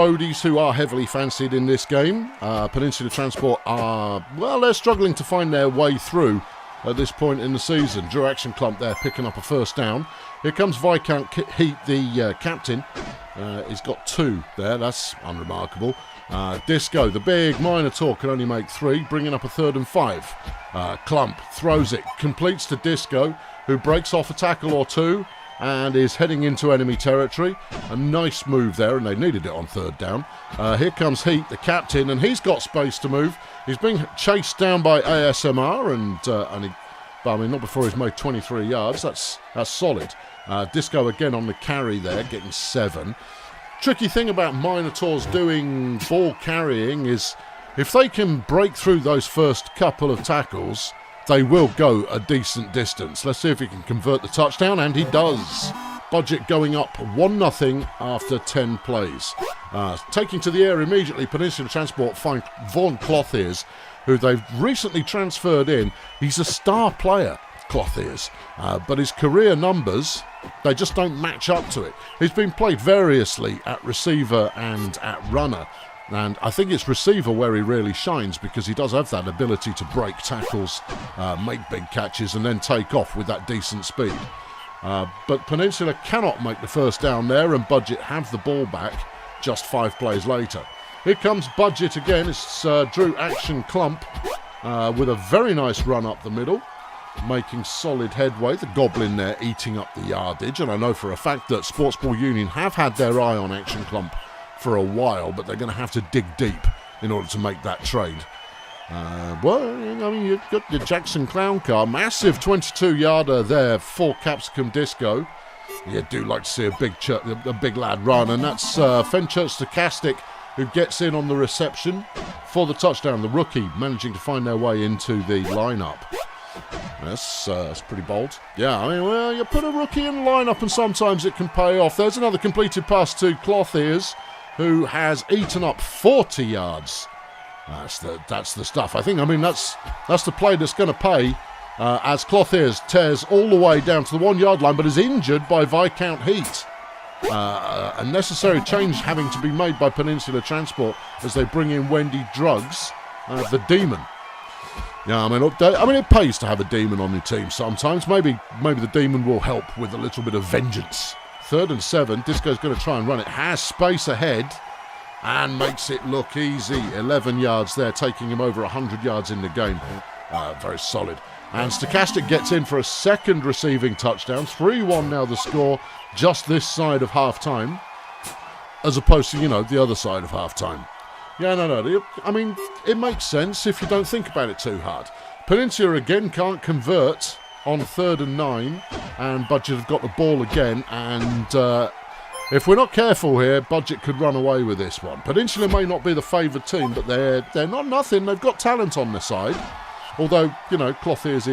Odies who are heavily fancied in this game. Peninsula Transport are, well, they're struggling to find their way through at this point in the season. Drew Action Clump there picking up a first down. Here comes Viscount Heat, the captain. He's got 2 there, that's unremarkable. Disco, the big Minotaur, can only make 3, bringing up a 3rd and 5. Clump throws it, completes to Disco, who breaks off a tackle or 2 and is heading into enemy territory. A nice move there, and they needed it on 3rd down. Here comes Heat, the captain, and he's got space to move. He's being chased down by ASMR, but I mean, not before he's made 23 yards. That's solid. Disco again on the carry there, getting 7. Tricky thing about Minotaurs doing ball carrying is if they can break through those first couple of tackles, they will go a decent distance. Let's see if he can convert the touchdown, and he does. Budget going up 1-0 after 10 plays. Taking to the air immediately, Peninsula Transport find Vaughan Clothears, who they've recently transferred in. He's a star player, Clothears, but his career numbers, they just don't match up to it. He's been played variously at receiver and at runner, and I think it's receiver where he really shines because he does have that ability to break tackles, make big catches and then take off with that decent speed. But Peninsula cannot make the first down there, and Budget have the ball back just 5 plays later. Here comes Budget again. It's Drew Action Clump with a very nice run up the middle, making solid headway. The Goblin there eating up the yardage, and I know for a fact that Sports Ball Union have had their eye on Action Clump for a while, but they're going to have to dig deep in order to make that trade. Well, I mean, you've got your Jackson Clown Car, massive 22-yarder there for Capsicum Disco. You do like to see a big lad run, and that's Fenchurch Stochastic who gets in on the reception for the touchdown. The rookie managing to find their way into the lineup. That's pretty bold. Yeah, I mean, well, you put a rookie in the lineup and sometimes it can pay off. There's another completed pass to Clothears, who has eaten up 40 yards. That's the stuff. I think, that's the play that's going to pay as Clothears tears all the way down to the 1-yard line, but is injured by Viscount Heat. A necessary change having to be made by Peninsula Transport as they bring in Wendy Drugs, the Demon. Yeah, I mean, it pays to have a Demon on your team sometimes. Maybe the Demon will help with a little bit of vengeance. 3rd and 7. Disco's going to try and run it. Has space ahead and makes it look easy. 11 yards there, taking him over 100 yards in the game. Very solid. And Stochastic gets in for a second receiving touchdown. 3-1 now the score, just this side of half-time, as opposed to, the other side of half-time. Yeah, no. I mean, it makes sense if you don't think about it too hard. Peninsula again can't convert on 3rd and 9, and Budget have got the ball again, and if we're not careful here, Budget could run away with this one. Peninsula may not be the favoured team, but they're not nothing. They've got talent on their side. Although, Clothears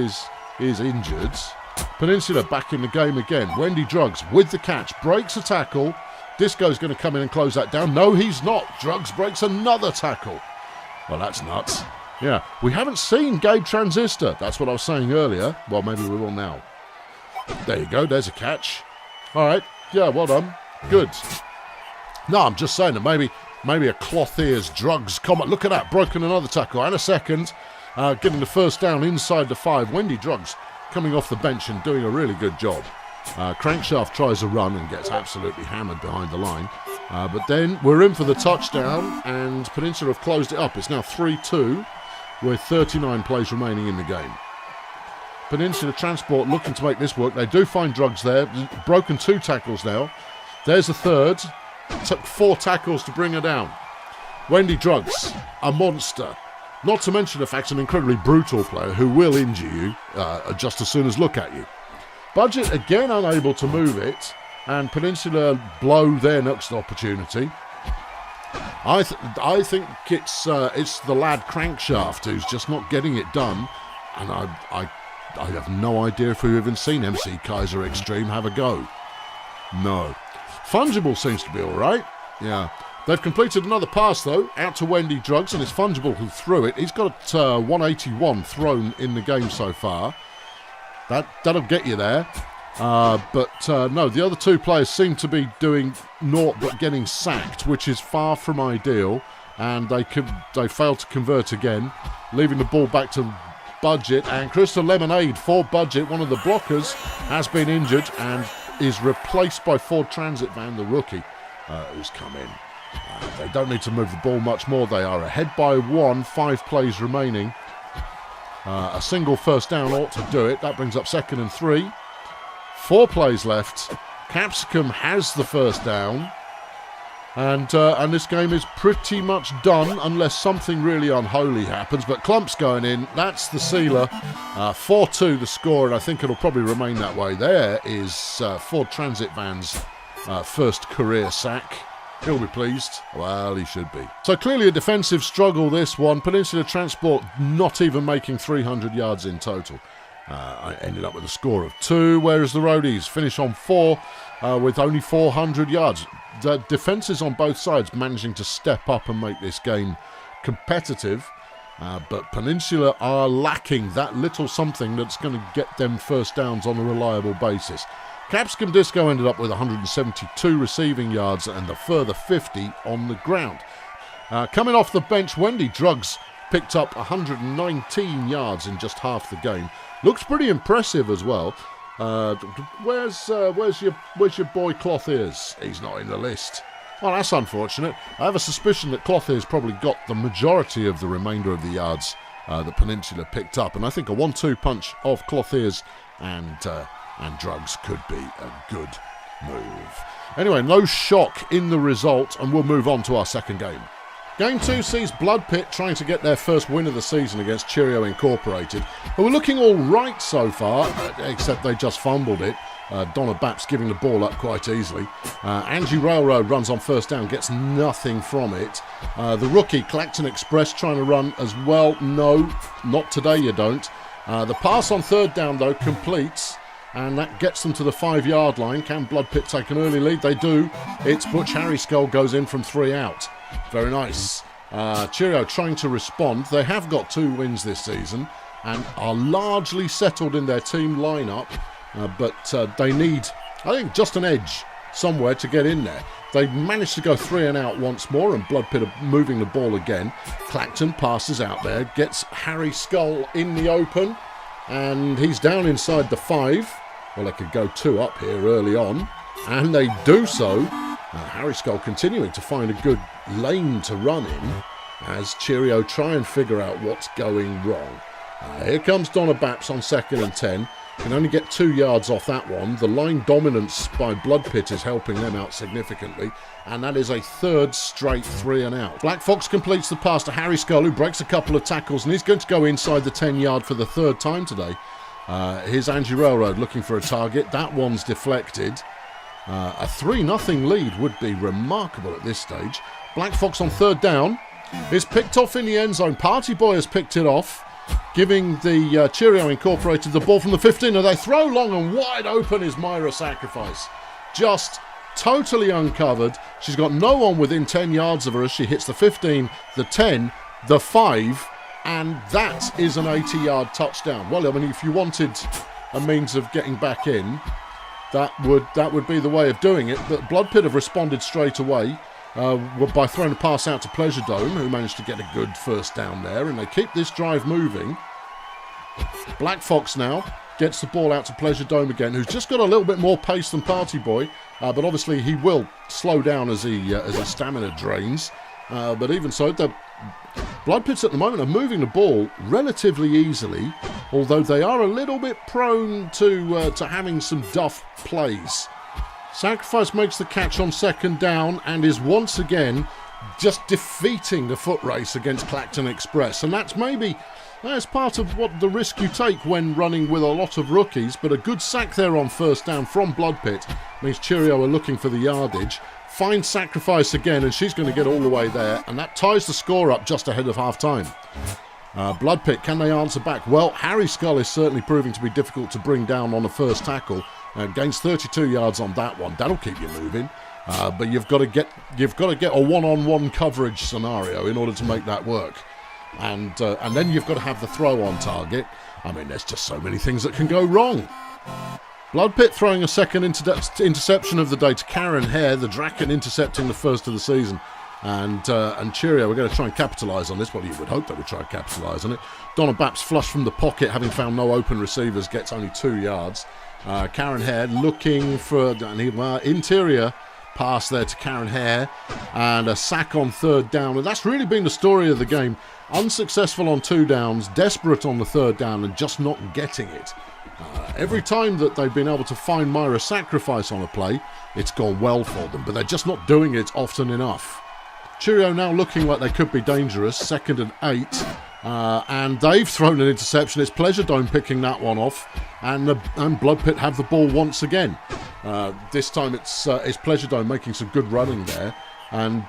is injured. Peninsula back in the game again. Wendy Drugs with the catch, breaks a tackle. Disco's going to come in and close that down. No, he's not. Drugs breaks another tackle. Well, that's nuts. Yeah, we haven't seen Gabe Transistor. That's what I was saying earlier. Well, maybe we will now. There you go. There's a catch. All right. Yeah, well done. Good. No, I'm just saying that maybe a Clothears Drugs comment. Look at that. Broken another tackle. And a second. Getting the first down inside the 5. Wendy Drugs coming off the bench and doing a really good job. Crankshaft tries a run and gets absolutely hammered behind the line. But then we're in for the touchdown, and Peninsula have closed it up. It's now 3-2 with 39 plays remaining in the game. Peninsula Transport looking to make this work. They do find Drugs there. Broken 2 tackles now. There's a third. Took 4 tackles to bring her down. Wendy Drugs, a monster. Not to mention the fact an incredibly brutal player who will injure you just as soon as look at you. Budget again unable to move it, and Peninsula blow their next opportunity. I think it's the lad Crankshaft who's just not getting it done, and I have no idea if we've even seen MC Kaiser Extreme have a go. No. Fungible seems to be all right. Yeah. They've completed another pass, though, out to Wendy Drugs, and it's Fungible who threw it. He's got 181 thrown in the game so far. That'll get you there. No, the other two players seem to be doing naught but getting sacked, which is far from ideal. And they failed to convert again, leaving the ball back to Budget. And Crystal Lemonade for Budget, one of the blockers, has been injured and is replaced by Ford Transit Van, the rookie, who's come in. They don't need to move the ball much more. They are ahead by 1, 5 plays remaining. A single first down ought to do it. That brings up 2nd and 3. 4 plays left. Capsicum has the first down. And this game is pretty much done unless something really unholy happens. But Clump's going in. That's the sealer. 4-2 the score, and I think it'll probably remain that way. There is Ford Transit Van's first career sack. He'll be pleased. Well, he should be. So clearly a defensive struggle, this one. Peninsula Transport not even making 300 yards in total. I ended up with a score of 2, whereas the Roadies finish on 4 with only 400 yards. The defences on both sides managing to step up and make this game competitive. But Peninsula are lacking that little something that's going to get them first downs on a reliable basis. Capsicum Disco ended up with 172 receiving yards and a further 50 on the ground. Coming off the bench, Wendy Druggs picked up 119 yards in just half the game. Looks pretty impressive as well. Where's your boy Cloth Ears? He's not in the list. Well, that's unfortunate. I have a suspicion that Cloth Ears probably got the majority of the remainder of the yards that Peninsula picked up, and I think a 1-2 punch of Cloth Ears and Drugs could be a good move. Anyway, no shock in the result, and we'll move on to our second game. Game 2 sees Blood Pit trying to get their first win of the season against Cheerio Incorporated, who are looking all right so far, except they just fumbled it. Donna Baps giving the ball up quite easily. Angie Railroad runs on first down, gets nothing from it. The rookie, Clacton Express, trying to run as well. No, not today you don't. The pass on third down, though, completes, and that gets them to the 5-yard line. Can Blood Pit take an early lead? They do. It's Butch Harry Skull goes in from 3 out. Very nice. Cheerio trying to respond. They have got 2 wins this season and are largely settled in their team lineup, but they need, I think, just an edge somewhere to get in there. They managed to go 3 and out once more, and Blood Pit are moving the ball again. Clacton passes out there, gets Harry Skull in the open, and he's down inside the 5. Well, they could go 2 up here early on, and they do so. Harry Skull continuing to find a good lane to run in as Cheerio try and figure out what's going wrong. Here comes Donna Baps on 2nd and 10. Can only get 2 yards off that one. The line dominance by Blood Pit is helping them out significantly, and that is a 3rd straight 3 and out. Black Fox completes the pass to Harry Skull, who breaks a couple of tackles, and he's going to go inside the 10-yard for the 3rd time today. Here's Angie Railroad looking for a target. That one's deflected. A 3-0 lead would be remarkable at this stage. Black Fox on 3rd down is picked off in the end zone. Party Boy has picked it off, giving the Cheerio Incorporated the ball from the 15, and they throw long and wide open is Myra Sacrifice. Just totally uncovered. She's got no one within 10 yards of her as she hits the 15, the 10, the 5, and that is an 80-yard touchdown. Well, I mean, if you wanted a means of getting back in, that would be the way of doing it. But Blood Pit have responded straight away by throwing a pass out to Pleasure Dome, who managed to get a good first down there, and they keep this drive moving. Black Fox now gets the ball out to Pleasure Dome again, who's just got a little bit more pace than Party Boy, but obviously he will slow down as his stamina drains. But even so, the Blood Pits at the moment are moving the ball relatively easily, although they are a little bit prone to having some duff plays. Sacrifice makes the catch on 2nd down and is once again just defeating the foot race against Clacton Express. And that's part of what the risk you take when running with a lot of rookies, but a good sack there on 1st down from Blood Pit means Cheerio are looking for the yardage. Finds Sacrifice again, and she's going to get all the way there, and that ties the score up just ahead of half-time. Blood Pit, can they answer back? Well, Harry Skull is certainly proving to be difficult to bring down on the first tackle. Gains 32 yards on that one. That'll keep you moving. But you've got to get a one-on-one coverage scenario in order to make that work. And then you've got to have the throw on target. I mean, there's just so many things that can go wrong. Bloodpit throwing a second interception of the day to Karen Hare, the Draken intercepting the first of the season. And Cheerio, we're going to try and capitalise on this. Well, you would hope they would try and capitalise on it. Donna Baps flush from the pocket, having found no open receivers, gets only 2 yards. Karen Hare looking for an interior pass there to Karen Hare, and a sack on 3rd down. And that's really been the story of the game. Unsuccessful on 2 downs, desperate on the 3rd down, and just not getting it. Every time that they've been able to find Myra Sacrifice on a play, it's gone well for them, but they're just not doing it often enough. Cheerio now looking like they could be dangerous, 2nd and 8, and they've thrown an interception. It's Pleasure Dome picking that one off, and Bloodpit have the ball once again. This time it's Pleasure Dome making some good running there, and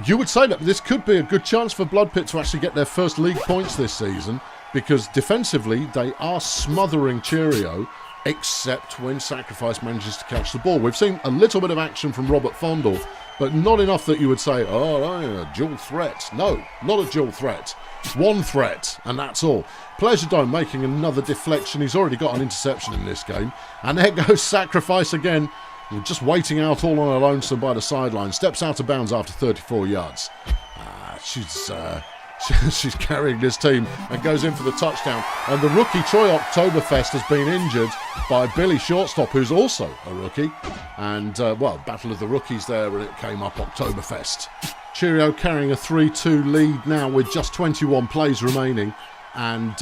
you would say that this could be a good chance for Bloodpit to actually get their first league points this season, because defensively they are smothering Cheerio, except when Sacrifice manages to catch the ball. We've seen a little bit of action from Robert Fondle, but not enough that you would say, a dual threat. No, not a dual threat. One threat, and that's all. Pleasure Dome making another deflection. He's already got an interception in this game. And there goes Sacrifice again, just waiting out all on her lonesome by the sideline. Steps out of bounds after 34 yards. She's carrying this team and goes in for the touchdown. And the rookie Troy Oktoberfest has been injured by Billy Shortstop, who's also a rookie. And, battle of the rookies there when it came up, Oktoberfest. Cheerio carrying a 3-2 lead now with just 21 plays remaining. And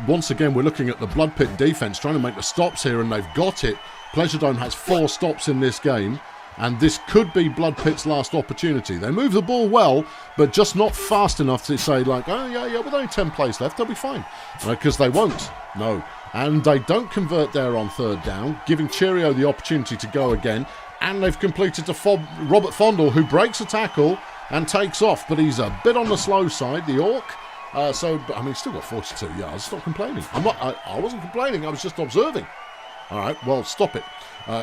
once again, we're looking at the Bloodpit defence trying to make the stops here, and they've got it. Pleasure Dome has 4 stops in this game. And this could be Bloodpit's last opportunity. They move the ball well, but just not fast enough to say, like, with only 10 plays left, they'll be fine. Because they won't. No. And they don't convert there on 3rd down, giving Cheerio the opportunity to go again. And they've completed to Robert Fondle, who breaks a tackle and takes off. But he's a bit on the slow side, the Orc. He's still got 42 yards. Stop complaining. I wasn't complaining. I was just observing. All right, well, stop it.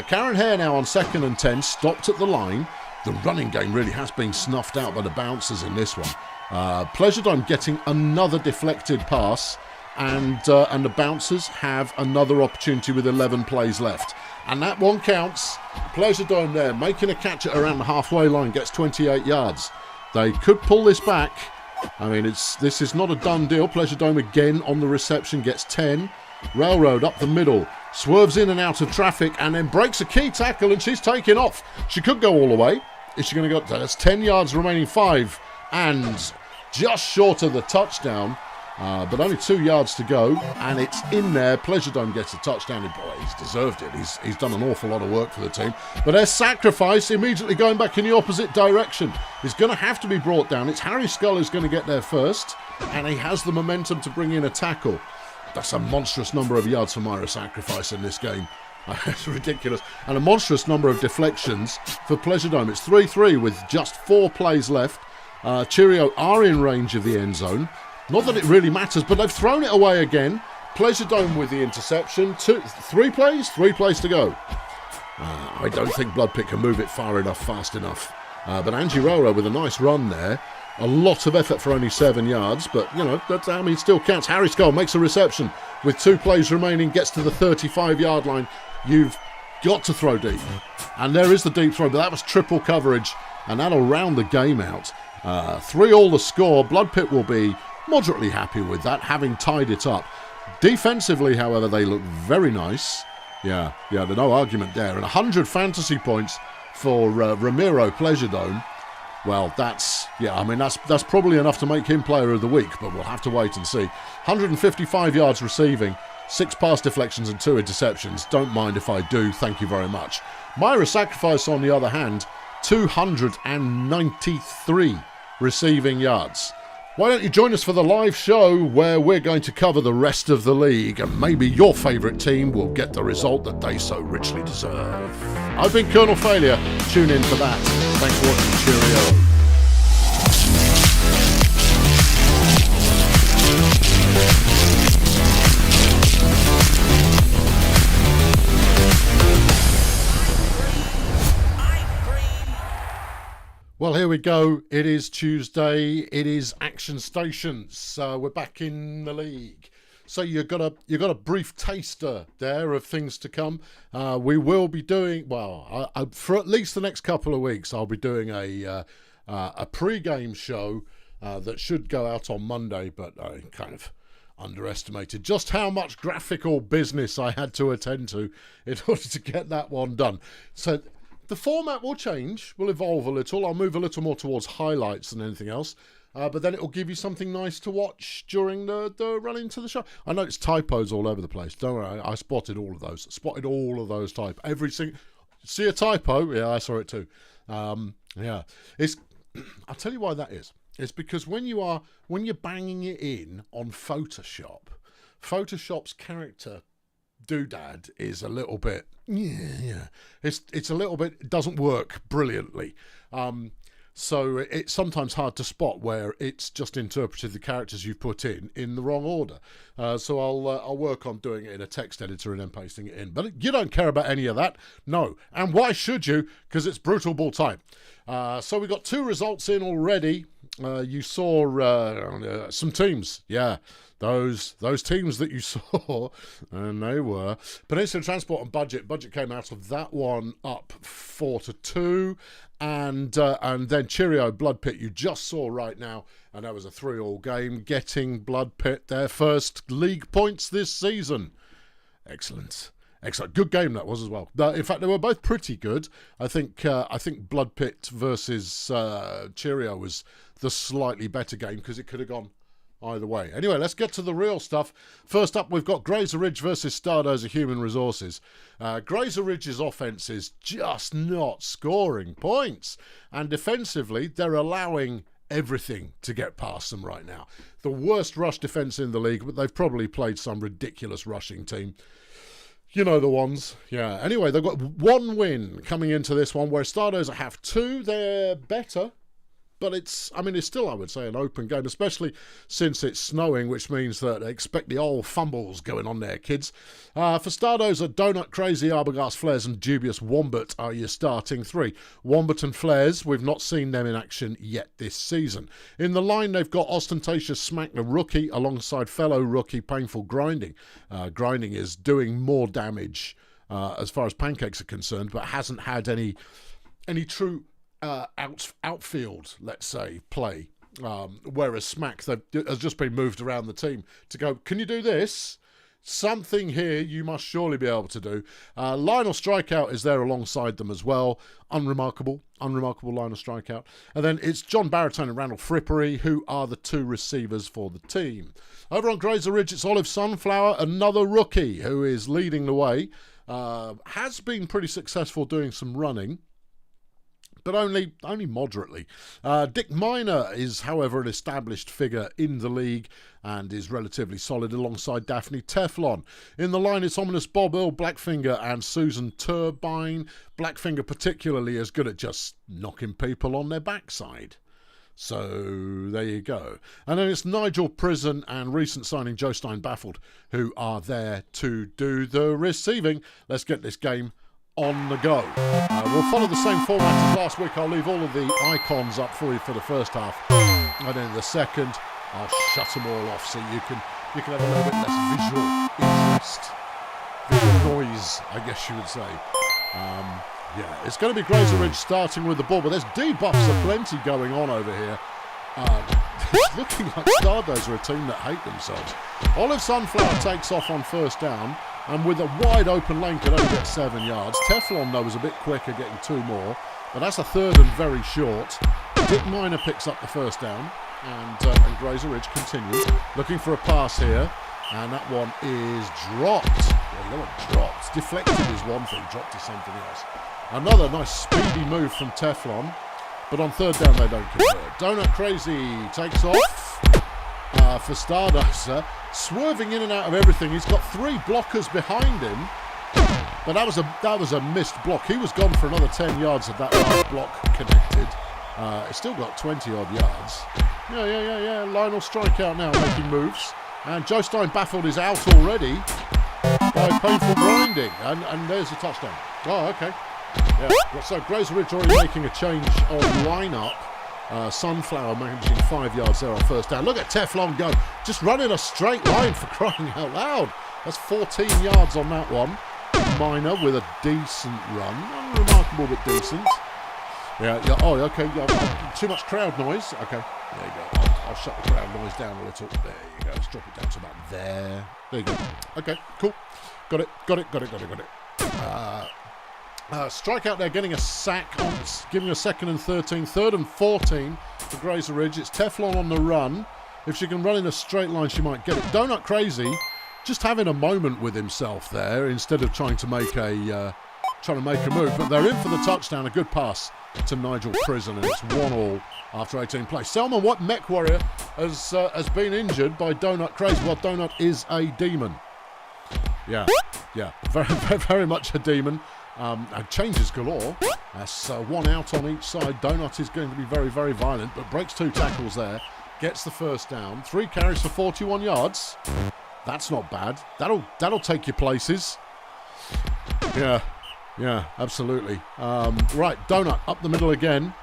Karen Hare now on 2nd and 10, stopped at the line. The running game really has been snuffed out by the bouncers in this one. Pleasure Dome getting another deflected pass, and the bouncers have another opportunity with 11 plays left. And that one counts. Pleasure Dome there, making a catch at around the halfway line, gets 28 yards. They could pull this back. This is not a done deal. Pleasure Dome again on the reception, gets 10. Railroad up the middle, swerves in and out of traffic, and then breaks a key tackle, and she's taking off. She could go all the way. Is she going to go? That's 10 yards remaining, 5, and just short of the touchdown, but only 2 yards to go, and it's in there. Pleasure Dome gets a touchdown. Boy, he's deserved it. He's done an awful lot of work for the team. But their Sacrifice immediately going back in the opposite direction is going to have to be brought down. It's Harry Skull who's going to get there first, and he has the momentum to bring in a tackle. That's a monstrous number of yards for Myra Sacrifice in this game. It's ridiculous. And a monstrous number of deflections for Pleasure Dome. It's 3-3 with just 4 plays left. Cheerio are in range of the end zone. Not that it really matters, but they've thrown it away again. Pleasure Dome with the interception. 3 plays? 3 plays to go. I don't think Bloodpit can move it far enough, fast enough. But Angie Rora with a nice run there. A lot of effort for only 7 yards, but, it still counts. Harry Skull makes a reception with 2 plays remaining, gets to the 35-yard line. You've got to throw deep. And there is the deep throw, but that was triple coverage, and that'll round the game out. 3-all the score. Bloodpit will be moderately happy with that, having tied it up. Defensively, however, they look very nice. Yeah, there's no argument there. And 100 fantasy points for Ramiro Pleasure Dome. Well, that's probably enough to make him player of the week, but we'll have to wait and see. 155 yards receiving, 6 pass deflections and 2 interceptions. Don't mind if I do, thank you very much. Myra Sacrifice, on the other hand, 293 receiving yards. Why don't you join us for the live show where we're going to cover the rest of the league, and maybe your favourite team will get the result that they so richly deserve. I've been Colonel Failure. Tune in for that. Thanks for watching. Cheerio. Well, here we go. It is Tuesday. It is Action Stations. We're back in the league. So you got a brief taster there of things to come. We will be doing, well, for at least the next couple of weeks, I'll be doing a pre-game show that should go out on Monday, but I kind of underestimated just how much graphical business I had to attend to in order to get that one done. So the format will change, will evolve a little. I'll move a little more towards highlights than anything else. But then it will give you something nice to watch during the run into the show. I know it's typos all over the place. Don't worry, I spotted all of those. Type. Every single... See a typo? Yeah, I saw it too. Yeah. I'll tell you why that is. It's because when you're banging it in on Photoshop's character doodad is a little bit... Yeah. It's a little bit... It doesn't work brilliantly. So it's sometimes hard to spot where it's just interpreted the characters you've put in the wrong order. So I'll work on doing it in a text editor and then pasting it in. But you don't care about any of that. No. And why should you? Because it's Brutalball time. So we got 2 results in already. You saw some teams. Yeah. Those teams that you saw, and they were Peninsula Transport and Budget. Budget came out of that one up 4-2, and then Cheerio Blood Pit you just saw right now, and that was a 3-3 game, getting Blood Pit their first league points this season. Excellent. Good game that was as well. In fact, they were both pretty good. I think Blood Pit versus Cheerio was the slightly better game because it could have gone either way. Anyway, let's get to the real stuff. First up, we've got Grazer Ridge versus Stardozer Human Resources. Grazer Ridge's offense is just not scoring points. And defensively, they're allowing everything to get past them right now. The worst rush defense in the league, but they've probably played some ridiculous rushing team. You know the ones. Yeah. Anyway, they've got 1 win coming into this one, where Stardozer have 2. They're better. But it's still, I would say, an open game, especially since it's snowing, which means that expect the old fumbles going on there, kids. For Stardozer, Donut, Crazy, Arbogast, Flares and Dubious Wombat are your starting 3. Wombat and Flares, we've not seen them in action yet this season. In the line, they've got Ostentatious Smack the Rookie alongside fellow rookie Painful Grinding. Grinding is doing more damage as far as pancakes are concerned, but hasn't had any true... outfield, let's say, play. Whereas Smack has just been moved around the team to go, can you do this? Something here you must surely be able to do. Lionel Strikeout is there alongside them as well. Unremarkable Lionel Strikeout. And then it's John Baritone and Randall Frippery who are the 2 receivers for the team. Over on Grazer Ridge, it's Olive Sunflower, another rookie who is leading the way. Has been pretty successful doing some running, but only moderately. Dick Miner is, however, an established figure in the league and is relatively solid alongside Daphne Teflon. In the line, it's Ominous Bob, Earl Blackfinger and Susan Turbine. Blackfinger particularly is good at just knocking people on their backside. So there you go. And then it's Nigel Prison and recent signing Joe Stein Baffled who are there to do the receiving. Let's get this game on the go. We'll follow the same format as last week. I'll leave all of the icons up for you for the first half, and then in the second I'll shut them all off so you can have a little bit less visual interest, visual noise, I guess you would say. Yeah, it's going to be Grazer Ridge starting with the ball, but there's debuffs aplenty going on over here. It's looking like Stardozer are a team that hate themselves. Olive Sunflower takes off on first down, and with a wide open lane could only get 7 yards. Teflon, though, was a bit quicker, getting 2 more, but that's a 3rd and very short. Dick Miner picks up the first down, and Grazer Ridge continues. Looking for a pass here, and that one is dropped. Well, not dropped. Deflected is one thing, dropped is something else. Another nice speedy move from Teflon, but on 3rd down they don't convert. Donut Crazy takes off for Stardozer, swerving in and out of everything. He's got 3 blockers behind him, but that was a missed block. He was gone for another 10 yards of that last block connected. He's still got 20 odd yards. Yeah. Lionel Strikeout now making moves, and Joe Stein Baffled is out already by Painful Grinding, and there's a touchdown. Oh, okay. Yeah. So Grazer Ridge already making a change of lineup Sunflower managing 5 yards there on first down. Look at Teflon go, just running a straight line for crying out loud. That's 14 yards on that one. Minor with a decent run. Unremarkable but decent. Yeah. Oh, okay. Yeah, too much crowd noise. Okay, there you go. I'll shut the crowd noise down a little. There you go. Let's drop it down to about there. There you go. Okay, cool. Got it. Strike out there, getting a sack on, giving a 2nd and 13, 3rd and 14 for Grazer Ridge. It's Teflon on the run. If she can run in a straight line, she might get it. Donut Crazy just having a moment with himself there instead of trying to make a move. But they're in for the touchdown. A good pass to Nigel Prison, and it's 1-1 after 18 plays. Selma What Mech Warrior has been injured by Donut Crazy. Well, Donut is a demon. Yeah, very much a demon. Changes galore. That's 1 out on each side. Donut is going to be very, very violent, but breaks 2 tackles there. Gets the first down. 3 carries for 41 yards. That's not bad. That'll take you places. Yeah, absolutely. Right, Donut up the middle again.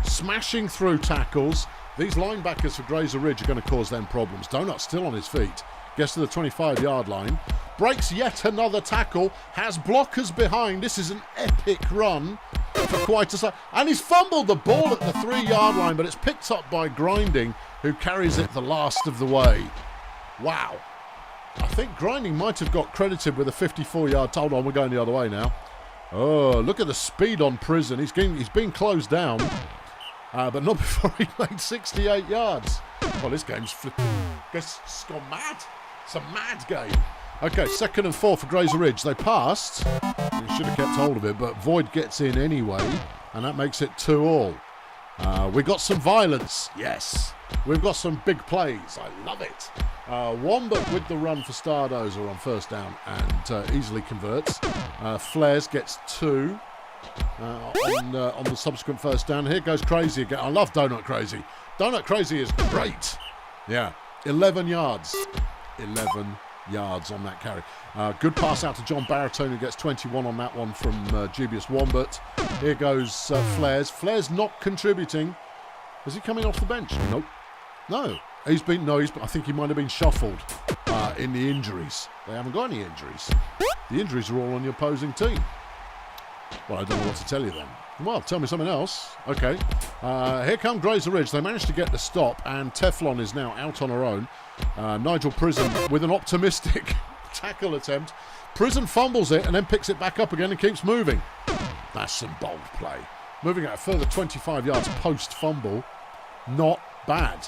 Smashing through tackles. These linebackers for Grazer Ridge are going to cause them problems. Donut still on his feet. Gets to the 25-yard line. Breaks yet another tackle. Has blockers behind. This is an epic run for quite a second. And he's fumbled the ball at the 3-yard line, but it's picked up by Grinding, who carries it the last of the way. Wow. I think Grinding might have got credited with a 54-yard. Hold on, we're going the other way now. Oh, look at the speed on Prison. He's been closed down, but not before he made 68 yards. Well, this game's flipping. It's gone mad. It's a mad game. Okay, 2nd and 4 for Grazer Ridge. They passed. He should have kept hold of it, but Void gets in anyway, and that makes it 2-2. We got some violence. Yes. We've got some big plays. I love it. Wombat with the run for Stardozer on first down and easily converts. Flares gets 2 on the subsequent first down. Here goes Crazy again. I love Donut Crazy. Donut Crazy is great. Yeah, 11 yards. 11 yards on that carry. Good pass out to John Baritone, who gets 21 on that one from Dubious Wombat. Here goes Flares. Flares not contributing. Is he coming off the bench? Nope. No. I think he might have been shuffled in the injuries. They haven't got any injuries. The injuries are all on the opposing team. Well, I don't know what to tell you then. Well, tell me something else. Okay. Here come Grazer Ridge. They managed to get the stop, and Teflon is now out on her own. Nigel Prison with an optimistic tackle attempt. Prison fumbles it and then picks it back up again and keeps moving. That's some bold play. Moving out a further 25 yards post-fumble. Not bad.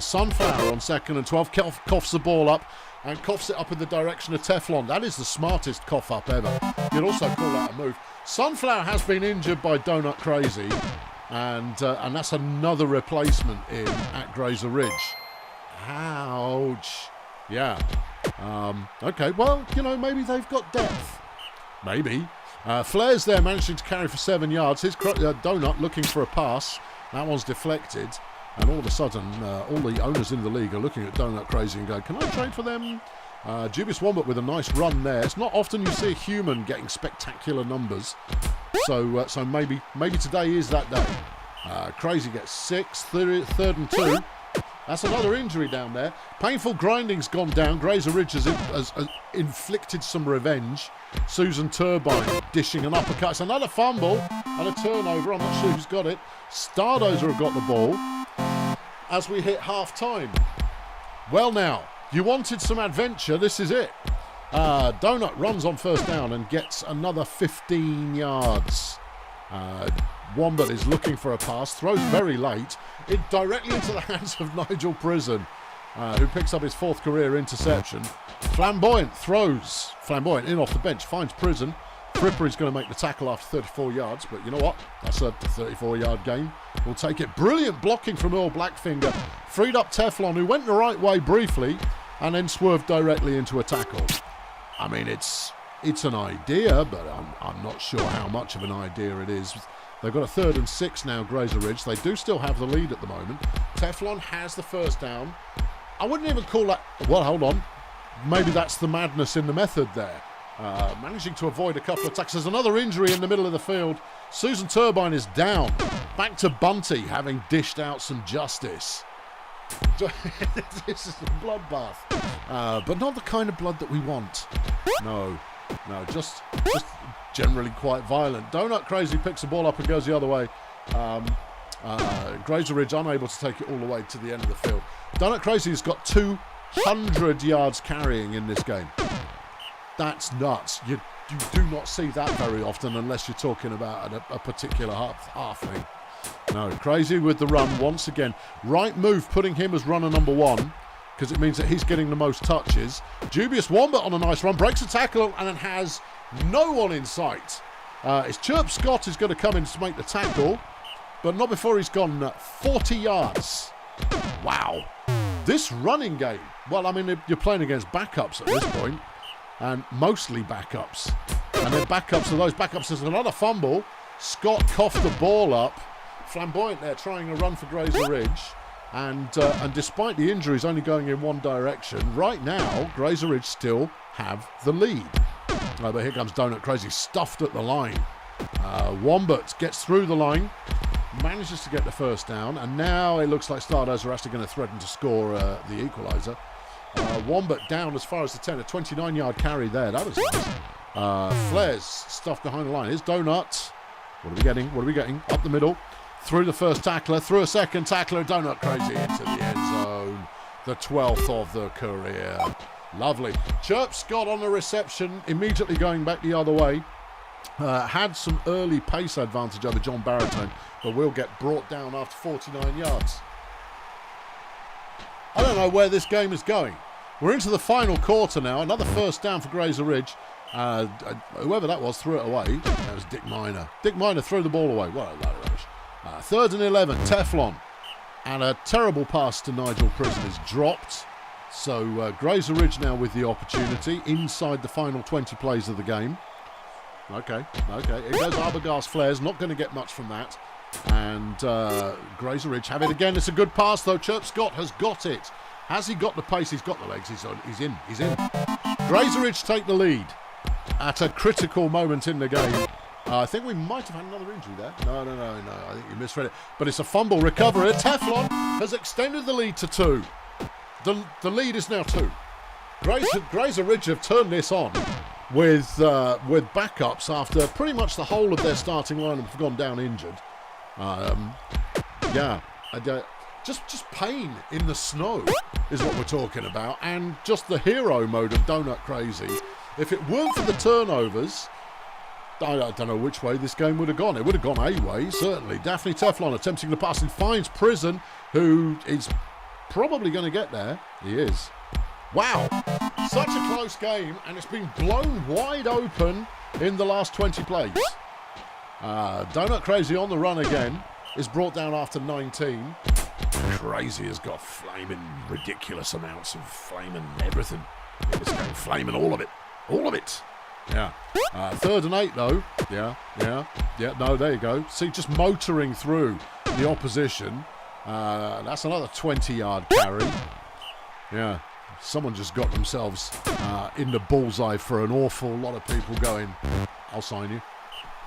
Sunflower on 2nd and 12. Coughs the ball up and coughs it up in the direction of Teflon. That is the smartest cough up ever. You'd also call that a move. Sunflower has been injured by Donut Crazy, and that's another replacement in at Grazer Ridge. Ouch. Yeah. Okay, well, maybe they've got depth. Maybe. Flares there managing to carry for 7 yards. Here's Donut looking for a pass. That one's deflected. And all of a sudden, all the owners in the league are looking at Donut Crazy and going, can I trade for them? Dubious Wombat with a nice run there. It's not often you see a human getting spectacular numbers. So maybe today is that day. Crazy gets 6, 3rd and 2. That's another injury down there. Painful Grinding's gone down. Grazer Ridge has inflicted some revenge. Susan Turbine dishing an uppercut. It's another fumble and a turnover. I'm not sure who's got it. Stardozer have got the ball as we hit half-time. Well now, you wanted some adventure. This is it. Donut runs on first down and gets another 15 yards. Wombat is looking for a pass, throws very late, directly into the hands of Nigel Prison, who picks up his 4th career interception. Flamboyant throws. Flamboyant in off the bench, finds Prison. Frippery's going to make the tackle after 34 yards, but you know what? That's a 34-yard gain. We'll take it. Brilliant blocking from Earl Blackfinger. Freed up Teflon, who went the right way briefly, and then swerved directly into a tackle. I mean, it's an idea, but I'm not sure how much of an idea it is. They've got a 3rd and 6 now, Grazer Ridge. They do still have the lead at the moment. Teflon has the first down. I wouldn't even call that... Well, hold on. Maybe that's the madness in the method there. Managing to avoid a couple of attacks. There's another injury in the middle of the field. Susan Turbine is down. Back to Bunty, having dished out some justice. This is a bloodbath. But not the kind of blood that we want. No, just generally quite violent. Donut Crazy picks the ball up and goes the other way. Grazer Ridge unable to take it all the way to the end of the field. Donut Crazy has got 200 yards carrying in this game. That's nuts. You do not see that very often unless you're talking about a particular halfling. No, Crazy with the run once again. Right move, putting him as runner number 1, because it means that he's getting the most touches. Dubious Wombat on a nice run, breaks a tackle and has no one in sight. It's Chirp Scott who's going to come in to make the tackle, but not before he's gone 40 yards. Wow. This running game, well, I mean, you're playing against backups at this point, and mostly backups. And then backups of those backups, there's another fumble. Scott coughed the ball up. Flamboyant there, trying a run for Grazer Ridge. And despite the injuries only going in one direction, right now, Grazer Ridge still have the lead. But here comes Donut Crazy, stuffed at the line. Wombat gets through the line, manages to get the first down, and now it looks like Stardust are actually going to threaten to score the equaliser. Wombat down as far as the 10, a 29-yard carry there. That was nice. Flares stuffed behind the line. Here's Donut. What are we getting? Up the middle. Through the first tackler. Through a second tackler. Donut Crazy into the end zone. The 12th of the career. Lovely. Chirp Scott on the reception. Immediately going back the other way. Had some early pace advantage over John Baritone, but will get brought down after 49 yards. I don't know where this game is going. We're into the final quarter now. Another first down for Grazer Ridge. Whoever that was threw it away. That was Dick Miner. Dick Miner threw the ball away. What a load of rubbish. 3rd and 11. Teflon. And a terrible pass to Nigel Prison is dropped. So Grazer Ridge now with the opportunity inside the final 20 plays of the game. Okay. Here goes Arbogast Flares. Not going to get much from that. And Grazer Ridge have it again. It's a good pass though. Chirp Scott has got it. Has he got the pace? He's got the legs. He's in. Grazer Ridge take the lead at a critical moment in the game. I think we might have had another injury there. No. I think you misread it. But it's a fumble recovery. Teflon has extended the lead to 2. The lead is now 2. Grazer Ridge have turned this on with backups after pretty much the whole of their starting lineup have gone down injured. Just pain in the snow is what we're talking about, and just the hero mode of Donut Crazy. If it weren't for the turnovers, I don't know which way this game would have gone. It would have gone a way, certainly. Daphne Teflon attempting the pass and finds Prison, who is probably going to get there. He is. Wow, such a close game, and it's been blown wide open in the last 20 plays. Donut Crazy on the run again is brought down after 19. Crazy has got flaming ridiculous amounts of flaming everything in this game. Flaming all of it. Yeah. 3rd and 8 though. Yeah. No, there you go. See, just motoring through the opposition. That's another 20-yard carry. Yeah. Someone just got themselves in the bullseye for an awful lot of people going, I'll sign you.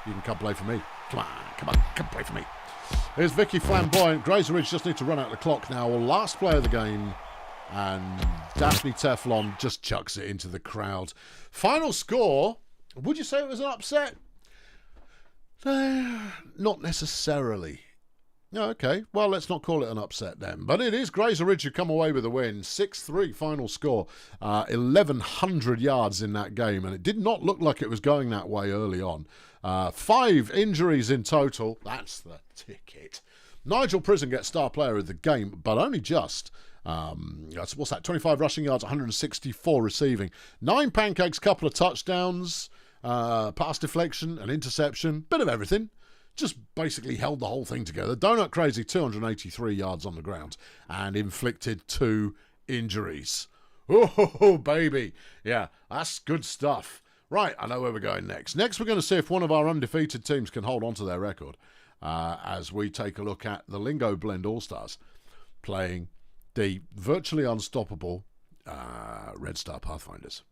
You can come play for me. Come on, come play for me. Here's Vicky Flamboyant. Grazer Ridge just need to run out the clock now. Last play of the game. And Daphne Teflon just chucks it into the crowd. Final score. Would you say it was an upset? Not necessarily. No, okay. Well, let's not call it an upset then. But it is Grazer Ridge who come away with a win. 6-3 final score. 1,100 yards in that game. And it did not look like it was going that way early on. 5 injuries in total. That's the ticket. Nigel Prison gets star player of the game, but only just. What's that? 25 rushing yards, 164 receiving. 9 pancakes, couple of touchdowns. Pass deflection, an interception. Bit of everything. Just basically held the whole thing together. Donut Crazy, 283 yards on the ground and inflicted 2 injuries. Oh, baby. Yeah, that's good stuff. Right, I know where we're going next. Next, we're going to see if one of our undefeated teams can hold on to their record as we take a look at the Lingo Blend All-Stars playing the virtually unstoppable Red Star Pathfinders.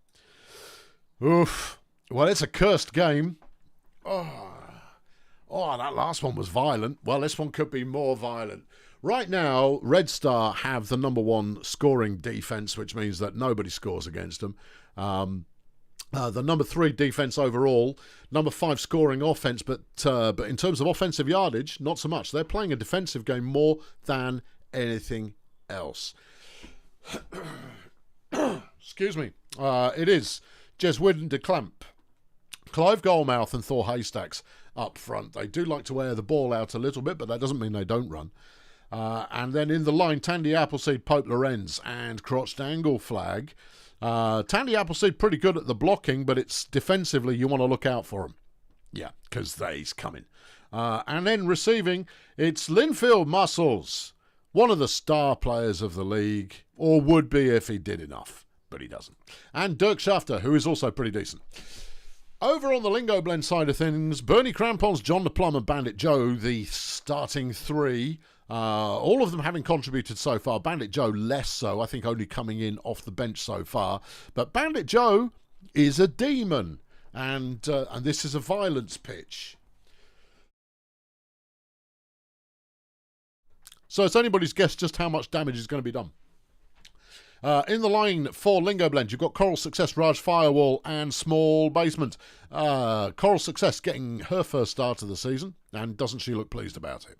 Oof. Well, it's a cursed game. Oh, that last one was violent. Well, this one could be more violent. Right now, Red Star have the number 1 scoring defence, which means that nobody scores against them. The number 3 defence overall, number 5 scoring offence, but in terms of offensive yardage, not so much. They're playing a defensive game more than anything else. Excuse me. It is Jeswyn de Clamp, Clive Goalmouth and Thor Haystacks up front. They do like to air the ball out a little bit, but that doesn't mean they don't run. And then in the line, Tandy Appleseed, Pope Lorenz and Crotched Angle Flag. Tandy Appleseed pretty good at the blocking, but it's defensively you want to look out for him. Yeah, because they's coming. And then receiving, it's Linfield Muscles, one of the star players of the league, or would be if he did enough, but he doesn't. And Dirk Shafter, who is also pretty decent. Over on the Lingo Blend side of things, Bernie Crampons, John the Plum and Bandit Joe, the starting 3. All of them having contributed so far. Bandit Joe less so, I think only coming in off the bench so far. But Bandit Joe is a demon, and this is a violence pitch. So it's anybody's guess just how much damage is going to be done. In the line for Lingo Blend, you've got Coral Success, Raj Firewall and Small Basement. Coral Success getting her first start of the season, and doesn't she look pleased about it.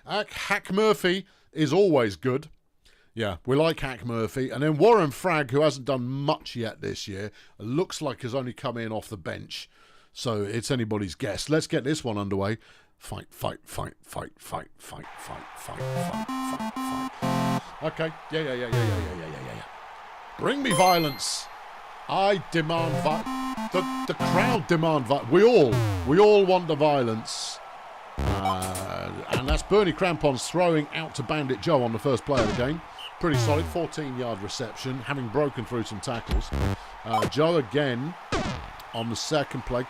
Hack Murphy is always good. Yeah, we like Hack Murphy. And then Warren Frag, who hasn't done much yet this year, looks like has only come in off the bench. So it's anybody's guess. Let's get this one underway. Fight, fight, fight, fight, fight, fight, fight, fight, fight, fight, fight. Okay, yeah. Bring me violence. I demand the crowd demand violence. We all want the violence. And that's Bernie Crampons throwing out to Bandit Joe on the first play of the game. Pretty solid, 14-yard reception, having broken through some tackles. Joe again on the second play,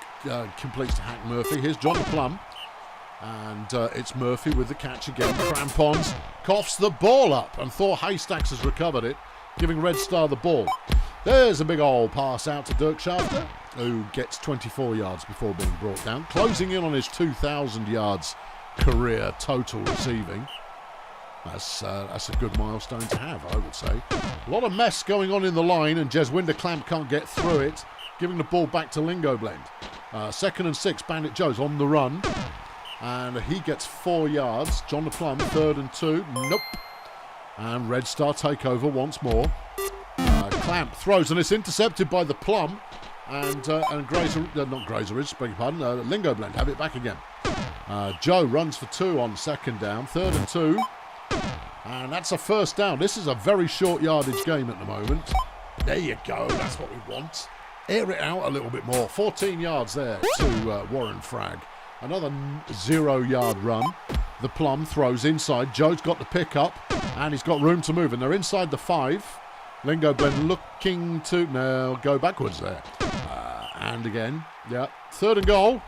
completes to Hack Murphy. Here's John the Plum. And it's Murphy with the catch again. Crampons coughs the ball up, and Thor Haystacks has recovered it, giving Red Star the ball. There's a big old pass out to Dirk Shafter, who gets 24 yards before being brought down, closing in on his 2,000 yards career total receiving. That's a good milestone to have, I would say. A lot of mess going on in the line, and Jeswyn de Clamp can't get through it, giving the ball back to Lingo Blend. 2nd and 6, Bandit Joe's on the run. And he gets 4 yards. John the Plum, 3rd and 2. Nope. And Red Star take over once more. Clamp throws, and it's intercepted by the Plum. And Grazer, not Grazeridge, beg your pardon, Lingo Blend have it back again. Joe runs for 2 on 2nd down. 3rd and 2. And that's a first down. This is a very short yardage game at the moment. There you go. That's what we want. Air it out a little bit more. 14 yards there to Warren Frag. Another 0-yard run. The Plum throws inside. Joe's got the pick up, and he's got room to move. And they're inside the 5. Lingo Blend looking to now go backwards there. And again, yeah. 3rd and goal.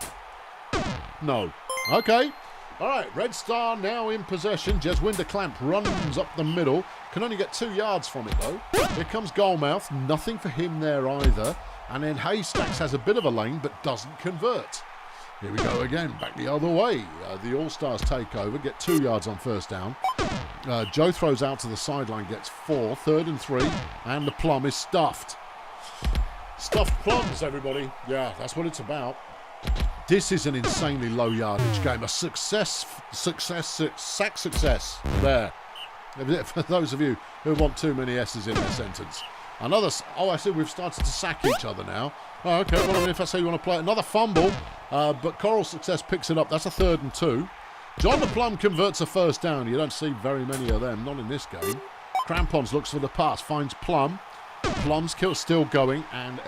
No. Okay. All right. Red Star now in possession. Jeswyn de Clamp runs up the middle. Can only get 2 yards from it, though. Here comes Goalmouth. Nothing for him there either. And then Haystacks has a bit of a lane, but doesn't convert. Here we go again, back the other way. The All-Stars take over, get 2 yards on first down. Joe throws out to the sideline, gets 4, 3rd and 3, and the Plum is stuffed. Stuffed plums, everybody. Yeah, that's what it's about. This is an insanely low yardage game. A success there. For those of you who want too many S's in their sentence. Another, I see we've started to sack each other now. Oh, okay, well, I mean, if I say you want to play another fumble, but Coral Success picks it up. That's a 3rd and 2. John the Plum converts a first down. You don't see very many of them, not in this game. Crampons looks for the pass, finds Plum. Plum's still going, and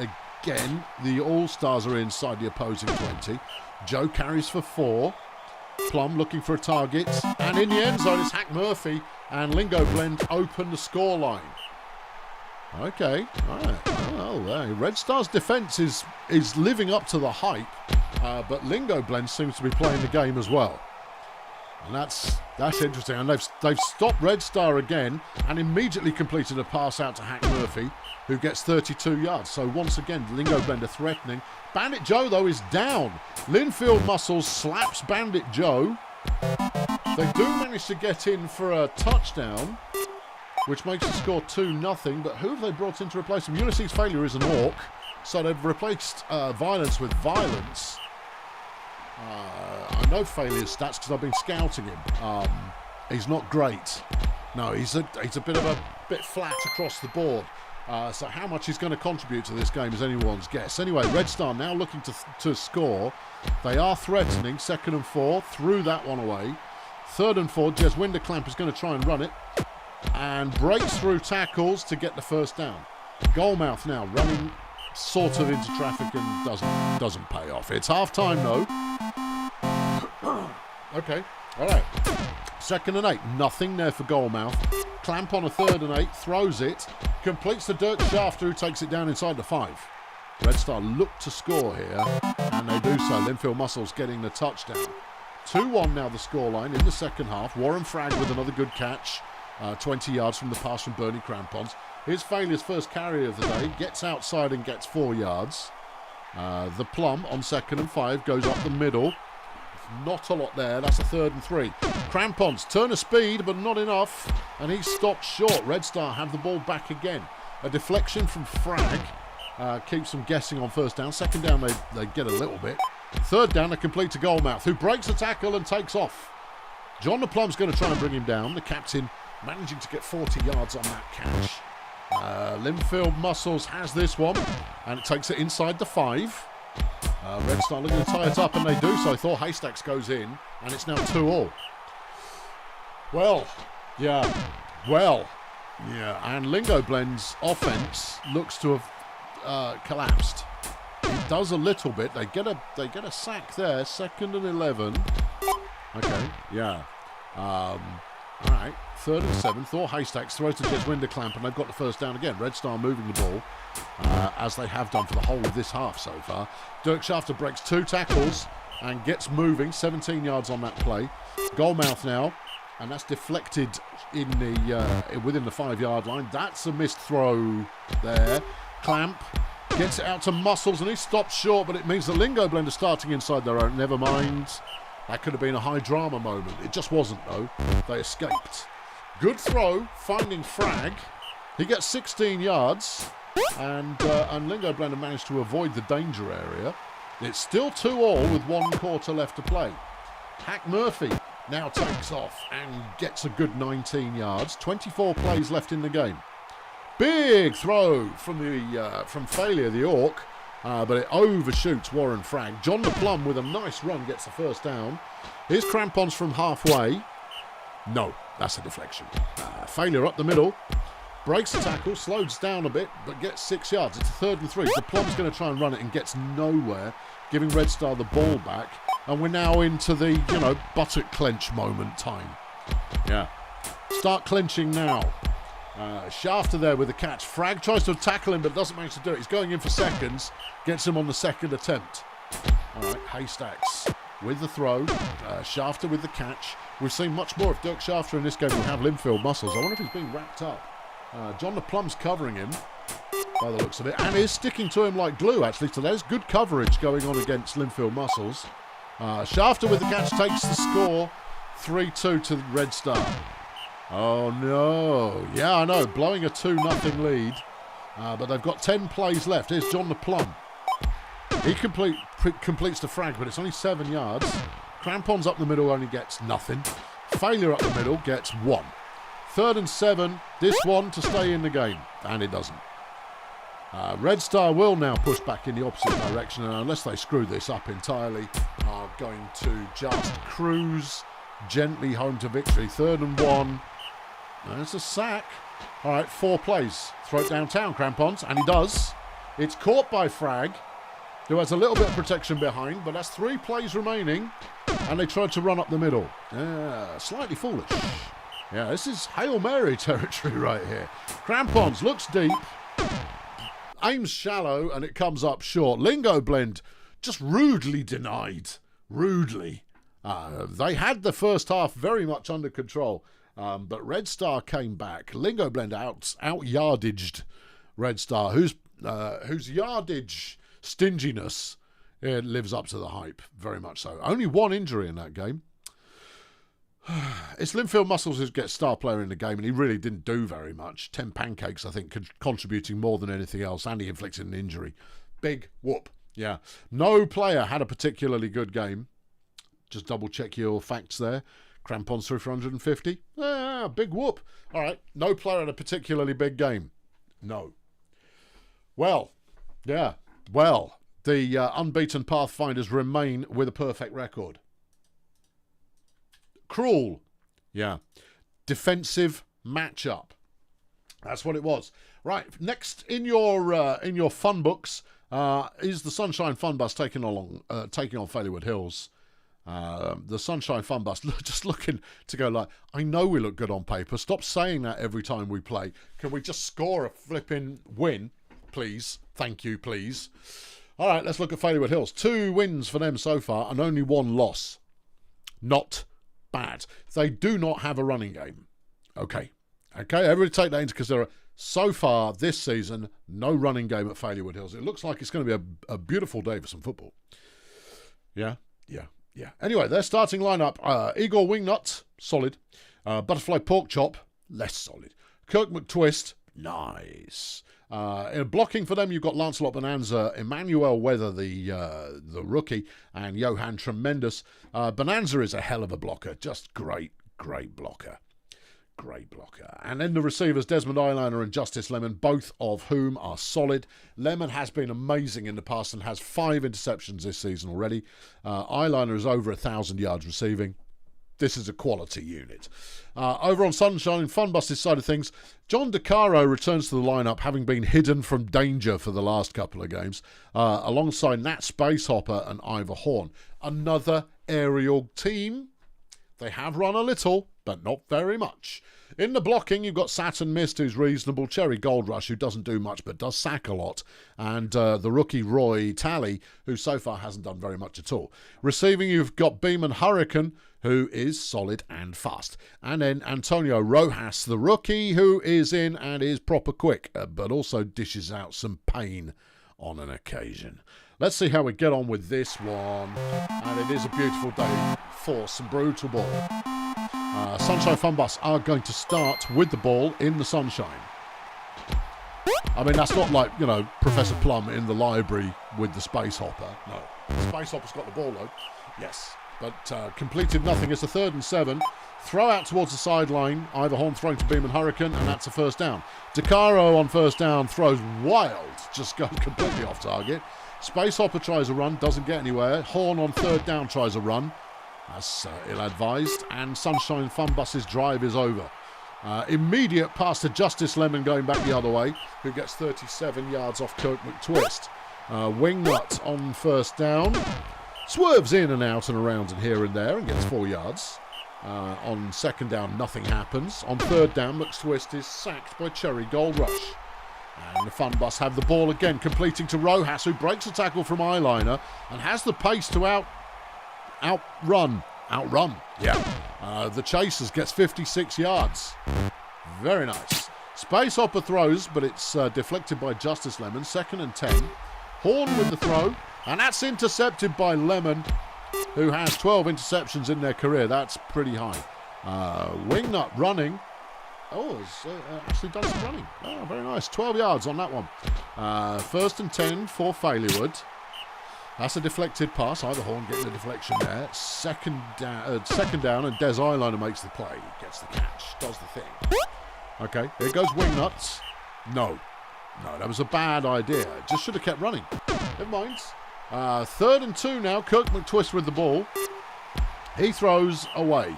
again, the All-Stars are inside the opposing 20. Joe carries for 4. Plum looking for a target, and in the end zone, it's Hack Murphy, and Lingo Blend open the scoreline. Okay, all right. Well, Red Star's defence is living up to the hype, but Lingo Blend seems to be playing the game as well. And that's interesting. And they've stopped Red Star again and immediately completed a pass out to Hack Murphy, who gets 32 yards. So once again, Lingo Blender threatening. Bandit Joe, though, is down. Linfield Muscles slaps Bandit Joe. They do manage to get in for a touchdown, which makes the score 2-0. But who have they brought in to replace him? Ulysses Failure is an orc, so they've replaced Violence with Violence. I know Failure's stats because I've been scouting him. He's not great. No, he's a bit flat across the board. So how much he's going to contribute to this game is anyone's guess. Anyway, Red Star now looking to score. They are threatening. 2nd and 4. Threw that one away. 3rd and 4. Jez Winderclamp is going to try and run it. And breaks through tackles to get the first down. Goalmouth now running sort of into traffic and doesn't pay off. It's half-time though. Okay, all right. 2nd and 8, nothing there for Goalmouth. Clamp on a 3rd and 8, throws it, completes the Dirk Shafter, who takes it down inside the 5. Red Star look to score here, and they do so. Linfield Muscles getting the touchdown. 2-1 now the scoreline in the second half. Warren Frag with another good catch, 20 yards from the pass from Bernie Crampons. Here's Failure's first carry of the day, gets outside and gets 4 yards. The Plum on 2nd and 5 goes up the middle. Not a lot there. That's a 3rd and 3. Crampons turn of speed, but not enough, and he stopped short. Red Star have the ball back again. A deflection from Frag keeps them guessing on 1st down. 2nd down, they get a little bit. 3rd down, they complete to Goalmouth, who breaks the tackle and takes off. John the Plum's going to try and bring him down. The captain managing to get 40 yards on that catch. Linfield Muscles has this one, and it takes it inside the 5. Red Star looking to tie it up, and they do so. Thor Haystacks goes in, and it's now 2-2. Well, and Lingo Blend's offense looks to have collapsed. It does a little bit. They get a sack there. 2nd and 11. Okay, yeah. All right. 3rd and 7. Thor Haystacks throws to Jez Winderclamp, and they've got the first down again. Red Star moving the ball, as they have done for the whole of this half so far. Dirk Shafter breaks 2 tackles and gets moving. 17 yards on that play. Goalmouth now, and that's deflected in the within the 5-yard line. That's a missed throw there. Clamp gets it out to Muscles, and he stops short, but it means the Lingo Blender starting inside their own. Never mind. That could have been a high drama moment. It just wasn't, though. They escaped. Good throw, finding Frag. He gets 16 yards, and Lingo Blender managed to avoid the danger area. It's still 2-2 with 1 quarter left to play. Hack Murphy now takes off and gets a good 19 yards. 24 plays left in the game. Big throw from Failure, the Orc, but it overshoots Warren Frag. John the Plum with a nice run gets the first down. Here's Crampons from halfway. No, that's a deflection. Failure up the middle. Breaks the tackle, slows down a bit, but gets 6 yards. It's a 3rd and 3. The Plum's going to try and run it and gets nowhere, giving Red Star the ball back. And we're now into the, buttock clench moment time. Yeah. Start clenching now. Shafter there with the catch. Frag tries to tackle him, but doesn't manage to do it. He's going in for seconds. Gets him on the 2nd attempt. All right, Haystacks with the throw. Shafter with the catch. We've seen much more of Dirk Shafter in this game than we have Linfield Muscles. I wonder if he's being wrapped up. John the Plum's covering him, by the looks of it, and is sticking to him like glue, actually. So there's good coverage going on against Linfield Muscles. Shafter with the catch takes the score. 3-2 to Red Star. Oh, no. Yeah, I know. Blowing a 2-0 lead. But they've got 10 plays left. Here's John the Plum. He completes the frag, but it's only 7 yards. Crampons up the middle only gets nothing. Failure up the middle gets 1. 3rd and 7. This one to stay in the game. And it doesn't. Red Star will now push back in the opposite direction, and unless they screw this up entirely, are going to just cruise gently home to victory. 3rd and 1. There's a sack. All right, 4 plays. Throw it downtown, Crampons, and he does. It's caught by Frag, who has a little bit of protection behind, but that's 3 plays remaining, and they tried to run up the middle. Slightly foolish. Yeah, this is Hail Mary territory right here. Crampons looks deep, aims shallow, and it comes up short. Lingo Blend just rudely denied. Rudely. They had the first half very much under control, but Red Star came back. Lingo Blend out-yardaged Red Star, whose yardage stinginess lives up to the hype, very much so. Only one injury in that game. It's Linfield Muscles who gets star player in the game, and he really didn't do very much. 10 pancakes, I think, contributing more than anything else, and he inflicted an injury. Big whoop. Yeah. No player had a particularly good game. Just double check your facts there. Crampons through for 150. Big whoop. All right. No player had a particularly big game. No. Well, yeah. Well, the unbeaten Pathfinders remain with a perfect record. Cruel. Yeah. Defensive matchup. That's what it was. Right. Next in your fun books is the Sunshine Fun Bus taking on Failwood Hills. The Sunshine Fun Bus just looking to go like, I know we look good on paper. Stop saying that every time we play. Can we just score a flipping win, please? Thank you, please. All right, let's look at Failwood Hills. 2 wins for them so far and only 1 loss. Not bad. They do not have a running game. Okay, everybody take that into consideration. So far this season, no running game at Failwood Hills. It looks like it's going to be a beautiful day for some football. Yeah. Anyway, their starting lineup: Igor Wingnut, solid. Butterfly Pork Chop, less solid. Kirk McTwist, nice. In blocking for them, you've got Lancelot Bonanza, Emmanuel Weather, the rookie, and Johan Tremendous. Bonanza is a hell of a blocker, just great blocker. Great blocker. And then the receivers, Desmond Eyeliner and Justice Lemon, both of whom are solid. Lemon has been amazing in the past and has 5 interceptions this season already. Eyeliner is over 1,000 yards receiving. This is a quality unit. Over on Sunshine Fun Bus's side of things, John DeCaro returns to the lineup, having been hidden from danger for the last couple of games, alongside Nat Spacehopper and Ivor Horn. Another aerial team. They have run a little, but not very much. In the blocking, you've got Saturn Mist, who's reasonable, Cherry Gold Rush, who doesn't do much but does sack a lot, and the rookie Roy Talley, who so far hasn't done very much at all. Receiving, you've got Beeman Hurricane, who is solid and fast. And then Antonio Rojas, the rookie, who is in and is proper quick, but also dishes out some pain on an occasion. Let's see how we get on with this one. And it is a beautiful day for some Brutalball. Sunshine Fun Bus are going to start with the ball in the sunshine. I mean, that's not like, Professor Plum in the library with the Space Hopper. No. The Space Hopper's got the ball, though. Yes. But completed nothing. It's a 3rd and 7. Throw out towards the sideline. Ivor Horn throwing to Beeman Hurricane, and that's a first down. DeCaro on first down throws wild. Just goes completely off target. Space Hopper tries a run, doesn't get anywhere. Horn on 3rd down tries a run. That's ill-advised. And Sunshine Fun Bus's drive is over. Immediate pass to Justice Lemon going back the other way, who gets 37 yards off Kirk McTwist. Wingnut on first down. Swerves in and out and around and here and there and gets 4 yards. On 2nd down, nothing happens. On 3rd down, McTwist is sacked by Cherry Gold Rush. And the Fun Bus have the ball again, completing to Rojas, who breaks a tackle from Eyeliner and has the pace to outrun. Yeah. The Chasers gets 56 yards. Very nice. Space Hopper throws, but it's deflected by Justice Lemon. 2nd and 10. Horn with the throw, and that's intercepted by Lemon, who has 12 interceptions in their career. That's pretty high. Wingnut running. Oh, has actually done some running. Oh, very nice. 12 yards on that one. 1st and 10 for Failwood. That's a deflected pass. Ivor Horn getting the deflection there. Second down, and Des Eyeliner makes the play. Gets the catch. Does the thing. Okay, here goes Wingnuts. No, that was a bad idea. Just should have kept running. Never mind. 3rd and 2 now. Kirk McTwist with the ball. He throws away.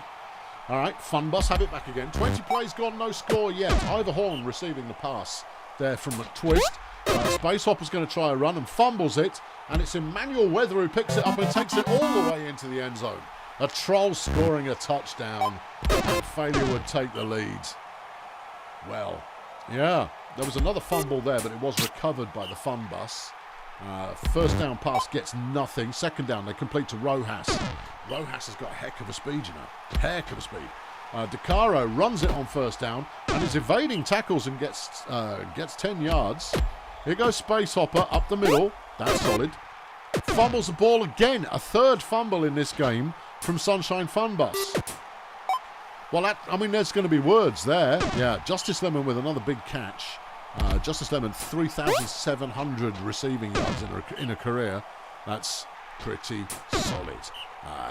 All right, Fun Bus have it back again. 20 plays gone, no score yet. Ivor Horn receiving the pass there from McTwist. Space Hopper's going to try a run and fumbles it. And it's Emmanuel Weather who picks it up and takes it all the way into the end zone. A Troll scoring a touchdown. And Failure would take the lead. Well, yeah, there was another fumble there, but it was recovered by the Fun Bus. 1st down pass gets nothing. 2nd down, they complete to Rojas. Rojas has got a heck of a speed, you know. Heck of a speed. DeCaro runs it on first down and is evading tackles and gets 10 yards. Here goes Space Hopper up the middle. That's solid. Fumbles the ball again. A third fumble in this game from Sunshine Fun Bus. Well, there's going to be words there. Yeah, Justice Lemon with another big catch. Justice Lemon, 3,700 receiving yards in a career. That's pretty solid.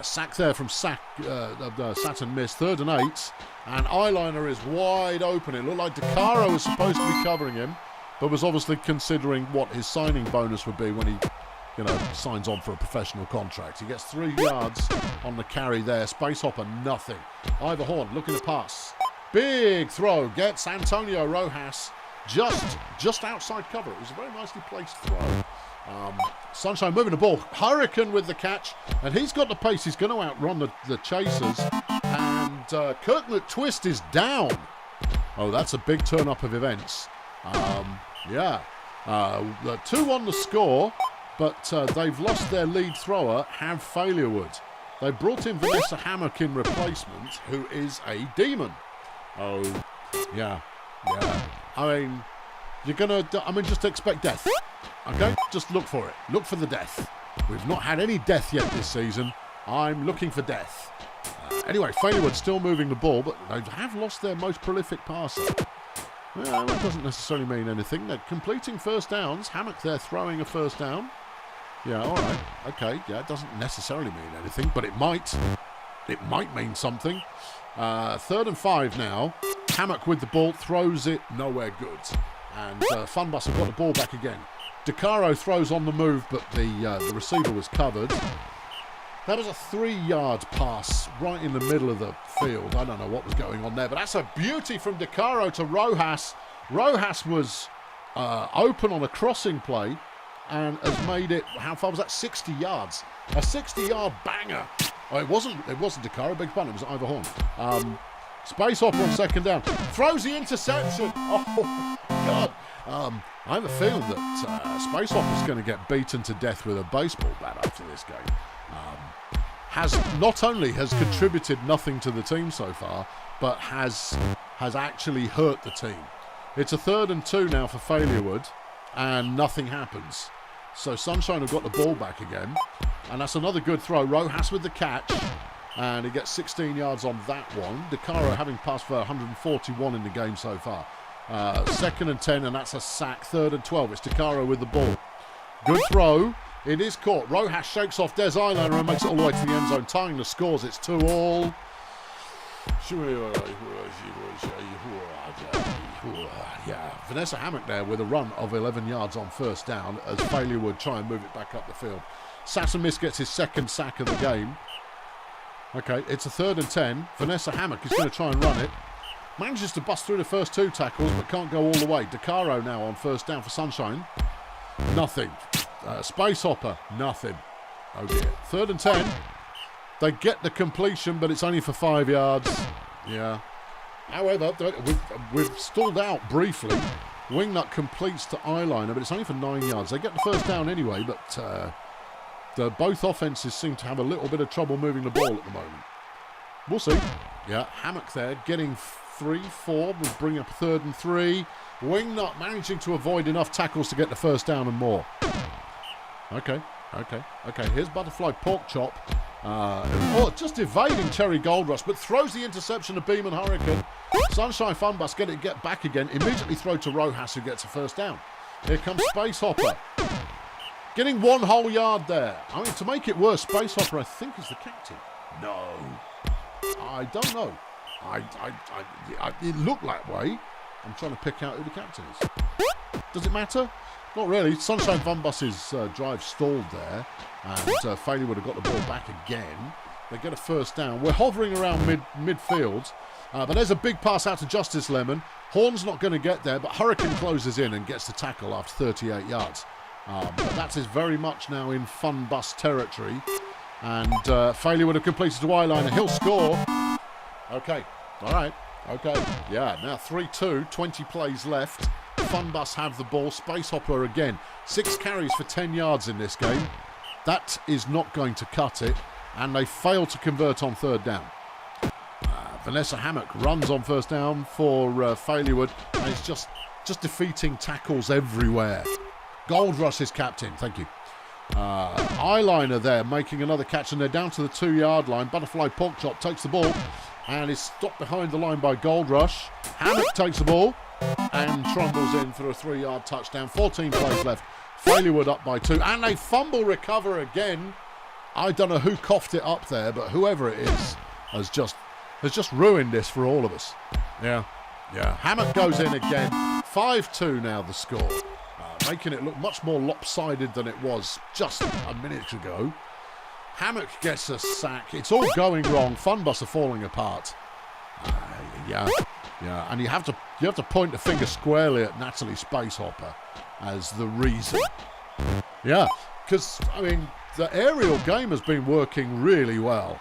Sack there from Saturn Miss, 3rd and 8. And Eyeliner is wide open. It looked like DeCaro was supposed to be covering him, but was obviously considering what his signing bonus would be when he, signs on for a professional contract. He gets 3 yards on the carry there. Space Hopper, nothing. Ivor Horn looking to pass. Big throw. Gets Antonio Rojas just outside cover. It was a very nicely placed throw. Sunshine moving the ball. Hurricane with the catch. And he's got the pace. He's going to outrun the chasers. And Kirklet Twist is down. Oh, that's a big turn up of events. 2 on the score. But they've lost their lead thrower, Have Failurewood. They brought in Vanessa Hammock in replacement, who is a demon. Oh, yeah. Just expect death. Okay? Just look for it. Look for the death. We've not had any death yet this season. I'm looking for death. Anyway, Failurewood still moving the ball, but they have lost their most prolific passer. Well, that doesn't necessarily mean anything. They're completing first downs. Hammock there throwing a first down. Yeah, all right. Okay, yeah, it doesn't necessarily mean anything, but it might. It might mean something. 3rd and 5 now. Hammock with the ball, throws it nowhere good. And Funbus have got the ball back again. DeCaro throws on the move, but the receiver was covered. That was a 3-yard pass right in the middle of the field. I don't know what was going on there, but that's a beauty from DeCaro to Rojas. Rojas was open on a crossing play and has made it, how far was that? 60 yards. A 60-yard banger. Oh, it wasn't DeCaro, big pun, it was Ivor Horn. Space Hopper on 2nd down. Throws the interception. Oh, God. I have a feeling that Space Hopper's going to get beaten to death with a baseball bat after this game. Not only has contributed nothing to the team so far, but has actually hurt the team. It's a 3rd and 2 now for Failurewood, and nothing happens. So Sunshine have got the ball back again, and that's another good throw. Rojas with the catch, and he gets 16 yards on that one. DeCaro having passed for 141 in the game so far. 2nd and 10, and that's a sack. 3rd and 12. It's DeCaro with the ball. Good throw. It is caught. Rojas shakes off Des Eyeliner and makes it all the way to the end zone, tying the scores. It's 2-all. Yeah, Vanessa Hammock there with a run of 11 yards on first down as Failurewood try and move it back up the field. Sassamis gets his 2nd sack of the game. Okay, it's a 3rd and 10. Vanessa Hammock is going to try and run it. Manages to bust through the first 2 tackles, but can't go all the way. DeCaro now on first down for Sunshine. Nothing. Space Hopper, nothing. Oh dear. 3rd and 10. They get the completion, but it's only for 5 yards. Yeah. However, we've stalled out briefly. Wingnut completes to Eyeliner, but it's only for 9 yards. They get the first down anyway, but both offenses seem to have a little bit of trouble moving the ball at the moment. We'll see. Yeah, Hammock there getting 3, 4. We'll bring up 3rd and 3. Wingnut managing to avoid enough tackles to get the first down and more. Okay. Here's Butterfly Pork Chop. Just evading Cherry Gold Rush, but throws the interception to Beeman Hurricane. Sunshine Funbus get back again. Immediately throw to Rojas, who gets a first down. Here comes Space Hopper. Getting 1 whole yard there. I mean, to make it worse, Space Hopper, I think, is the captain. No. I don't know. It looked that way. I'm trying to pick out who the captain is. Does it matter? Not really. Sunshine Funbus's drive stalled there, and Failurewood have got the ball back again. They get a first down. We're hovering around midfield, but there's a big pass out to Justice Lemon. Horn's not going to get there, but Hurricane closes in and gets the tackle after 38 yards. But that is very much now in Funbus territory, and Failurewood have completed to Eyeliner. He'll score. Okay. All right. Okay. Yeah. Now 3-2. 20 plays left. Funbus have the ball. Space Hopper again. 6 carries for 10 yards in this game. That is not going to cut it. and they fail to convert on third down. Vanessa Hammock runs on first down for Failwood, and it's just defeating tackles everywhere. Gold Rush is captain, thank you. Eyeliner there making another catch, and they're down to the 2-yard line. Butterfly Porkchop takes the ball and is stopped behind the line by Gold Rush. Hammock takes the ball and trundles in for a 3-yard touchdown. 14 plays left. Failwood up by 2, and they fumble recover again. I don't know who coughed it up there, but whoever it is has just ruined this for all of us. Yeah. Hammock goes in again. 5-2 now the score. Making it look much more lopsided than it was just a minute ago. Hammock gets a sack. It's all going wrong. Funbus are falling apart. Yeah. And you have to point the finger squarely at Natalie Spacehopper as the reason. Yeah, because I mean the aerial game has been working really well.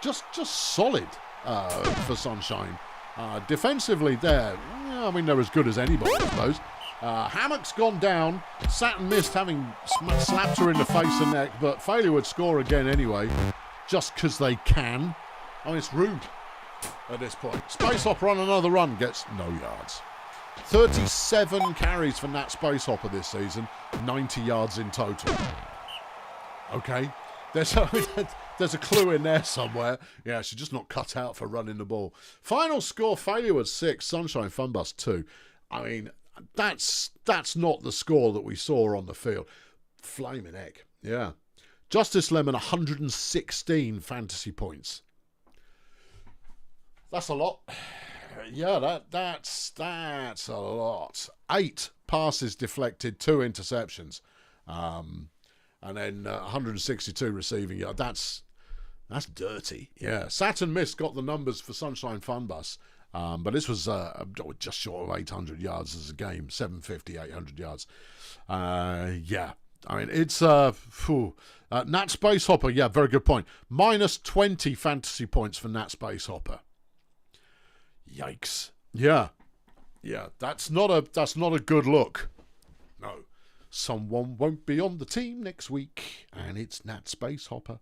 Just solid for Sunshine. Defensively, they're as good as anybody, I suppose. Hammock's gone down. Saturn missed having slapped her in the face and neck, but Failure would score again anyway, just because they can. I mean, it's rude at this point. Space Hopper on another run gets no yards. 37 carries for Nat Space Hopper this season, 90 yards in total. Okay, there's a clue in there somewhere. Yeah, she's just not cut out for running the ball. Final score, Failure 6, Sunshine Funbus 2. I mean, that's not the score that we saw on the field. Flaming heck, yeah. Justice Lemon, 116 fantasy points. That's a lot. Yeah, that's a lot. 8 passes deflected, 2 interceptions, and then 162 receiving yards. That's dirty. Yeah, Saturn Mist got the numbers for Sunshine Funbus, but this was just short of 800 yards as a game. 750, 800 yards. Yeah. I mean, it's Nat Space Hopper. Yeah, very good point. Minus 20 fantasy points for Nat Space Hopper. Yikes. Yeah, that's not a good look. No. Someone won't be on the team next week, and it's Nat Space Hopper.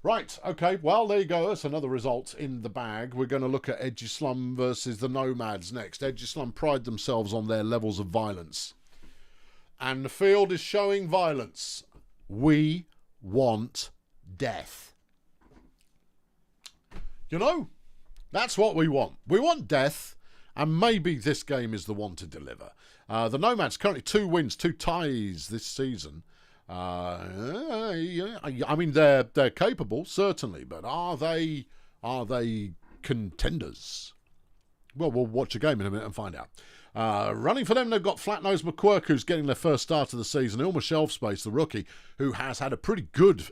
Right, okay, well, there you go. That's another result in the bag. We're going to look at Edgy Slum versus the Nomads next. Edgy Slum pride themselves on their levels of violence, and the field is showing violence. We want death. You know, that's what we want. We want death, and maybe this game is the one to deliver. The Nomads currently 2 wins, 2 ties this season. I mean, they're capable, certainly, but are they contenders? Well, we'll watch a game in a minute and find out. Running for them, they've got Flatnose McQuirk, who's getting their first start of the season. Ilma Shelfspace, the rookie, who has had a pretty good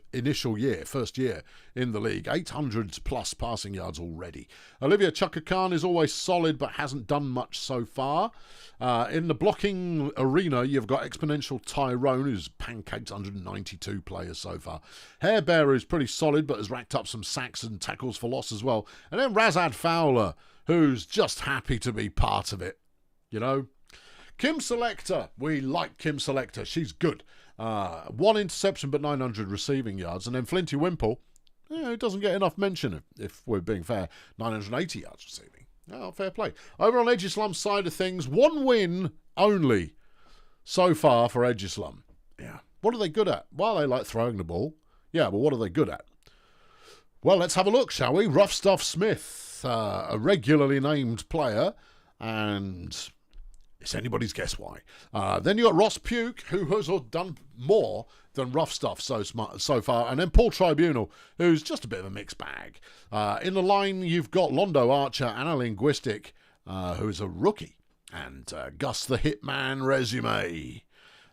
first year in the league. 800 plus passing yards already. Olivia Chukka Khan is always solid, but hasn't done much so far. In the blocking arena, you've got Exponential Tyrone, who's pancaked 192 players so far. Hair Bear, who's pretty solid, but has racked up some sacks and tackles for loss as well. And then Razad Fowler, who's just happy to be part of it. You know, Kim Selector, we like Kim Selector. She's good. 1 interception, but 900 receiving yards. And then Flinty Wimple, who doesn't get enough mention, if we're being fair, 980 yards receiving. Oh, fair play. Over on Edgy Slum's side of things, 1 win only so far for Edgy Slum. Yeah. What are they good at? Well, they like throwing the ball. Yeah, but what are they good at? Well, let's have a look, shall we? Rough Stuff Smith, a regularly named player, and it's anybody's guess why. Then you got Ross Puke, who has done more than Rough Stuff so far. And then Paul Tribunal, who's just a bit of a mixed bag. In the line, you've got Londo Archer, Anna Linguistic, who's a rookie. And Gus the Hitman Resume,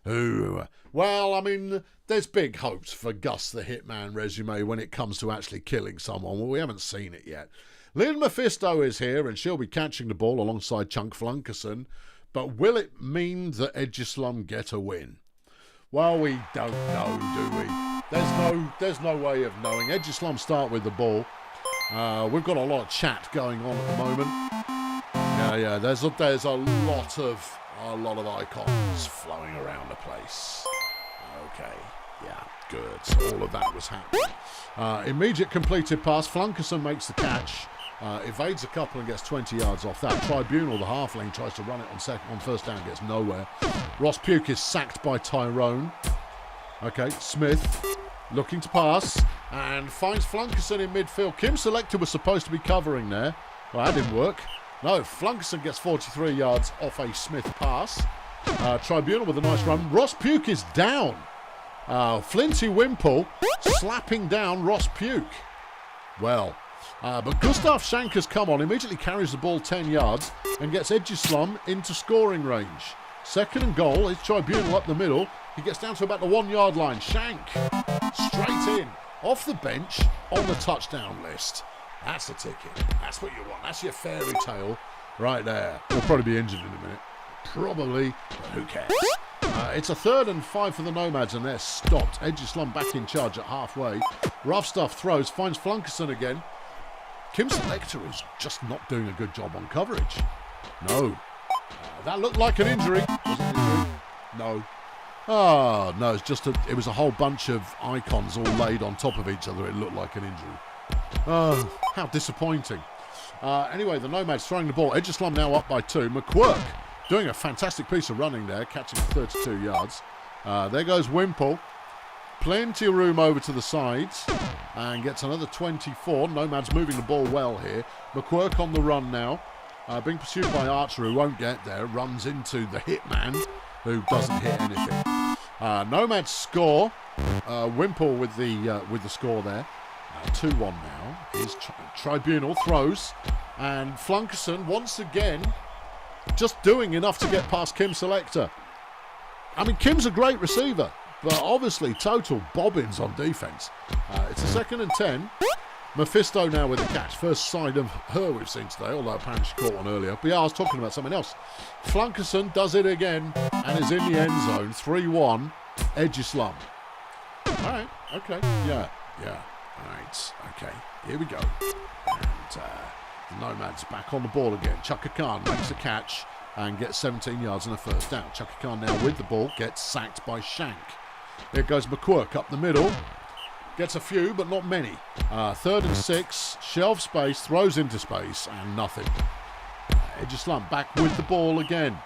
who, well, I mean, there's big hopes for Gus the Hitman Resume when it comes to actually killing someone. Well, we haven't seen it yet. Lynn Mephisto is here, and she'll be catching the ball alongside Chunk Flunkerson. But will it mean that Edgy Slum get a win? Well, we don't know, do we? There's no way of knowing. Edgy Slum start with the ball. We've got a lot of chat going on at the moment. Yeah. There's a lot of icons flowing around the place. Okay. Yeah, good. So all of that was happening. Immediate completed pass. Flunkerson makes the catch. Evades a couple and gets 20 yards off that. Tribunal, the halfling, tries to run it on first down, gets nowhere. Ross Pugh is sacked by Tyrone. Okay, Smith looking to pass and finds Flunkerson in midfield. Kim Selector was supposed to be covering there. Well, that didn't work. No, Flunkerson gets 43 yards off a Smith pass. Tribunal with a nice run. Ross Pugh is down. Flinty Wimple slapping down Ross Pugh. Well, but Gustav Shank has come on, immediately carries the ball 10 yards and gets Edgeslum into scoring range. Second and goal, it's Tribunal up the middle. He gets down to about the 1 yard line. Shank straight in, off the bench, on the touchdown list. That's the ticket. That's what you want. That's your fairy tale right there. He'll probably be injured in a minute. Probably, but who cares? It's a 3rd and 5 for the Nomads, and they're stopped. Edgeslum back in charge at halfway. Rough Stuff throws, finds Flunkerson again. Kim Selector is just not doing a good job on coverage. No. That looked like an injury. Was it an injury? No. Oh, no, it was a whole bunch of icons all laid on top of each other. It looked like an injury. Oh, how disappointing. Anyway, the Nomads throwing the ball. Edgeslum now up by 2. McQuirk doing a fantastic piece of running there, catching 32 yards. There goes Wimple. Plenty of room over to the sides and gets another 24. Nomads moving the ball well here. McQuirk on the run now. Being pursued by Archer, who won't get there. Runs into the hitman, who doesn't hit anything. Nomads score. Wimple with the score there. 2-1 now. Is Tribunal throws. And Flunkerson once again just doing enough to get past Kim Selector. I mean, Kim's a great receiver, but obviously total bobbins on defence. It's a 2nd and 10. Mephisto now with the catch. First sight of her we've seen today, although apparently she caught one earlier. But yeah, I was talking about something else. Flunkerson does it again and is in the end zone. 3-1, Edgeslum. All right, okay, yeah. All right, okay, here we go. And the Nomads back on the ball again. Chaka Khan makes a catch and gets 17 yards and a first down. Chaka Khan now with the ball, gets sacked by Shank. Here goes McQuirk up the middle. Gets a few, but not many. 3rd and 6, shelf space, throws into space, and nothing. Edgeslum back with the ball again.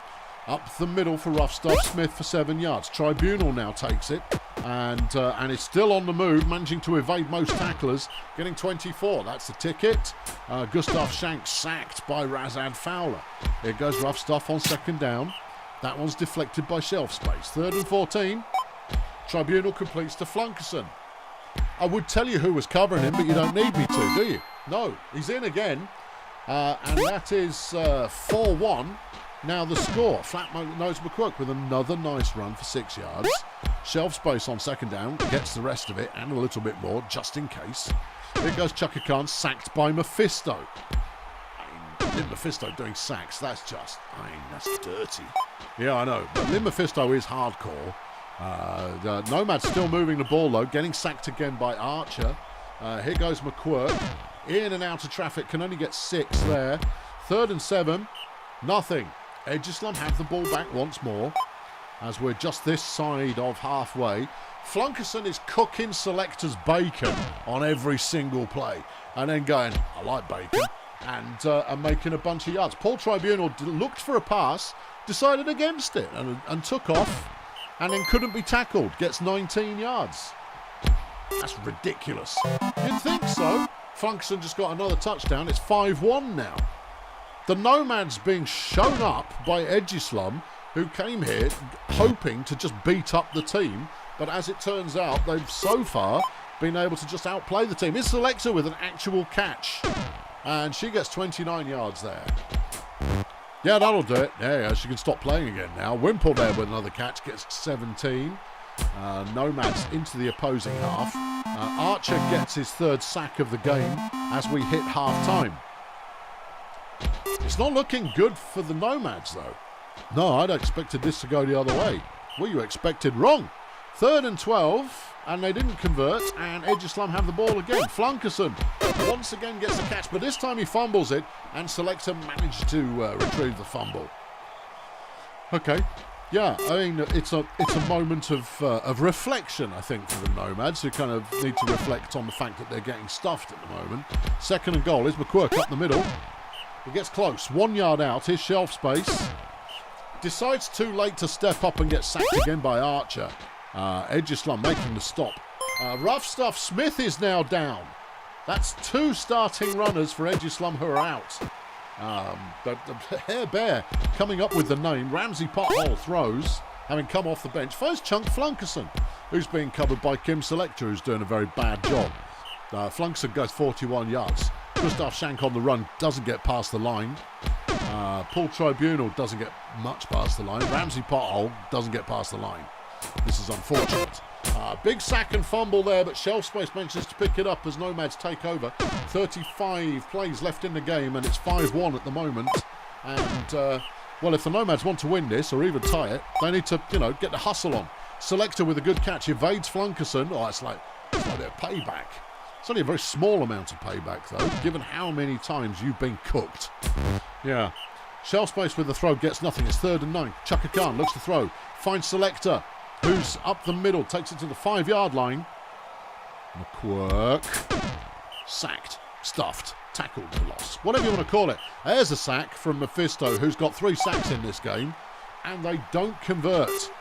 Up the middle for Rough Stuff, Smith for 7 yards. Tribunal now takes it, and is still on the move, managing to evade most tacklers, getting 24. That's the ticket. Gustav Shank sacked by Razad Fowler. Here goes Rough Stuff on 2nd down. That one's deflected by shelf space. 3rd and 14. Tribunal completes to Flunkerson. I would tell you who was covering him, but you don't need me to, do you? No, he's in again. And that is 4-1. Now the score. Flat-nosed McQuirk with another nice run for 6 yards. Shelf space on 2nd down. Gets the rest of it and a little bit more, just in case. Here goes Chaka Khan, sacked by Mephisto. Lynn Mephisto doing sacks, that's dirty. Yeah, I know, but Lynn Mephisto is hardcore. The Nomad's still moving the ball though, getting sacked again by Archer. Here goes McQuirk. In and out of traffic, can only get 6 there. 3rd and 7, nothing. Edgeslum have the ball back once more, as we're just this side of halfway. Flunkerson is cooking Selector's bacon on every single play, and then going, I like bacon, and making a bunch of yards. Paul Tribunal looked for a pass, decided against it, and took off. And then couldn't be tackled. Gets 19 yards. That's ridiculous. You'd think so. Flunkerson just got another touchdown. It's 5-1 now. The Nomads being shown up by Edgeslum, who came here hoping to just beat up the team. But as it turns out, they've so far been able to just outplay the team. It's Selector with an actual catch. And she gets 29 yards there. Yeah, that'll do it. Yeah, she can stop playing again now. Wimple there with another catch, gets 17. Nomads into the opposing half. Archer gets his 3rd sack of the game as we hit half-time. It's not looking good for the Nomads, though. No, I'd expected this to go the other way. Well, you expected wrong. 3rd and 12, and they didn't convert, and Edgeslum have the ball again. Flunkerson once again gets a catch, but this time he fumbles it, and Selector managed to retrieve the fumble. Okay, Yeah, I mean, it's a moment of reflection, I think, for the Nomads, who kind of need to reflect on the fact that they're getting stuffed at the moment. Second and goal is McQuirk up the middle. He gets close. 1 yard out. His shelf space. Decides too late to step up and get sacked again by Archer. Edgislam making the stop. Rough Stuff Smith is now down. That's 2 starting runners for Edgislam who are out. The Hair Bear coming up with the name. Ramsey Pothole throws, having come off the bench. First Chunk Flunkerson, who's being covered by Kim Selector, who's doing a very bad job. Flunkerson goes 41 yards. Gustav Shank on the run doesn't get past the line. Paul Tribunal doesn't get much past the line. Ramsey Pothole doesn't get past the line. This is unfortunate. Big sack and fumble there, but Shelf Space manages to pick it up as Nomads take over. 35 plays left in the game, and it's 5-1 at the moment. And, well, if the Nomads want to win this, or even tie it, they need to, get the hustle on. Selector with a good catch, evades Flunkerson. Oh, it's like their payback. It's only a very small amount of payback, though, given how many times you've been cooked. Yeah. Shelf Space with the throw gets nothing. It's 3rd and 9. Chaka Khan looks to throw. Finds Selector, who's up the middle, takes it to the 5-yard line. McQuirk. Sacked. Stuffed. Tackled. Loss. Whatever you want to call it. There's a sack from Mephisto, who's got 3 sacks in this game. And they don't convert.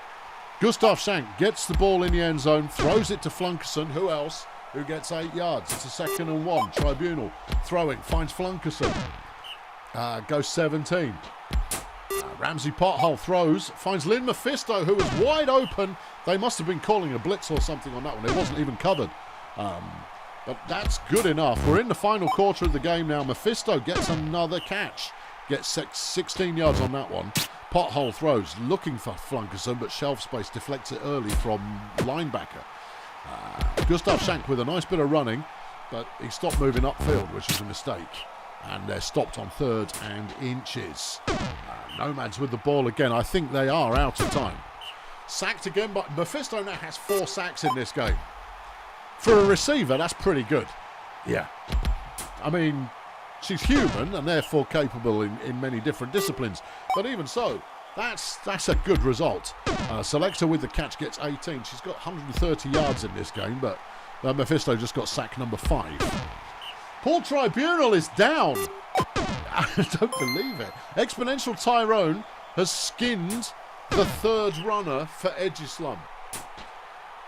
Gustav Shank gets the ball in the end zone, throws it to Flunkerson. Who else? Who gets 8 yards. It's a 2nd and 1. Tribunal throwing. Finds Flunkerson. Goes 17. Ramsey Pothole throws. Finds Lynn Mephisto, who was wide open. They must have been calling a blitz or something on that one. It wasn't even covered. But that's good enough. We're in the final quarter of the game now. Mephisto gets another catch. Gets 16 yards on that one. Pothole throws. Looking for Flunkerson, but Shelf Space deflects it early from linebacker. Gustav Shank with a nice bit of running, but he stopped moving upfield, which was a mistake. And they're stopped on 3rd and inches. Nomads with the ball again. I think they are out of time. Sacked again, but Mephisto now has 4 sacks in this game. For a receiver, that's pretty good. Yeah. I mean, she's human and therefore capable in many different disciplines. But even so, that's a good result. Selector with the catch gets 18. She's got 130 yards in this game, but Mephisto just got sack number 5. Paul Tribunal is down. I don't believe it. Exponential Tyrone has skinned the 3rd runner for Edgislam.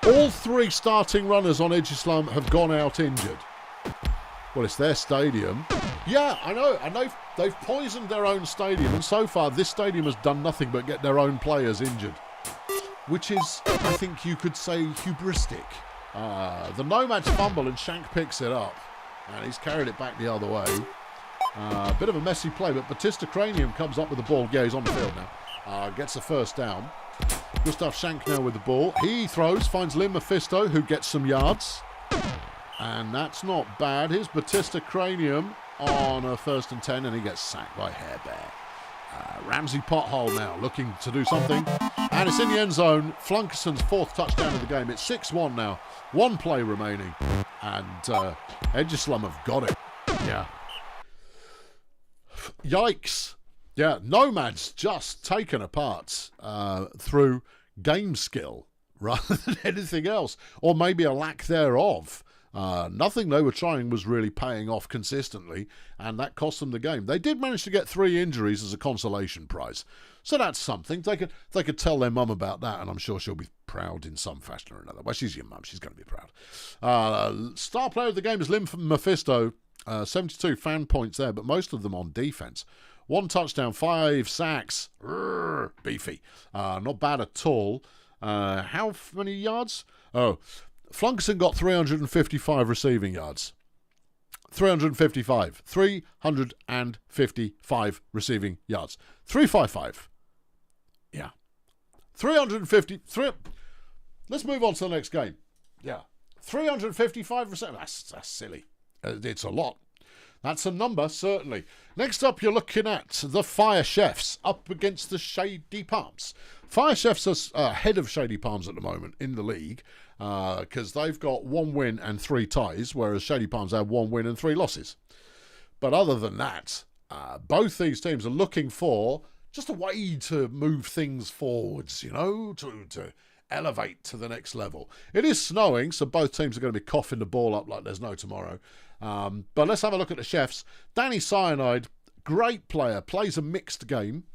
All 3 starting runners on Edgislam have gone out injured. Well, it's their stadium. Yeah, I know. And they've poisoned their own stadium. And so far, this stadium has done nothing but get their own players injured. Which is, I think you could say, hubristic. The Nomads fumble and Shank picks it up. And he's carried it back the other way. Bit of a messy play, but Batista Cranium comes up with the ball. Yeah, he's on the field now. Gets the 1st down. Gustav Shank now with the ball. He throws, finds Lynn Mephisto, who gets some yards. And that's not bad. Here's Batista Cranium on a 1st and 10, and he gets sacked by Hair Bear. Ramsey Pothole now looking to do something. And it's in the end zone. Flunkerson's 4th touchdown of the game. It's 6-1 now. 1 play remaining. And Edgislam have got it. Yeah. Yikes. Yeah, Nomads just taken apart through game skill rather than anything else. Or maybe a lack thereof. Nothing they were trying was really paying off consistently, and that cost them the game. They did manage to get 3 injuries as a consolation prize, so that's something. They could tell their mum about that, and I'm sure she'll be proud in some fashion or another. Well, she's your mum, she's going to be proud. Star player of the game is Lynn Mephisto. 72 fan points there, but most of them on defense. 1 touchdown, 5 sacks. Beefy. Not bad at all. How many yards? Oh, Flunkerson got 355 receiving yards. 355 receiving yards. 355. Yeah. 353. Let's move on to the next game. Yeah. 355 receiving. That's silly. It's a lot. That's a number, certainly. Next up, you're looking at the Fire Chefs up against the Shady Palms. Fire Chefs are ahead of Shady Palms at the moment in the league because they've got 1 win and 3 ties, whereas Shady Palms have 1 win and 3 losses. But other than that, both these teams are looking for just a way to move things forwards, you know, to elevate to the next level. It is snowing, so both teams are going to be coughing the ball up like there's no tomorrow. But let's have a look at the chefs. Danny Cyanide, great player, plays a mixed game,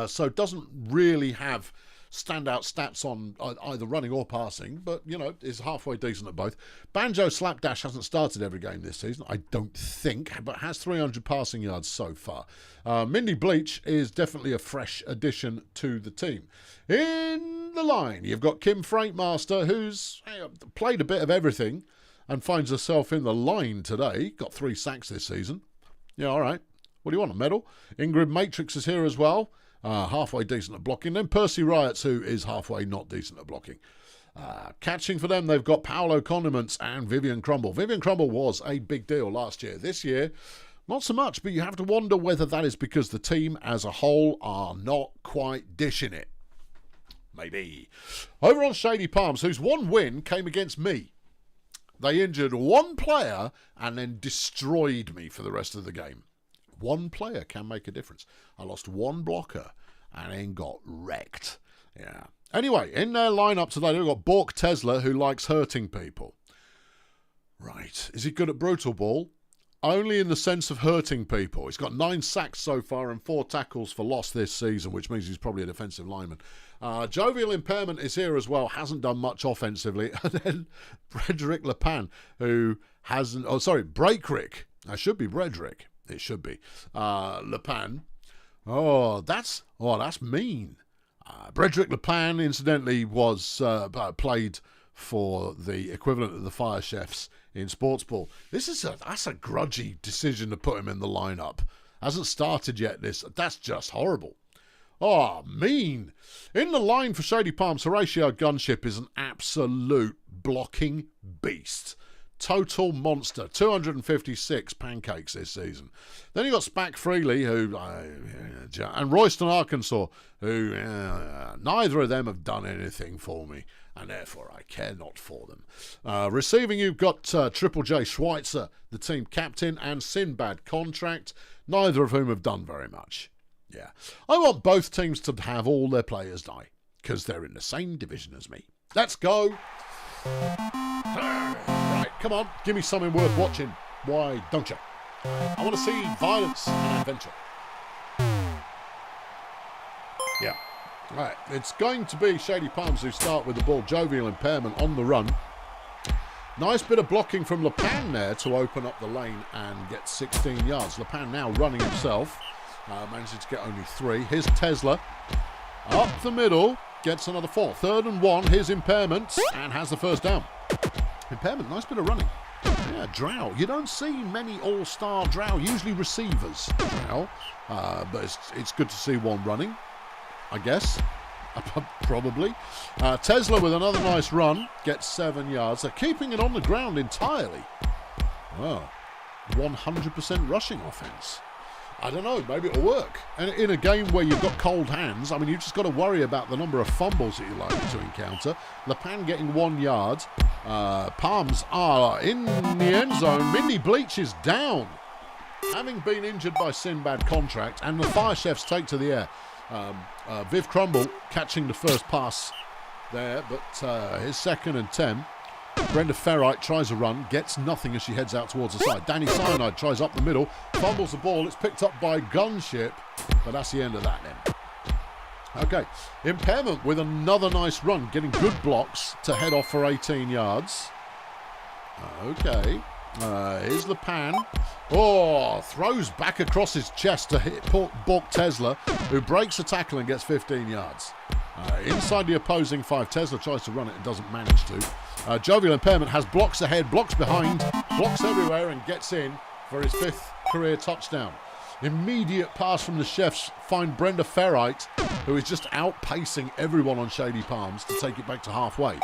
so doesn't really have standout stats on either running or passing, but, you know, is halfway decent at both. Banjo Slapdash hasn't started every game this season, I don't think, but has 300 passing yards so far. Mindy Bleach is definitely a fresh addition to the team. In the line, you've got Kim Freightmaster, who's played a bit of everything and finds herself in the line today. Got 3 sacks this season. Yeah, all right. What do you want, a medal? Ingrid Matrix is here as well. Halfway decent at blocking. Then Percy Riots, who is halfway not decent at blocking. Catching for them, they've got Paolo Condiments and Vivian Crumble. Vivian Crumble was a big deal last year. This year, not so much, but you have to wonder whether that is because the team as a whole are not quite dishing it. Maybe. Over on Shady Palms, whose one win came against me. They injured one player and then destroyed me for the rest of the game. One player can make a difference. I lost one blocker and then got wrecked. Yeah. Anyway, in their lineup today, we've got Bork Tesla, who likes hurting people. Right. Is he good at Brutalball? Only in the sense of hurting people. He's got 9 sacks so far and 4 tackles for loss this season, which means he's probably a defensive lineman. Jovial Impairment is here as well. Hasn't done much offensively. And then Bredrick Lepan, who hasn't... Oh, sorry, Breakrick. That should be Bredrick. It should be. Lepan. Oh, that's mean. Bredrick Lepan, incidentally, was played for the equivalent of the Fire Chefs in Sports Ball. That's a grudgy decision to put him in the lineup. Hasn't started yet. That's just horrible. Oh, mean. In the line for Shady Palms, Horatio Gunship is an absolute blocking beast. Total monster. 256 pancakes this season. Then you got Spack Freely, and Royston Arkansas, who neither of them have done anything for me, and therefore I care not for them. Receiving, you've got Triple J Schweitzer, the team captain, and Sinbad Contract, neither of whom have done very much. Yeah. I want both teams to have all their players die, because they're in the same division as me. Let's go. Right, come on, give me something worth watching. Why don't you? I want to see violence and adventure. Yeah. Right, it's going to be Shady Palms who start with the ball. Jovial Impairment on the run. Nice bit of blocking from Lepan there to open up the lane and get 16 yards. Lepan now running himself. Manages to get only 3. Here's Tesla. Up the middle. Gets another 4. 3rd and 1. Here's Impairment. And has the first down. Impairment, nice bit of running. Yeah, Drow. You don't see many all-star Drow. Usually receivers, Drow. But it's good to see one running, I guess. Probably. Tesla with another nice run. Gets 7 yards. They're keeping it on the ground entirely. Well, 100% rushing offense. I don't know, maybe it'll work. And in a game where you've got cold hands, I mean, you've just got to worry about the number of fumbles that you're likely to encounter. Lepan getting 1 yard. Palms are in the end zone. Mindy Bleach is down, having been injured by Sinbad Contract, and the Fire Chefs take to the air. Viv Crumble catching the first pass there, but his 2nd and 10. Brenda Ferrite tries a run, gets nothing as she heads out towards the side. Danny Cyanide tries up the middle, fumbles the ball. It's picked up by Gunship, but that's the end of that then. Okay, Impairment with another nice run, getting good blocks to head off for 18 yards. Okay, here's Lepan. Oh, throws back across his chest to hit Bork Tesla, who breaks the tackle and gets 15 yards. Inside the opposing 5, Tesla tries to run it and doesn't manage to. Jovial Impairment has blocks ahead, blocks behind, blocks everywhere, and gets in for his 5th career touchdown. Immediate pass from the Chefs find Brenda Ferrite, who is just outpacing everyone on Shady Palms to take it back to halfway.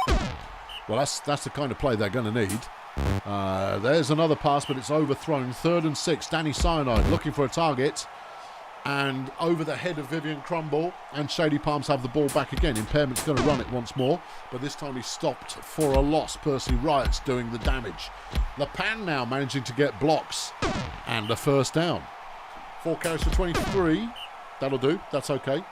Well, that's the kind of play they're going to need. There's another pass, but it's overthrown. 3rd and 6. Danny Cyanide looking for a target. And over the head of Vivian Crumble, and Shady Palms have the ball back again. Impairment's going to run it once more, but this time he's stopped for a loss. Percy Riot's doing the damage. Lepan now managing to get blocks and a first down. 4 carries for 23. That'll do. That's okay.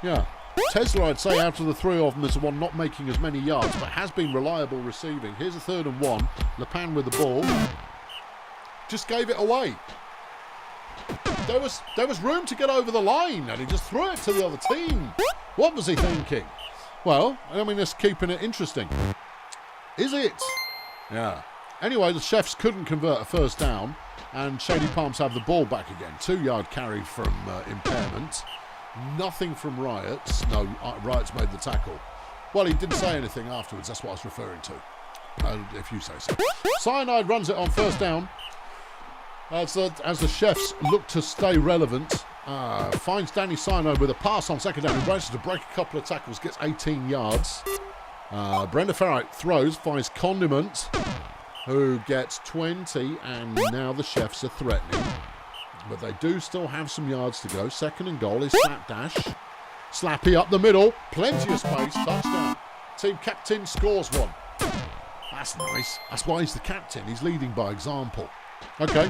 Yeah. Tesla, I'd say, out of the three of them, is the one not making as many yards, but has been reliable receiving. Here's a 3rd and 1. Le Pen with the ball. Just gave it away. There was room to get over the line, and he just threw it to the other team. What was he thinking? Well, I mean, it's keeping it interesting. Is it? Yeah. Anyway, the Chefs couldn't convert a first down, and Shady Palms have the ball back again. 2-yard carry from Impairment. Nothing from Riots. No, Riots made the tackle. Well, he didn't say anything afterwards. That's what I was referring to, if you say so. Cyanide runs it on first down. As the Chefs look to stay relevant, finds Danny Cyanide with a pass on second down. He manages to break a couple of tackles, gets 18 yards. Brenda Ferrite throws, finds Condiment, who gets 20, and now the Chefs are threatening. But they do still have some yards to go. 2nd and goal is Slapdash. Slappy up the middle. Plenty of space. Touchdown. Team captain scores one. That's nice. That's why he's the captain. He's leading by example. Okay.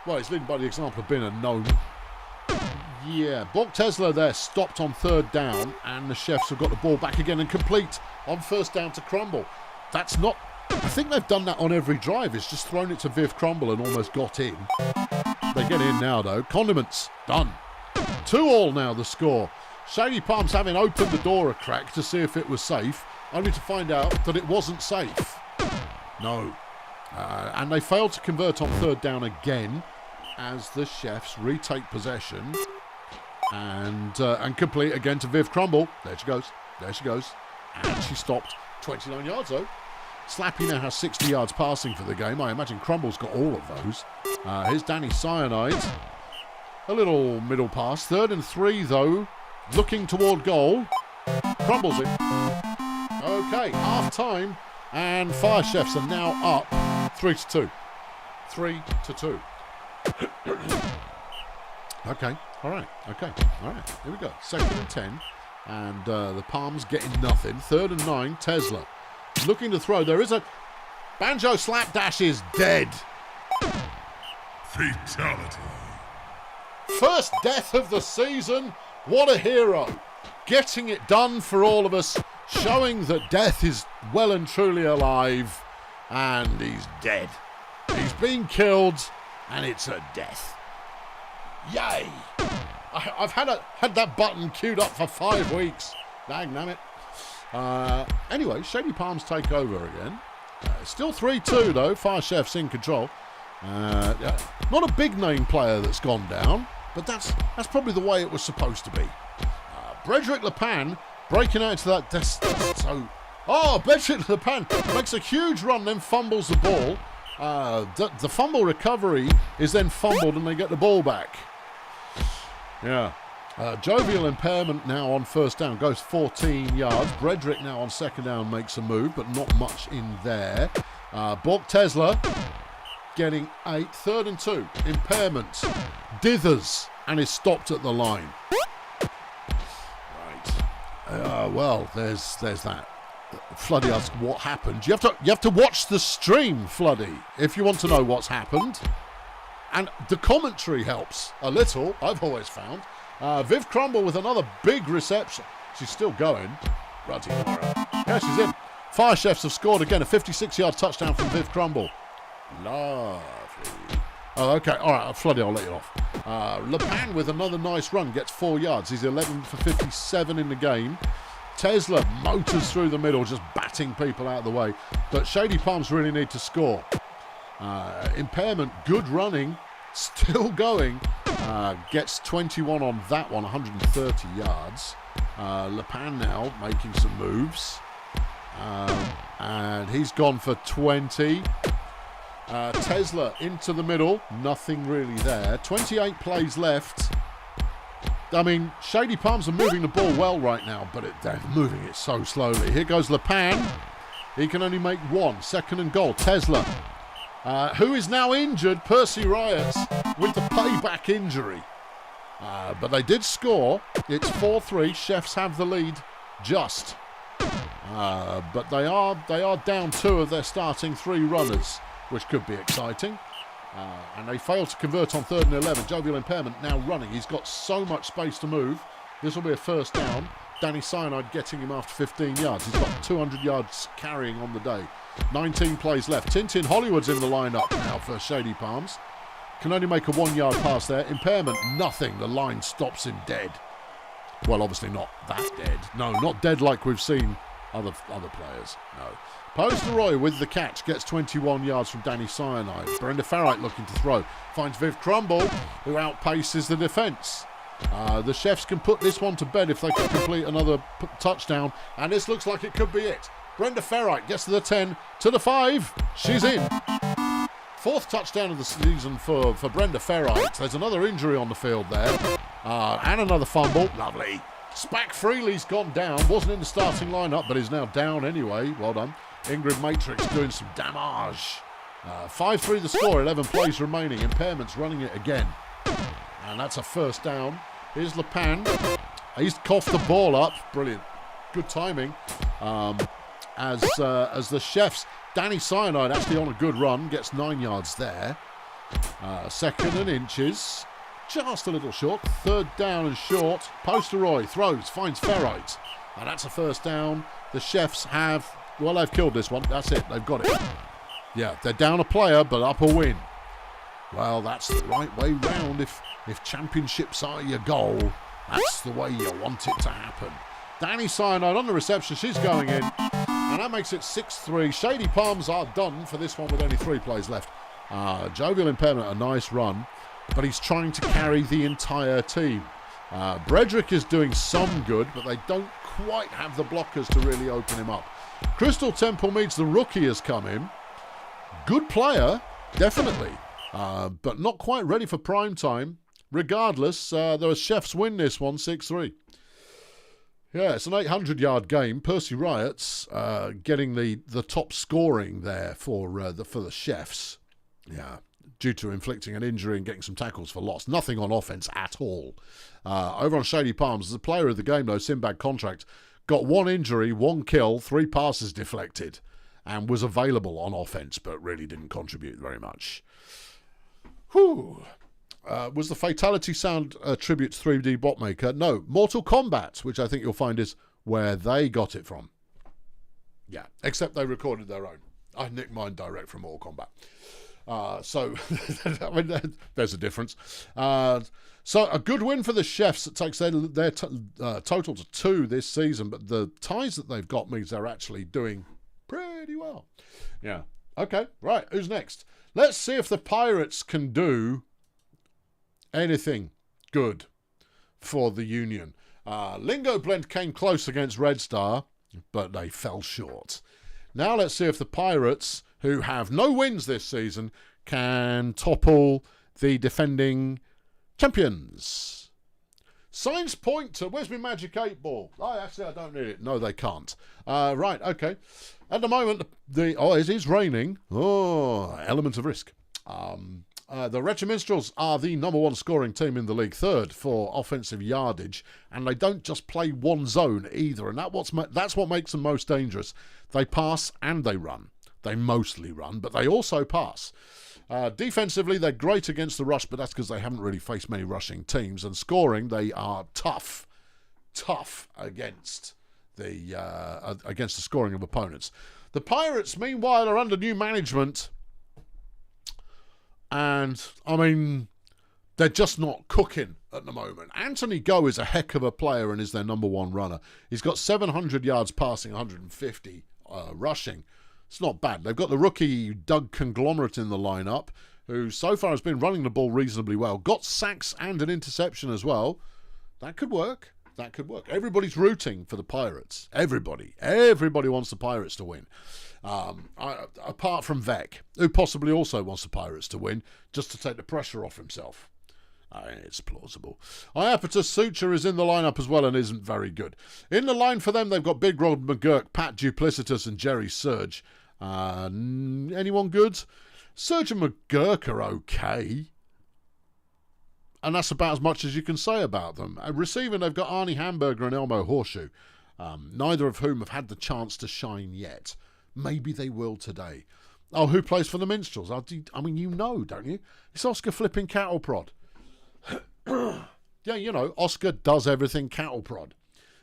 Well, he's leading by the example of being a gnome. Yeah. Bork Tesla there stopped on 3rd down. And the Chefs have got the ball back again and complete on 1st down to Crumble. That's not... I think they've done that on every drive. It's just thrown it to Viv Crumble and almost got in. They get in now, though. Condiments, done. 2-2 now, the score. Shady Palms having opened the door a crack to see if it was safe, only to find out that it wasn't safe. No. And they failed to convert on 3rd down again as the Chefs retake possession and complete again to Viv Crumble. There she goes. There she goes. And she stopped. 29 yards, though. Slappy now has 60 yards passing for the game. I imagine Crumble's got all of those. Here's Danny Cyanide. A little middle pass. 3rd and 3, though. Looking toward goal. Crumble's it. Okay, half-time. And Fire Chefs are now up 3-2. 3-2. Okay, all right. Okay, all right. Here we go. 2nd and 10. And the Palms getting nothing. 3rd and 9, Tesla. Looking to throw. There is a... Banjo Slapdash is dead. Fatality. First death of the season. What a hero. Getting it done for all of us. Showing that death is well and truly alive. And he's dead. He's been killed. And it's a death. Yay. I've had that button queued up for 5 weeks. Dang damn it. Anyway, Shady Palms take over again. Still 3-2 though. Fire Chefs in control. Not a big name player that's gone down, but that's probably the way it was supposed to be. Bredrick Le Pen breaking out into that. Bredrick Le Pen makes a huge run, then fumbles the ball. The fumble recovery is then fumbled, and they get the ball back. Yeah. Jovial Impairment now on 1st down, goes 14 yards. Bredrick now on 2nd down makes a move, but not much in there. Bork Tesla getting 8. 3rd and 2. Impairment dithers and is stopped at the line. Right. Well, there's that. Floody asks what happened. You have to watch the stream, Floody, if you want to know what's happened. And the commentary helps a little, I've always found. Viv Crumble with another big reception. She's still going. Bloody Nora. Yeah, she's in. Fire Chefs have scored again. A 56-yard touchdown from Viv Crumble. Lovely. Oh, okay. All right, Floody, I'll let you off. Le Pen with another nice run. Gets 4 yards. He's 11 for 57 in the game. Tesla motors through the middle, just batting people out of the way. But Shady Palms really need to score. Impairment, good running. Still going. Gets 21 on that one, 130 yards. Le Pen now making some moves. And he's gone for 20. Tesla into the middle. Nothing really there. 28 plays left. I mean, Shady Palms are moving the ball well right now, but they're moving it so slowly. Here goes Le Pen. He can only make 1. 2nd and goal. Tesla. Who is now injured, Percy Riots, with the payback injury. But they did score. It's 4-3. Chefs have the lead just. But they are down 2 of their starting 3 runners, which could be exciting. And they fail to convert on 3rd and 11. Jovial Impairment now running. He's got so much space to move. This will be a first down. Danny Cyanide getting him after 15 yards. He's got 200 yards carrying on the day. 19 plays left. Tintin Hollywood's in the lineup now for Shady Palms. Can only make a 1-yard pass there. Impairment, nothing. The line stops him dead. Well, obviously not that dead. No, not dead like we've seen other players. No. Posteroy with the catch, gets 21 yards from Danny Cyanide. Brenda Farright looking to throw. Finds Viv Crumble, who outpaces the defence. The Chefs can put this one to bed if they can complete another touchdown. And this looks like it could be it. Brenda Farright gets to the 10, to the 5. She's in. 4th touchdown of the season for Brenda Farright. There's another injury on the field there. And another fumble. Lovely. Spack Freely's gone down. Wasn't in the starting lineup, but is now down anyway. Well done. Ingrid Matrix doing some damage. 5-3 the score, 11 plays remaining. Impairment's running it again. And that's a first down. Here's Lepan. He's coughed the ball up. Brilliant. Good timing. As the Chefs, Danny Cyanide actually on a good run. Gets 9 yards there. 2nd and inches. Just a little short. 3rd down and short. Posteroy throws, finds Ferrite. And that's a first down. The Chefs have... Well, they've killed this one. That's it. They've got it. Yeah, they're down a player, but up a win. Well, that's the right way round. If championships are your goal, that's the way you want it to happen. Danny Cyanide on the reception. She's going in. And that makes it 6-3. Shady Palms are done for this one with only 3 plays left. Jovial Impairment, a nice run. But he's trying to carry the entire team. Bredrick is doing some good, but they don't quite have the blockers to really open him up. Crystal Temple Meads, the rookie, has come in. Good player, definitely. But not quite ready for prime time. Regardless, the Chefs win this one 6-3. Yeah, it's an 800-yard game. Percy Riots getting the top scoring there for the Chefs. Yeah, due to inflicting an injury and getting some tackles for loss. Nothing on offense at all. Over on Shady Palms, as a player of the game, though, Sinbad Contract, got 1 injury, 1 kill, 3 passes deflected, and was available on offense, but really didn't contribute very much. Whew. Was the Fatality Sound a tribute to 3D Botmaker? No, Mortal Kombat, which I think you'll find is where they got it from. Yeah, except they recorded their own. I nicked mine direct from Mortal Kombat. So, I mean, there's a difference. So, a good win for the Chefs that takes their total to 2 this season, but the ties that they've got means they're actually doing pretty well. Yeah. Okay, right, who's next? Let's see if the Pirates can do anything good for the Union. Lingo Blend came close against Red Star, but they fell short. Now let's see if the Pirates, who have no wins this season, can topple the defending champions. Signs point to... Where's my magic 8 ball? Oh, actually, I don't need it. No, they can't. Right, okay. At the moment, it is raining. Oh, element of risk. The Wretched Minstrels are the number 1 scoring team in the league, 3rd for offensive yardage, and they don't just play one zone either, and that's what makes them most dangerous. They pass and they run. They mostly run, but they also pass. Defensively, they're great against the rush, but that's because they haven't really faced many rushing teams, and scoring, they are tough against the scoring of opponents. The Pirates, meanwhile, are under new management. And, I mean, they're just not cooking at the moment. Anthony Go is a heck of a player and is their number 1 runner. He's got 700 yards passing, 150 rushing. It's not bad. They've got the rookie Doug Conglomerate in the lineup, who so far has been running the ball reasonably well. Got sacks and an interception as well. That could work. That could work. Everybody's rooting for the Pirates. Everybody wants the Pirates to win. Apart from Vec, who possibly also wants the Pirates to win, just to take the pressure off himself. It's plausible. Iapetus Suture is in the lineup as well and isn't very good. In the line for them, they've got Big Rod McGurk, Pat Duplicitus and Jerry Surge. Anyone good? Surge and McGurk are okay. And that's about as much as you can say about them. Receiving, they've got Arnie Hamburger and Elmo Horseshoe, neither of whom have had the chance to shine yet. Maybe they will today. Oh, who plays for the Minstrels? I mean, you know, don't you? It's Oscar flipping Cattle Prod. Yeah, you know, Oscar does everything cattle prod.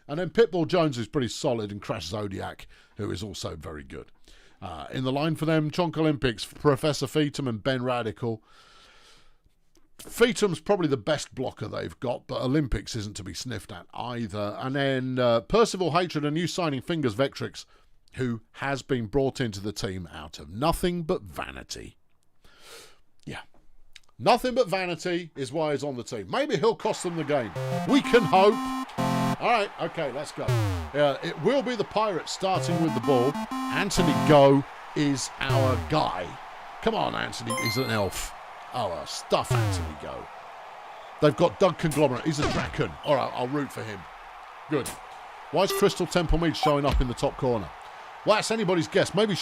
And then Pitbull Jones is pretty solid, and Crash Zodiac, who is also very good. In the line for them, Chonk Olympics, Professor Feetham and Ben Radical. Feetham's probably the best blocker they've got, but Olympics isn't to be sniffed at either. And then Percival Hatred, a new signing, Fingers Vectrix, who has been brought into the team out of nothing but vanity. Yeah. Nothing but vanity is why he's on the team. Maybe he'll cost them the game. We can hope. All right, okay, let's go. It will be the Pirates starting with the ball. Anthony Go is our guy. Come on, Anthony. He's an elf. Oh, stuff Anthony Go. They've got Doug Conglomerate. He's a Draken. All right, I'll root for him. Good. Why is Crystal Templemead showing up in the top corner? Well, that's anybody's guess. Maybe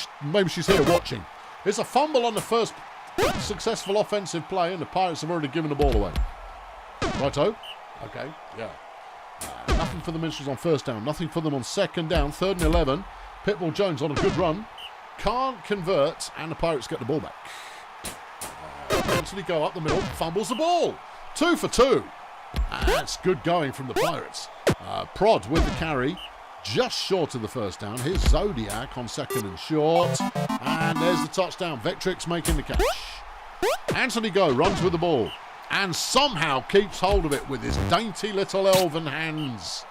she's here watching. It's a fumble on the first successful offensive play, and the Pirates have already given the ball away. Righto. Okay, yeah. Nothing for the Minstrels on first down. Nothing for them on second down. 3rd and 11. Pitbull Jones on a good run. Can't convert, and the Pirates get the ball back. Anthony Go up the middle. Fumbles the ball. 2 for 2. That's good going from the Pirates. Prod with the carry. Just short of the first down. Here's Zodiac on 2nd and short. And there's the touchdown. Vectrix making the catch. Anthony Go runs with the ball and somehow keeps hold of it with his dainty little elven hands.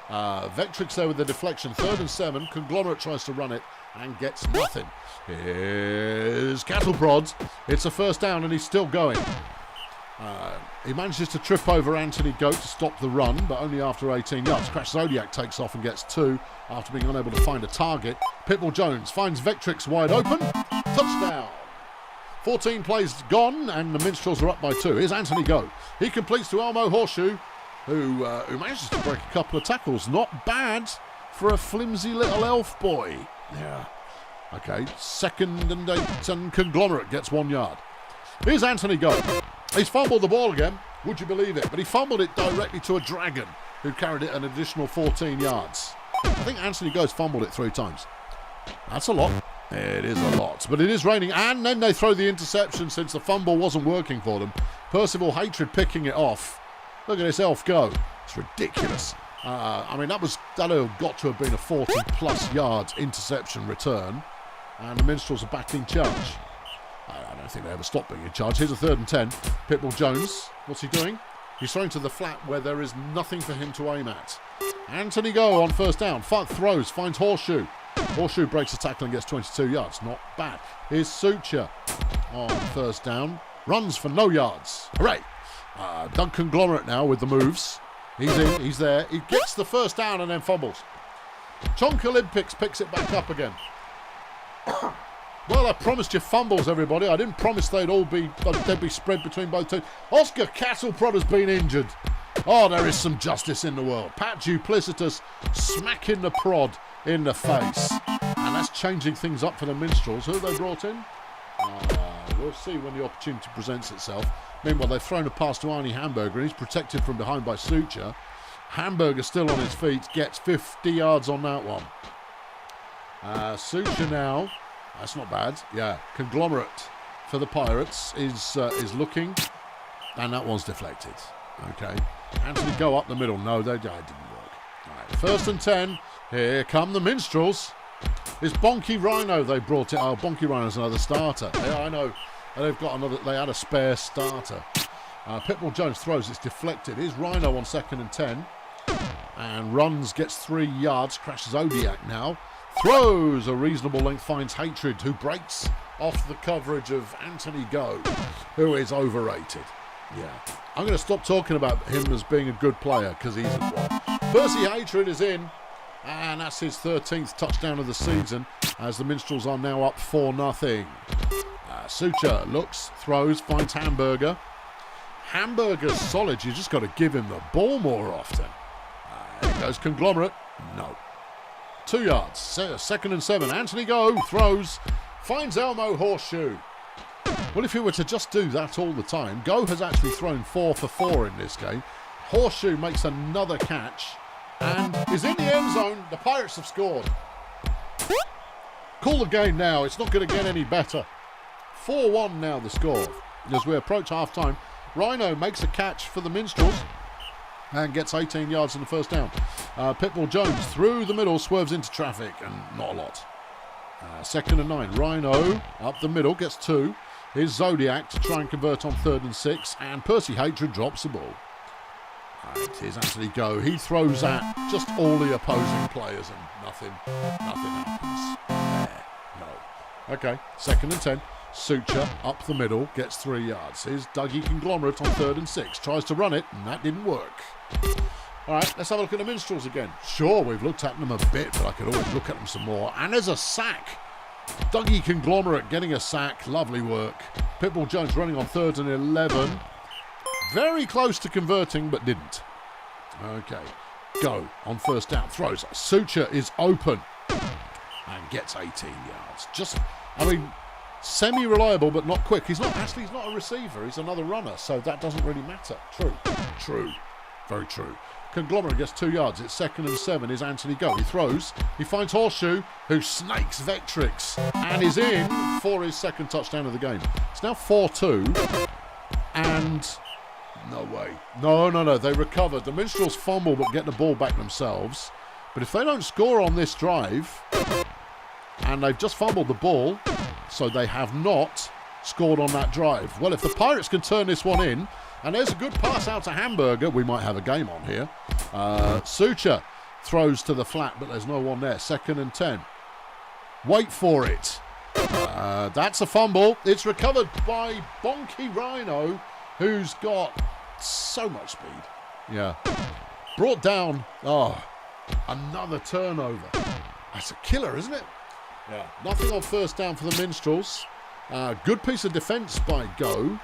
Vectrix there with the deflection. 3rd and 7. Conglomerate tries to run it and gets nothing. Here's Cattle Prod. It's a first down and he's still going. He manages to trip over Anthony Goat to stop the run, but only after 18 yards. Crash Zodiac takes off and gets 2 after being unable to find a target. Pitbull Jones finds Vectrix wide open. Touchdown. 14 plays gone, and the Minstrels are up by 2. Here's Anthony Go. He completes to Elmo Horseshoe, who manages to break a couple of tackles. Not bad for a flimsy little elf boy. Yeah. Okay, 2nd and 8, and Conglomerate gets 1 yard. Here's Anthony Go. He's fumbled the ball again, would you believe it? But he fumbled it directly to a Dragon, who carried it an additional 14 yards. I think Anthony Go's fumbled it 3 times. That's a lot. It is a lot. But it is raining, and then they throw the interception since the fumble wasn't working for them. Percival Hatred picking it off. Look at this elf go. It's ridiculous. I mean, that'd have got to have been a 40-plus yards interception return. And the Minstrels are back in charge. I don't think they ever stop being in charge. Here's a 3rd and 10. Pitbull Jones. What's he doing? He's throwing to the flat where there is nothing for him to aim at. Anthony Go on first down. Throws. Finds Horseshoe. Horseshoe breaks the tackle and gets 22 yards. Not bad. Here's Suture on first down. Runs for no yards. Hooray. Doug Conglomerate now with the moves. He's in. He's there. He gets the first down and then fumbles. Chonk Olympics picks it back up again. Well, I promised you fumbles, everybody. I didn't promise they'd be spread between both teams. Oscar Castleprod has been injured. Oh, there is some justice in the world. Pat Duplicitus smacking the prod in the face. And that's changing things up for the Minstrels. Who have they brought in? We'll see when the opportunity presents itself. Meanwhile, they've thrown a pass to Arnie Hamburger, and he's protected from behind by Suture. Hamburger still on his feet, gets 50 yards on that one. Suture now. That's not bad. Yeah, Conglomerate for the Pirates is looking, and that one's deflected. Okay, Anthony Go up the middle. No, it didn't work. All right, 1st and 10. Here come the Minstrels. It's Bonky Rhino they brought it. Oh, Bonky Rhino's another starter. Yeah, I know. They've got another. They had a spare starter. Pitbull Jones throws. It's deflected. Here's Rhino on 2nd and 10, and runs, gets 3 yards. Crash Zodiac now. Throws a reasonable length, finds Hatred, who breaks off the coverage of Anthony Go, who is overrated. Yeah. I'm going to stop talking about him as being a good player, because he isn't one. Percy Hatred is in, and that's his 13th touchdown of the season, as the Minstrels are now up 4-0. Suture looks, throws, finds Hamburger. Hamburger's solid, you just got to give him the ball more often. Here goes Conglomerate. No. 2 yards. 2nd and 7. Anthony Go throws. Finds Elmo Horseshoe. Well, if he were to just do that all the time, Go has actually thrown 4 for 4 in this game. Horseshoe makes another catch and is in the end zone. The Pirates have scored. Call the game now. It's not going to get any better. 4-1 now the score. As we approach half-time, Rhino makes a catch for the Minstrels and gets 18 yards in the first down. Pitbull Jones through the middle, swerves into traffic, and not a lot. 2nd and 9. Rhino up the middle, gets 2. Here's Zodiac to try and convert on 3rd and 6, and Percy Hatred drops the ball. And here's Anthony Go. He throws at just all the opposing players, and nothing happens. There, no. Okay, 2nd and 10. Suture up the middle, gets 3 yards. Here's Dougie Conglomerate on 3rd and 6. Tries to run it, and that didn't work. All right, let's have a look at the Minstrels again. Sure, we've looked at them a bit, but I could always look at them some more. And there's a sack. Dougie Conglomerate getting a sack. Lovely work. Pitbull Jones running on 3rd and 11. Very close to converting, but didn't. Okay. Go on 1st down. Throws. Suture is open. And gets 18 yards. Just, I mean, semi-reliable, but not quick. He's not a receiver. He's another runner, so that doesn't really matter. True. Very true. Conglomerate gets 2 yards. It's 2nd and 7. Is Anthony Go. He throws. He finds Horseshoe, who snakes Vectrix and is in for his 2nd touchdown of the game. It's now 4-2. And no way. No. They recovered. The Minstrels fumble but get the ball back themselves. But if they don't score on this drive, and they've just fumbled the ball, so they have not scored on that drive. Well, if the Pirates can turn this one in, and there's a good pass out to Hamburger, we might have a game on here. Suture throws to the flat, but there's no one there. 2nd and 10. Wait for it. That's a fumble. It's recovered by Bonky Rhino, who's got so much speed. Yeah. Brought down. Oh, another turnover. That's a killer, isn't it? Yeah. Nothing on 1st down for the Minstrels. Good piece of defence by Go.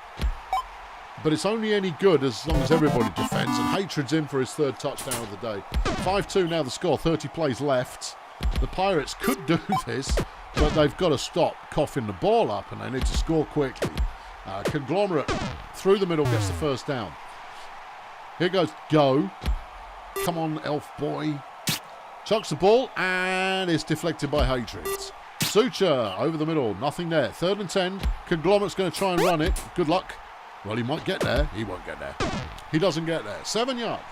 But it's only any good as long as everybody defends, and Hatred's in for his 3rd touchdown of the day. 5-2 now the score, 30 plays left. The Pirates could do this, but they've got to stop coughing the ball up, and they need to score quickly. Conglomerate through the middle gets the 1st down. Here goes Go. Come on, elf boy. Chucks the ball, and it's deflected by Hatred. Suture over the middle, nothing there. 3rd and 10. Conglomerate's going to try and run it. Good luck. Well, he might get there. He won't get there. He doesn't get there. 7 yards.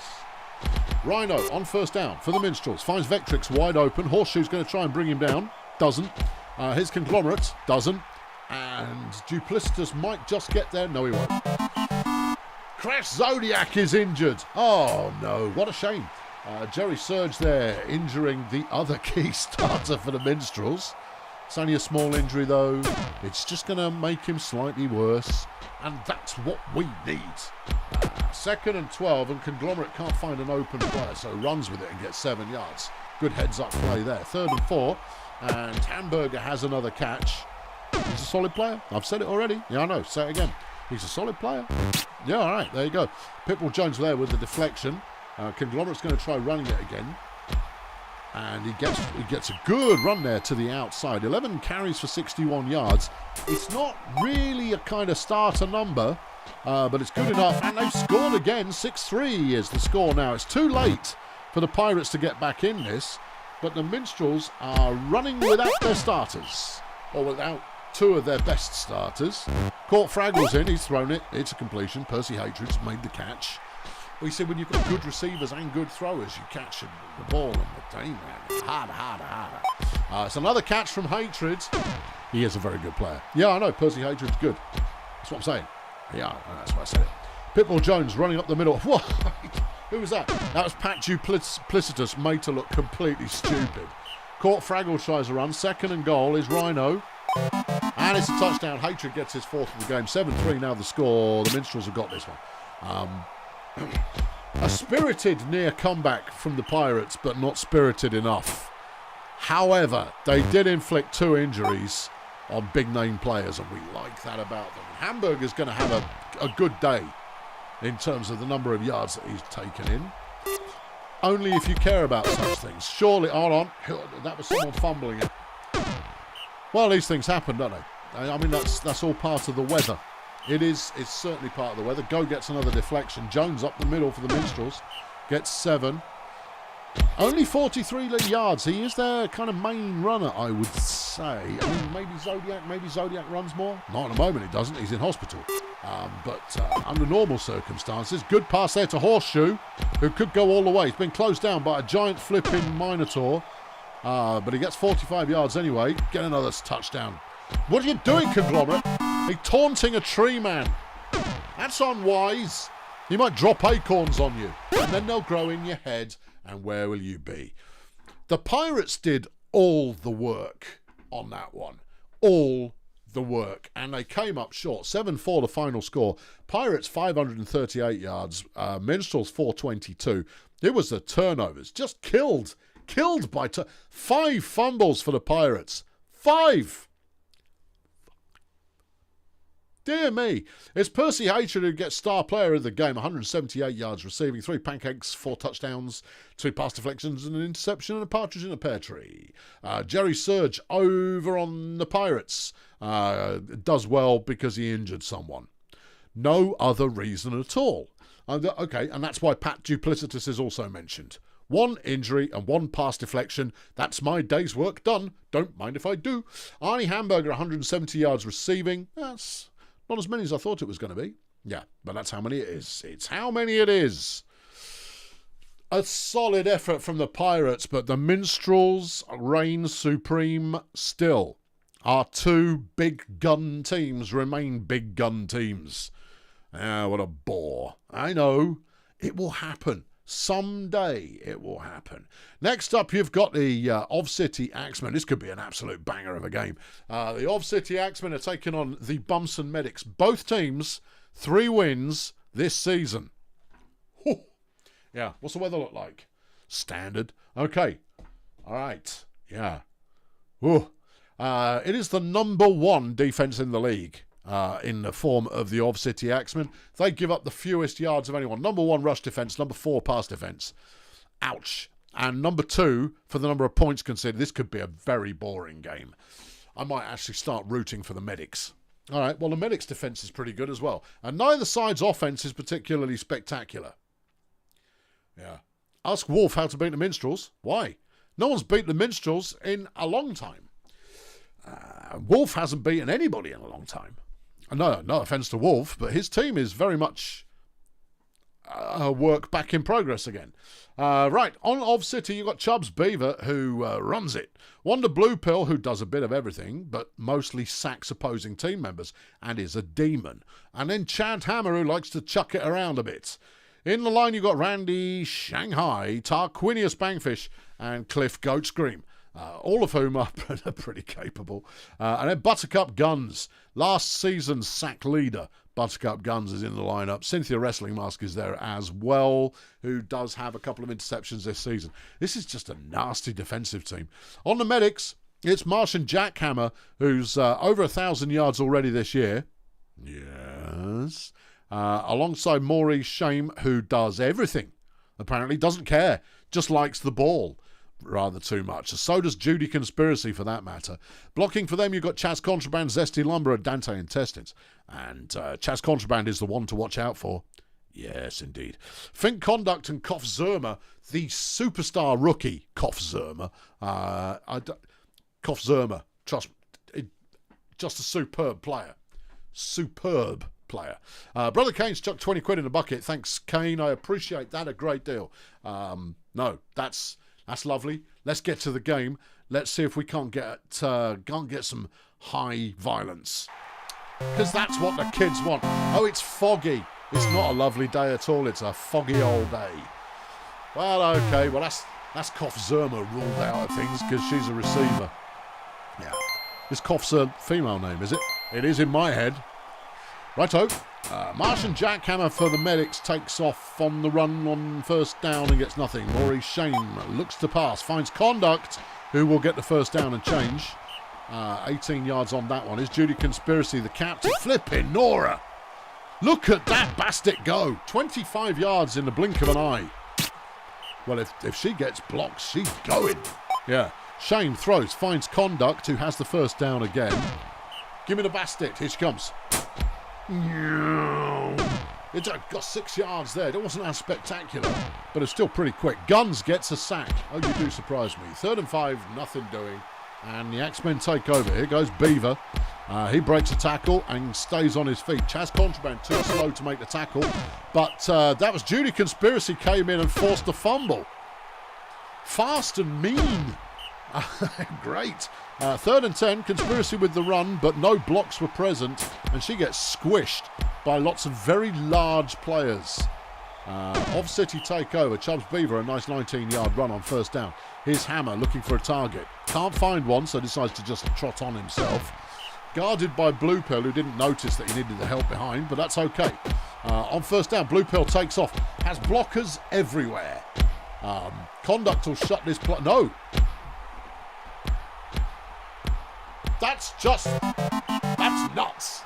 Rhino on 1st down for the Minstrels. Finds Vectrix wide open. Horseshoe's going to try and bring him down. Doesn't. His Conglomerate. Doesn't. And Duplicitous might just get there. No, he won't. Crash Zodiac is injured. Oh, no. What a shame. Jerry Surge there injuring the other key starter for the Minstrels. It's only a small injury, though. It's just going to make him slightly worse. And that's what we need. 2nd and 12, and Conglomerate can't find an open player, so runs with it and gets 7 yards. Good heads-up play there. 3rd and 4, and Hamburger has another catch. He's a solid player. I've said it already. Yeah, I know. Say it again. He's a solid player. Yeah, all right. There you go. Pitbull Jones there with the deflection. Conglomerate's going to try running it again. And he gets a good run there to the outside. 11 carries for 61 yards. It's not really a kind of starter number, but it's good enough. And they've scored again. 6-3 is the score now. It's too late for the Pirates to get back in this, but the Minstrels are running without their starters, or without 2 of their best starters. Caught Fraggles in. He's thrown it. It's a completion. Percy Hatred's made the catch. We said when you've got good receivers and good throwers, you catch the ball and the game, man. Harder. It's another catch from Hatred. He is a very good player. Yeah, I know. Percy Hatred's good. That's what I'm saying. Yeah, that's why I said it. Pitbull Jones running up the middle. What? Who was that? That was Pat Duplicitous, made to look completely stupid. Caught Fraggle tries a run. 2nd and goal is Rhino. And it's a touchdown. Hatred gets his 4th of the game. 7-3 now the score. The Minstrels have got this one. A spirited near comeback from the Pirates, but not spirited enough. However, they did inflict 2 injuries on big-name players, and we like that about them. Hamburger's going to have a good day in terms of the number of yards that he's taken in. Only if you care about such things. Surely, hold on, that was someone fumbling it. Well, these things happen, don't they? I mean, that's all part of the weather. It's certainly part of the weather. Go gets another deflection. Jones up the middle for the Minstrels. Gets 7. Only 43 yards. He is their kind of main runner, I would say. I mean, maybe Zodiac runs more. Not at the moment, he doesn't. He's in hospital. But under normal circumstances, good pass there to Horseshoe, who could go all the way. He's been closed down by a giant flipping Minotaur. But he gets 45 yards anyway. Get another touchdown. What are you doing, Conglomerate? You're taunting a tree man. That's unwise. He might drop acorns on you, and then they'll grow in your head, and where will you be? The Pirates did all the work on that one. All the work. And they came up short. 7-4 the final score. Pirates 538 yards. Minstrels 422. It was the turnovers. Just killed by 5 fumbles for the Pirates. 5! Dear me. It's Percy Hatred who gets star player of the game. 178 yards receiving, 3 pancakes, 4 touchdowns, 2 pass deflections, and an interception, and a partridge in a pear tree. Jerry Surge over on the Pirates. Does well because he injured someone. No other reason at all. Okay, and that's why Pat Duplicitus is also mentioned. 1 injury and 1 pass deflection. That's my day's work done. Don't mind if I do. Arnie Hamburger, 170 yards receiving. That's not as many as I thought it was going to be. Yeah, but that's how many it is. It's how many it is. A solid effort from the Pirates, but the Minstrels reign supreme still. Our 2 big gun teams remain big gun teams. What a bore. I know. It will happen. Someday it will happen. Next up, you've got the Of City Axemen. This could be an absolute banger of a game. The Of City Axemen are taking on the Bumson Medics. Both teams, 3 wins this season. Whew. Yeah, what's the weather look like? Standard. Okay. All right. Yeah. Whew. It is the number 1 defense in the league. In the form of the Of City Axemen. They give up the fewest yards of anyone. Number 1 rush defense, number 4 pass defense. Ouch. And number 2 for the number of points conceded. This could be a very boring game. I might actually start rooting for the Medics. All right, well, the Medics' defense is pretty good as well. And neither side's offense is particularly spectacular. Yeah. Ask Wolf how to beat the Minstrels. Why? No one's beat the Minstrels in a long time. Wolf hasn't beaten anybody in a long time. No offence to Wolf, but his team is very much work back in progress again. Right, on Of City, you've got Chubbs Beaver, who runs it. Wonder Blue Pill, who does a bit of everything, but mostly sacks opposing team members, and is a demon. And then Chad Hammer, who likes to chuck it around a bit. In the line, you've got Randy Shanghai, Tarquinius Bangfish, and Cliff Goat Scream. All of whom are pretty capable. And then Buttercup Guns, last season's sack leader. Buttercup Guns is in the lineup. Cynthia Wrestling Mask is there as well, who does have a couple of interceptions this season. This is just a nasty defensive team. On the Medics, it's Martian Jackhammer, who's over 1,000 yards already this year. Yes. Alongside Maurice Shame, who does everything. Apparently doesn't care, just likes the ball. Rather too much. So does Judy Conspiracy, for that matter. Blocking for them, you've got Chaz Contraband, Zesty Lumber, and Dante Intestines. And Chaz Contraband is the one to watch out for. Yes, indeed. Fink Conduct and Kof Zerma, the superstar rookie Kof Zerma. Kof Zerma, trust me, just a superb player. Superb player. Brother Kane's chucked 20 quid in a bucket. Thanks, Kane. I appreciate that a great deal. No, that's lovely. Let's get to the game. Let's see if we can't get some high violence. Because that's what the kids want. Oh, it's foggy. It's not a lovely day at all. It's a foggy old day. Well, okay. Well, that's Kof Zerma ruled out of things because she's a receiver. Yeah. Is Kof's a female name, is it? It is in my head. Righto. Martian Jackhammer for the Medics takes off on the run on first down and gets nothing. Maurice Shane looks to pass, finds Conduct, who will get the first down and change. 18 yards on that one. Is Judy Conspiracy the captain? Flipping Nora. Look at that bastard go. 25 yards in the blink of an eye. Well, if she gets blocked, she's going. Yeah. Shane throws, finds Conduct, who has the first down again. Give me the bastard. Here she comes. It got 6 yards there. It wasn't as spectacular, but it's still pretty quick. Guns gets a sack. Oh, you do surprise me. 3rd and 5, nothing doing. And the Axemen take over. Here goes Beaver. He breaks a tackle and stays on his feet. Chaz Contraband too slow to make the tackle. But that was Judy Conspiracy came in and forced a fumble. Fast and mean. Great. 3rd and 10, Conspiracy with the run, but no blocks were present, and she gets squished by lots of very large players. Off City take over. Chubbs Beaver, a nice 19-yard run on 1st down. Here's Hammer looking for a target. Can't find one, so decides to just trot on himself. Guarded by Blue Pill, who didn't notice that he needed the help behind, but that's okay. On 1st down, Blue Pill takes off. Has blockers everywhere. Conduct will shut this play. No. That's nuts.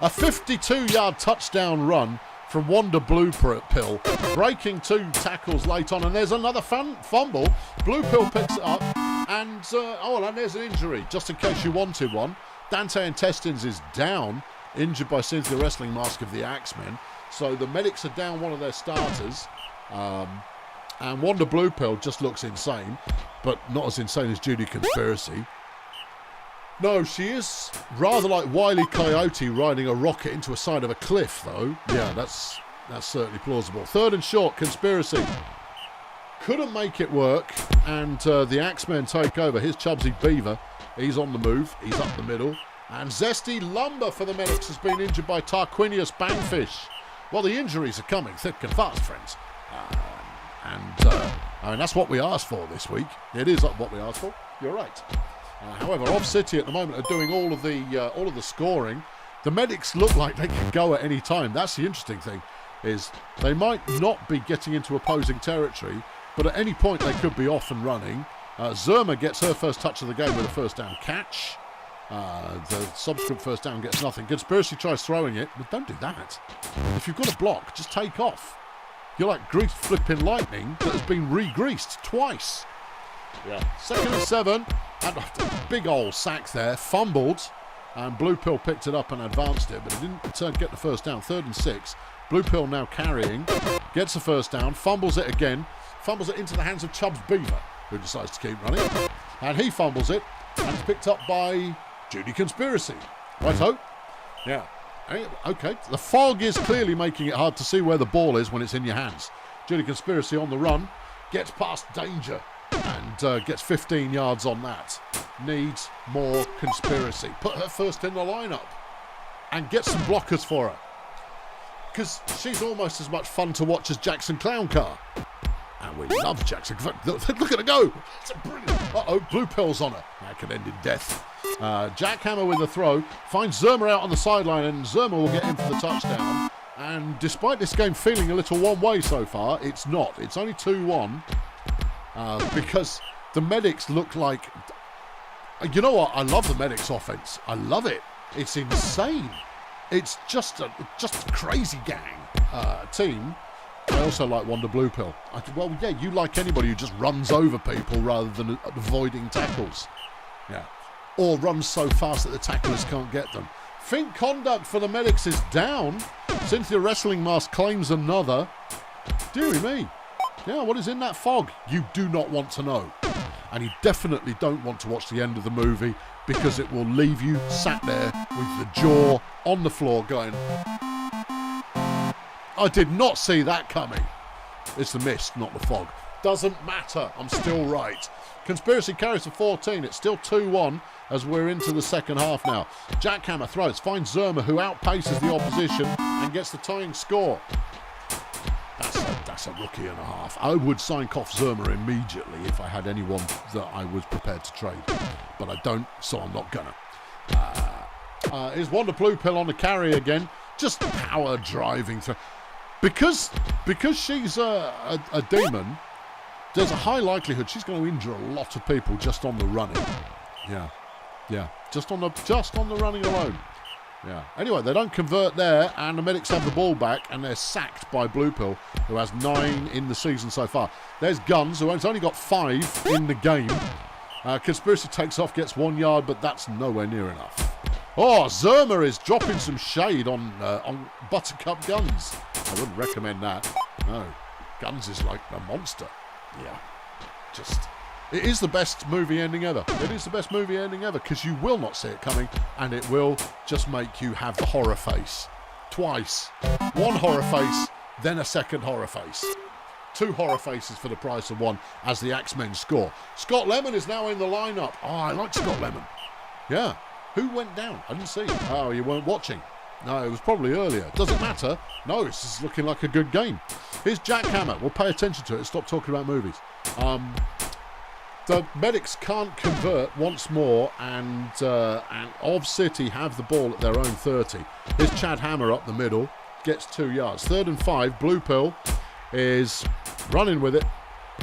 A 52-yard touchdown run from Wanda Blue Pill, breaking 2 tackles late on, and there's another fumble. Blue Pill picks it up, and and there's an injury, just in case you wanted one. Dante Intestines is down, injured by Cynthia Wrestling Mask of the Axemen. So the medics are down one of their starters, and Wanda Blue Pill just looks insane, but not as insane as Judy Conspiracy. No, she is rather like Wile E. Coyote riding a rocket into a side of a cliff, though. Yeah, that's certainly plausible. 3rd and short, Conspiracy. Couldn't make it work, and the Axemen take over. Here's Chubbsy Beaver. He's on the move. He's up the middle. And Zesty Lumber for the medics has been injured by Tarquinius Bangfish. Well, the injuries are coming thick and fast, friends. I mean, that's what we asked for this week. It is what we asked for. You're right. However, Off City at the moment are doing all of the scoring. The medics look like they can go at any time. That's the interesting thing, is they might not be getting into opposing territory, but at any point they could be off and running. Zerma gets her first touch of the game with a 1st down catch. The subsequent 1st down gets nothing. Conspiracy tries throwing it, but don't do that. If you've got a block, just take off. You're like grease flipping lightning that has been re-greased twice. Yeah. 2nd and 7. And a big old sack there. Fumbled. And Blue Pill picked it up and advanced it, but it didn't get the 1st down. 3rd and 6. Blue Pill now carrying. Gets the 1st down. Fumbles it again. Fumbles it into the hands of Chubbs Beaver, who decides to keep running. And he fumbles it. And it's picked up by Judy Conspiracy. Righto. Yeah. Okay. The fog is clearly making it hard to see where the ball is when it's in your hands. Judy Conspiracy on the run. Gets past danger. And gets 15 yards on that. Needs more Conspiracy. Put her first in the lineup. And get some blockers for her. Because she's almost as much fun to watch as Jackson Clown Car. And we love Jackson. Look at her go. It's a brilliant. Uh-oh, Blue Pill's on her. That could end in death. Jackhammer with the throw. Finds Zerma out on the sideline, and Zerma will get in for the touchdown. And despite this game feeling a little one way so far, it's not. It's only 2-1. Because the medics look like... You know what? I love the medics offense. I love it. It's insane. It's just a crazy gang team. I also like Wanda Blue Pill. Well, yeah, you like anybody who just runs over people rather than avoiding tackles. Yeah. Or runs so fast that the tacklers can't get them. Think conduct for the medics is down. Cynthia Wrestling Mask claims another. Deary me. Yeah, what is in that fog? You do not want to know. And you definitely don't want to watch the end of the movie, because it will leave you sat there with the jaw on the floor going, I did not see that coming. It's the mist, not the fog. Doesn't matter. I'm still right. Conspiracy carries to 14. It's still 2-1 as we're into the second half now. Jackhammer throws, finds Zerma, who outpaces the opposition and gets the tying score. That's a rookie and a half. I would sign Koff Zerma immediately if I had anyone that I was prepared to trade. But I don't, so I'm not gonna. Here's Wanda Blue Pill on the carry again. Just power driving through. Because she's a demon, there's a high likelihood she's going to injure a lot of people just on the running. Yeah. Just on the running alone. Yeah. Anyway, they don't convert there, and the medics have the ball back, and they're sacked by Blue Pill, who has 9 in the season so far. There's Guns, who has only got 5 in the game. Conspiracy takes off, gets 1 yard, but that's nowhere near enough. Oh, Zerma is dropping some shade on Buttercup Guns. I wouldn't recommend that. No, Guns is like a monster. Yeah, it is the best movie ending ever. It is the best movie ending ever because you will not see it coming and it will just make you have the horror face. Twice. One horror face, then a second horror face. 2 horror faces for the price of 1 as the Axemen score. Scott Lemon is now in the lineup. Oh, I like Scott Lemon. Yeah. Who went down? I didn't see. Oh, you weren't watching. No, it was probably earlier. Doesn't matter. No, this is looking like a good game. Here's Jackhammer. We'll pay attention to it and stop talking about movies. The medics can't convert once more, and Ov City have the ball at their own 30. Here's Chad Hammer up the middle. Gets 2 yards. 3rd and 5. Blue Pill is running with it.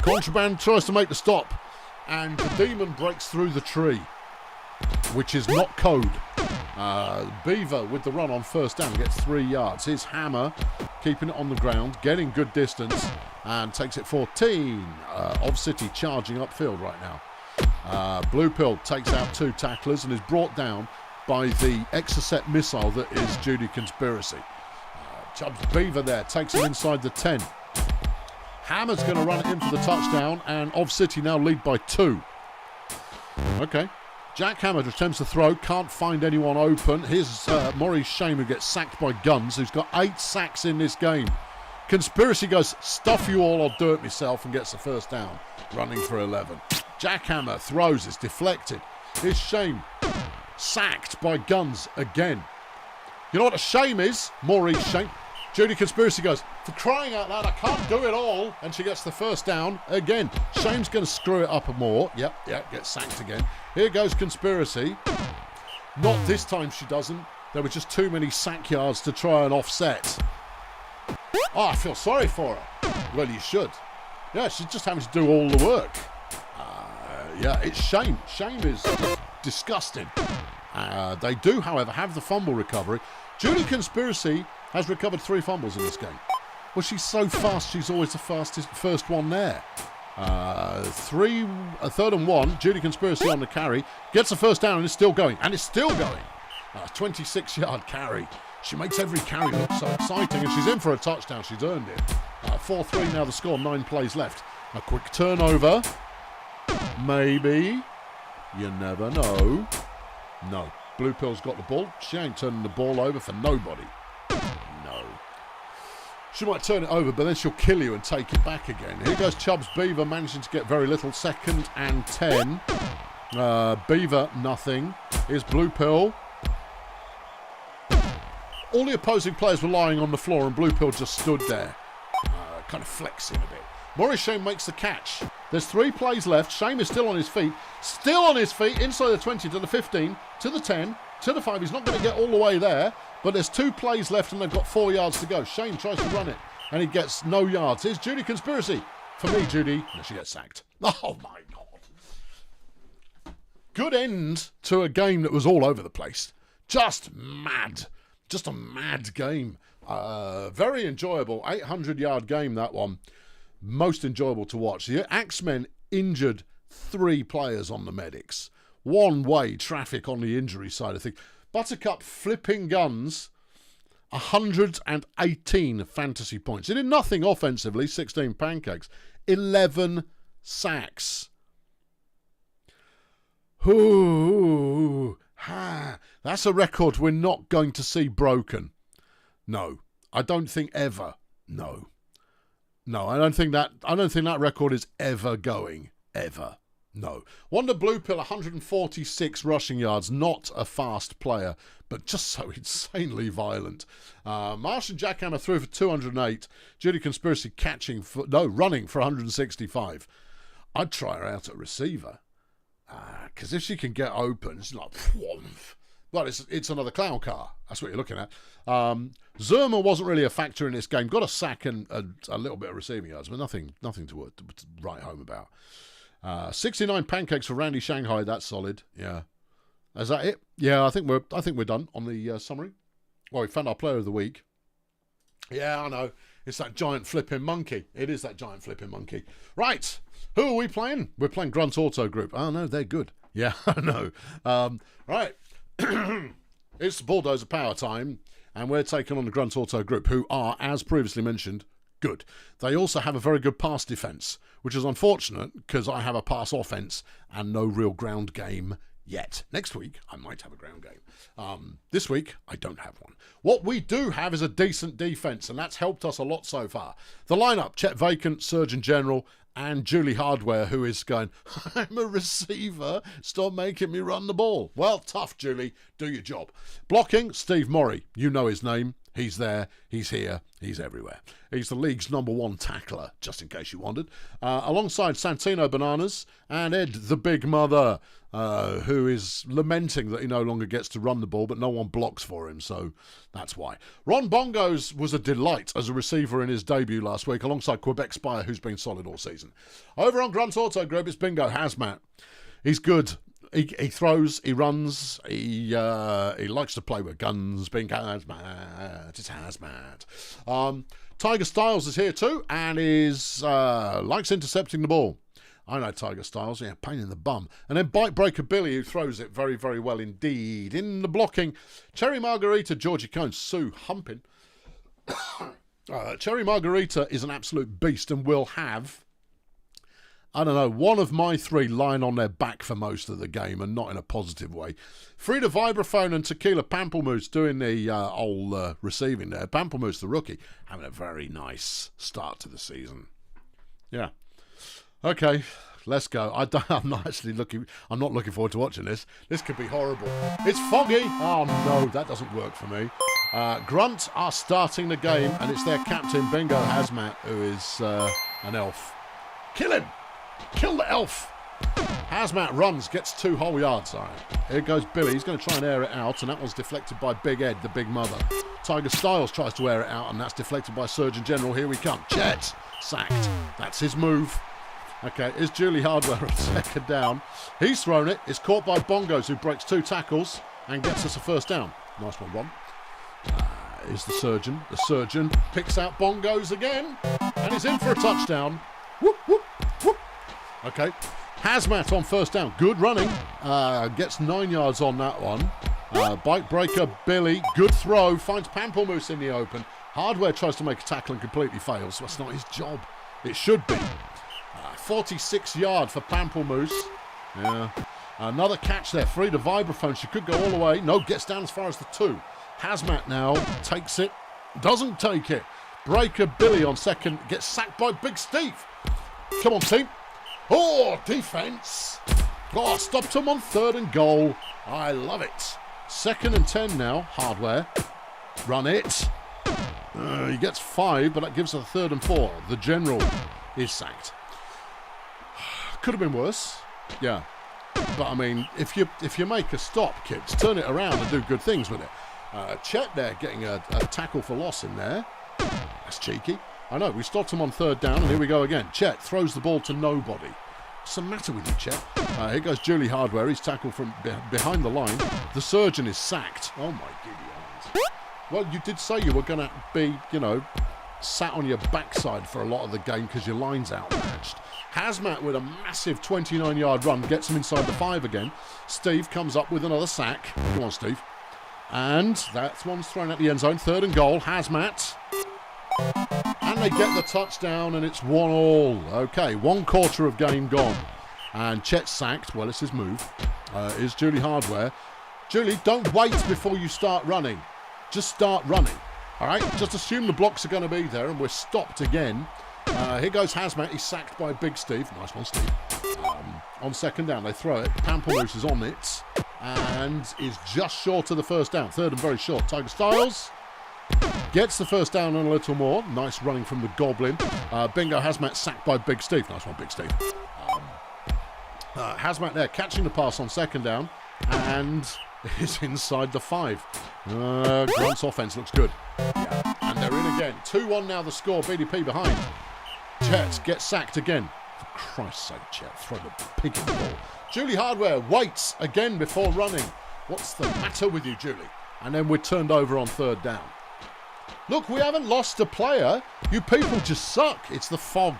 Contraband tries to make the stop, and the demon breaks through the tree, which is not code. Beaver with the run on 1st down gets 3 yards. Here's Hammer keeping it on the ground, getting good distance, and takes it 14. Ov City charging upfield right now. Blue Pill takes out 2 tacklers and is brought down by the Exocet missile that is Judy Conspiracy. Chubbs Beaver there takes him inside the 10. Hammer's going to run it in for the touchdown, and Ov City now lead by 2. Okay. Jack Hammer attempts to throw, can't find anyone open. Here's Maurice Shame, who gets sacked by Guns, who's got 8 sacks in this game. Conspiracy goes, stuff you all, I'll do it myself, and gets the 1st down, running for 11. Jack Hammer throws, it's deflected. Here's Shame, sacked by Guns again. You know what a shame is? Maurice Shame. Judy Conspiracy goes, for crying out loud, I can't do it all. And she gets the 1st down again. Shame's going to screw it up more. Yep, gets sacked again. Here goes Conspiracy. Not this time she doesn't. There were just too many sack yards to try and offset. Oh, I feel sorry for her. Well, you should. Yeah, she's just having to do all the work. Yeah, it's Shame. Shame is disgusting. They do, however, have the fumble recovery. Judy Conspiracy has recovered 3 fumbles in this game. Well, she's so fast, she's always the first one there. 3rd and 1, Judy Conspiracy on the carry, gets the 1st down and is still going. And it's still going. 26-yard carry. She makes every carry look so exciting, and she's in for a touchdown. She's earned it. 4-3 now the score, 9 plays left. A quick turnover. Maybe. You never know. No. Blue Pill's got the ball. She ain't turning the ball over for nobody. No. She might turn it over, but then she'll kill you and take it back again. Here goes Chubbs Beaver, managing to get very little. 2nd and 10. Beaver, nothing. Here's Blue Pill. All the opposing players were lying on the floor, and Blue Pill just stood there, kind of flexing a bit. Maurice Shame makes the catch. There's 3 plays left. Shame is still on his feet. Still on his feet, inside the 20, to the 15, to the 10, to the 5. He's not going to get all the way there, but there's 2 plays left, and they've got 4 yards to go. Shame tries to run it, and he gets no yards. Here's Judy Conspiracy. For me, Judy, no, she gets sacked. Oh, my God. Good end to a game that was all over the place. Just mad. Just a mad game. Very enjoyable. 800-yard game, that one. Most enjoyable to watch. The Axemen injured 3 players on the medics. One-way traffic on the injury side of things. Buttercup flipping Guns, 118 fantasy points. He did nothing offensively, 16 pancakes. 11 sacks. Ooh, that's a record we're not going to see broken. No, I don't think ever. No, I don't think that record is ever going. Ever. No. Wonder Blue Pill, 146 rushing yards. Not a fast player, but just so insanely violent. Martian Jackhammer threw for 208. Judy Conspiracy running for 165. I'd try her out at receiver. Because if she can get open, it's like, well, it's another clown car. That's what you're looking at. Zerma wasn't really a factor in this game. Got a sack and a little bit of receiving yards, but nothing to write home about. 69 pancakes for Randy Shanghai. That's solid. Yeah. Is that it? Yeah, I think we're done on the summary. Well, we found our player of the week. Yeah, I know. It's that giant flipping monkey. It is that giant flipping monkey. Right. Who are we playing? We're playing Grunt Auto Group. Oh, no, they're good. Yeah, I know. Right. It's Bulldozer Power time, and we're taking on the Grunt Auto group, who are, as previously mentioned, good. They also have a very good pass defence, which is unfortunate because I have a pass offence and no real ground game yet. Next week, I might have a ground game. This week, I don't have one. What we do have is a decent defence, and that's helped us a lot so far. The lineup, Chet Vacant, Surgeon General, and Julie Hardware, who is going, I'm a receiver, stop making me run the ball. Well, tough, Julie, do your job. Blocking, Steve Morrie, you know his name. He's there, he's here, he's everywhere. He's the league's #1 tackler, just in case you wondered. Alongside Santino Bananas and Ed the Big Mother, who is lamenting that he no longer gets to run the ball, but no one blocks for him, so that's why. Ron Bongos was a delight as a receiver in his debut last week, alongside Quebec Spire, who's been solid all season. Over on Grunt Auto Group, it's Bingo Hazmat. He's good. He throws, he runs, he likes to play with guns. Bingo Hazmat, it's Hazmat. Tiger Styles is here too, and likes intercepting the ball. I know Tiger Styles, yeah, pain in the bum. And then Bite Breaker Billy, who throws it very, very well indeed. In the blocking, Cherry Margarita, Georgie Cohn, Sue Humpin. Cherry Margarita is an absolute beast and will have, I don't know, one of my three lying on their back for most of the game, and not in a positive way. Frida Vibraphone and Tequila Pamplemousse doing the old receiving there. Pamplemousse, the rookie, having a very nice start to the season. Yeah. Okay, let's go. I'm not looking forward to watching this. This could be horrible. It's foggy. Oh no, that doesn't work for me. Grunt are starting the game, and it's their captain, Bingo Hazmat, who is an elf. Kill him! Kill the elf! Hazmat runs, gets 2 whole yards. All right. Here goes Billy. He's going to try and air it out, and that one's deflected by Big Ed, the Big Mother. Tiger Styles tries to air it out, and that's deflected by Surgeon General. Here we come. Chet sacked. That's his move. Okay, here's Julie Hardware on second down. He's thrown it. It's caught by Bongos, who breaks 2 tackles and gets us a first down. Nice one, Ron. Here's the surgeon. The surgeon picks out Bongos again, and he's in for a touchdown. Whoop, whoop, whoop. Okay, Hazmat on first down. Good running. Gets 9 yards on that one. Bike Breaker Billy, good throw. Finds Pamplemousse in the open. Hardware tries to make a tackle and completely fails. So that's not his job. It should be. 46 yard for Pamplemousse. Yeah. Another catch there. Frida Vibraphone. She could go all the way. No, gets down as far as the 2. Hazmat now takes it. Doesn't take it. Breaker Billy on second. Gets sacked by Big Steve. Come on, team. Oh, defense. Oh, stopped him on 3rd and goal. I love it. 2nd and 10 now. Hardware. Run it. He gets 5, but that gives us a 3rd and 4. The general is sacked. Could have been worse. Yeah. But, I mean, if you make a stop, kids, turn it around and do good things with it. Chet there getting a tackle for loss in there. That's cheeky. I know, we stopped him on 3rd down, and here we go again. Chet throws the ball to nobody. What's the matter with you, Chet? Here goes Julie Hardware. He's tackled from behind the line. The surgeon is sacked. Oh, my giddy eyes. Well, you did say you were going to be, sat on your backside for a lot of the game because your line's outmatched. Hazmat with a massive 29-yard run gets him inside the 5 again. Steve comes up with another sack. Come on, Steve. And that one's thrown at the end zone. 3rd and goal. Hazmat. And they get the touchdown, and it's 1-1. Okay, 1/4 of game gone. And Chet sacked. Well, it's his move. Is Julie Hardware. Julie, don't wait before you start running. Just start running. All right? Just assume the blocks are going to be there, and we're stopped again. Here goes Hazmat. He's sacked by Big Steve. Nice one, Steve. On 2nd down, they throw it. Pamplemousse is on it and is just short of the first down. 3rd and very short. Tiger Styles gets the first down and a little more. Nice running from the Goblin. Bingo Hazmat sacked by Big Steve. Nice one, Big Steve. Hazmat there catching the pass on 2nd down and is inside the 5. Grunt's offense looks good. Yeah. And they're in again. 2-1 now the score. BDP behind. Chet gets sacked again. For Christ's sake, Chet, throw the pig in the ball. Julie Hardware waits again before running. What's the matter with you, Julie? And then we're turned over on 3rd down. Look, we haven't lost a player. You people just suck. It's the fog.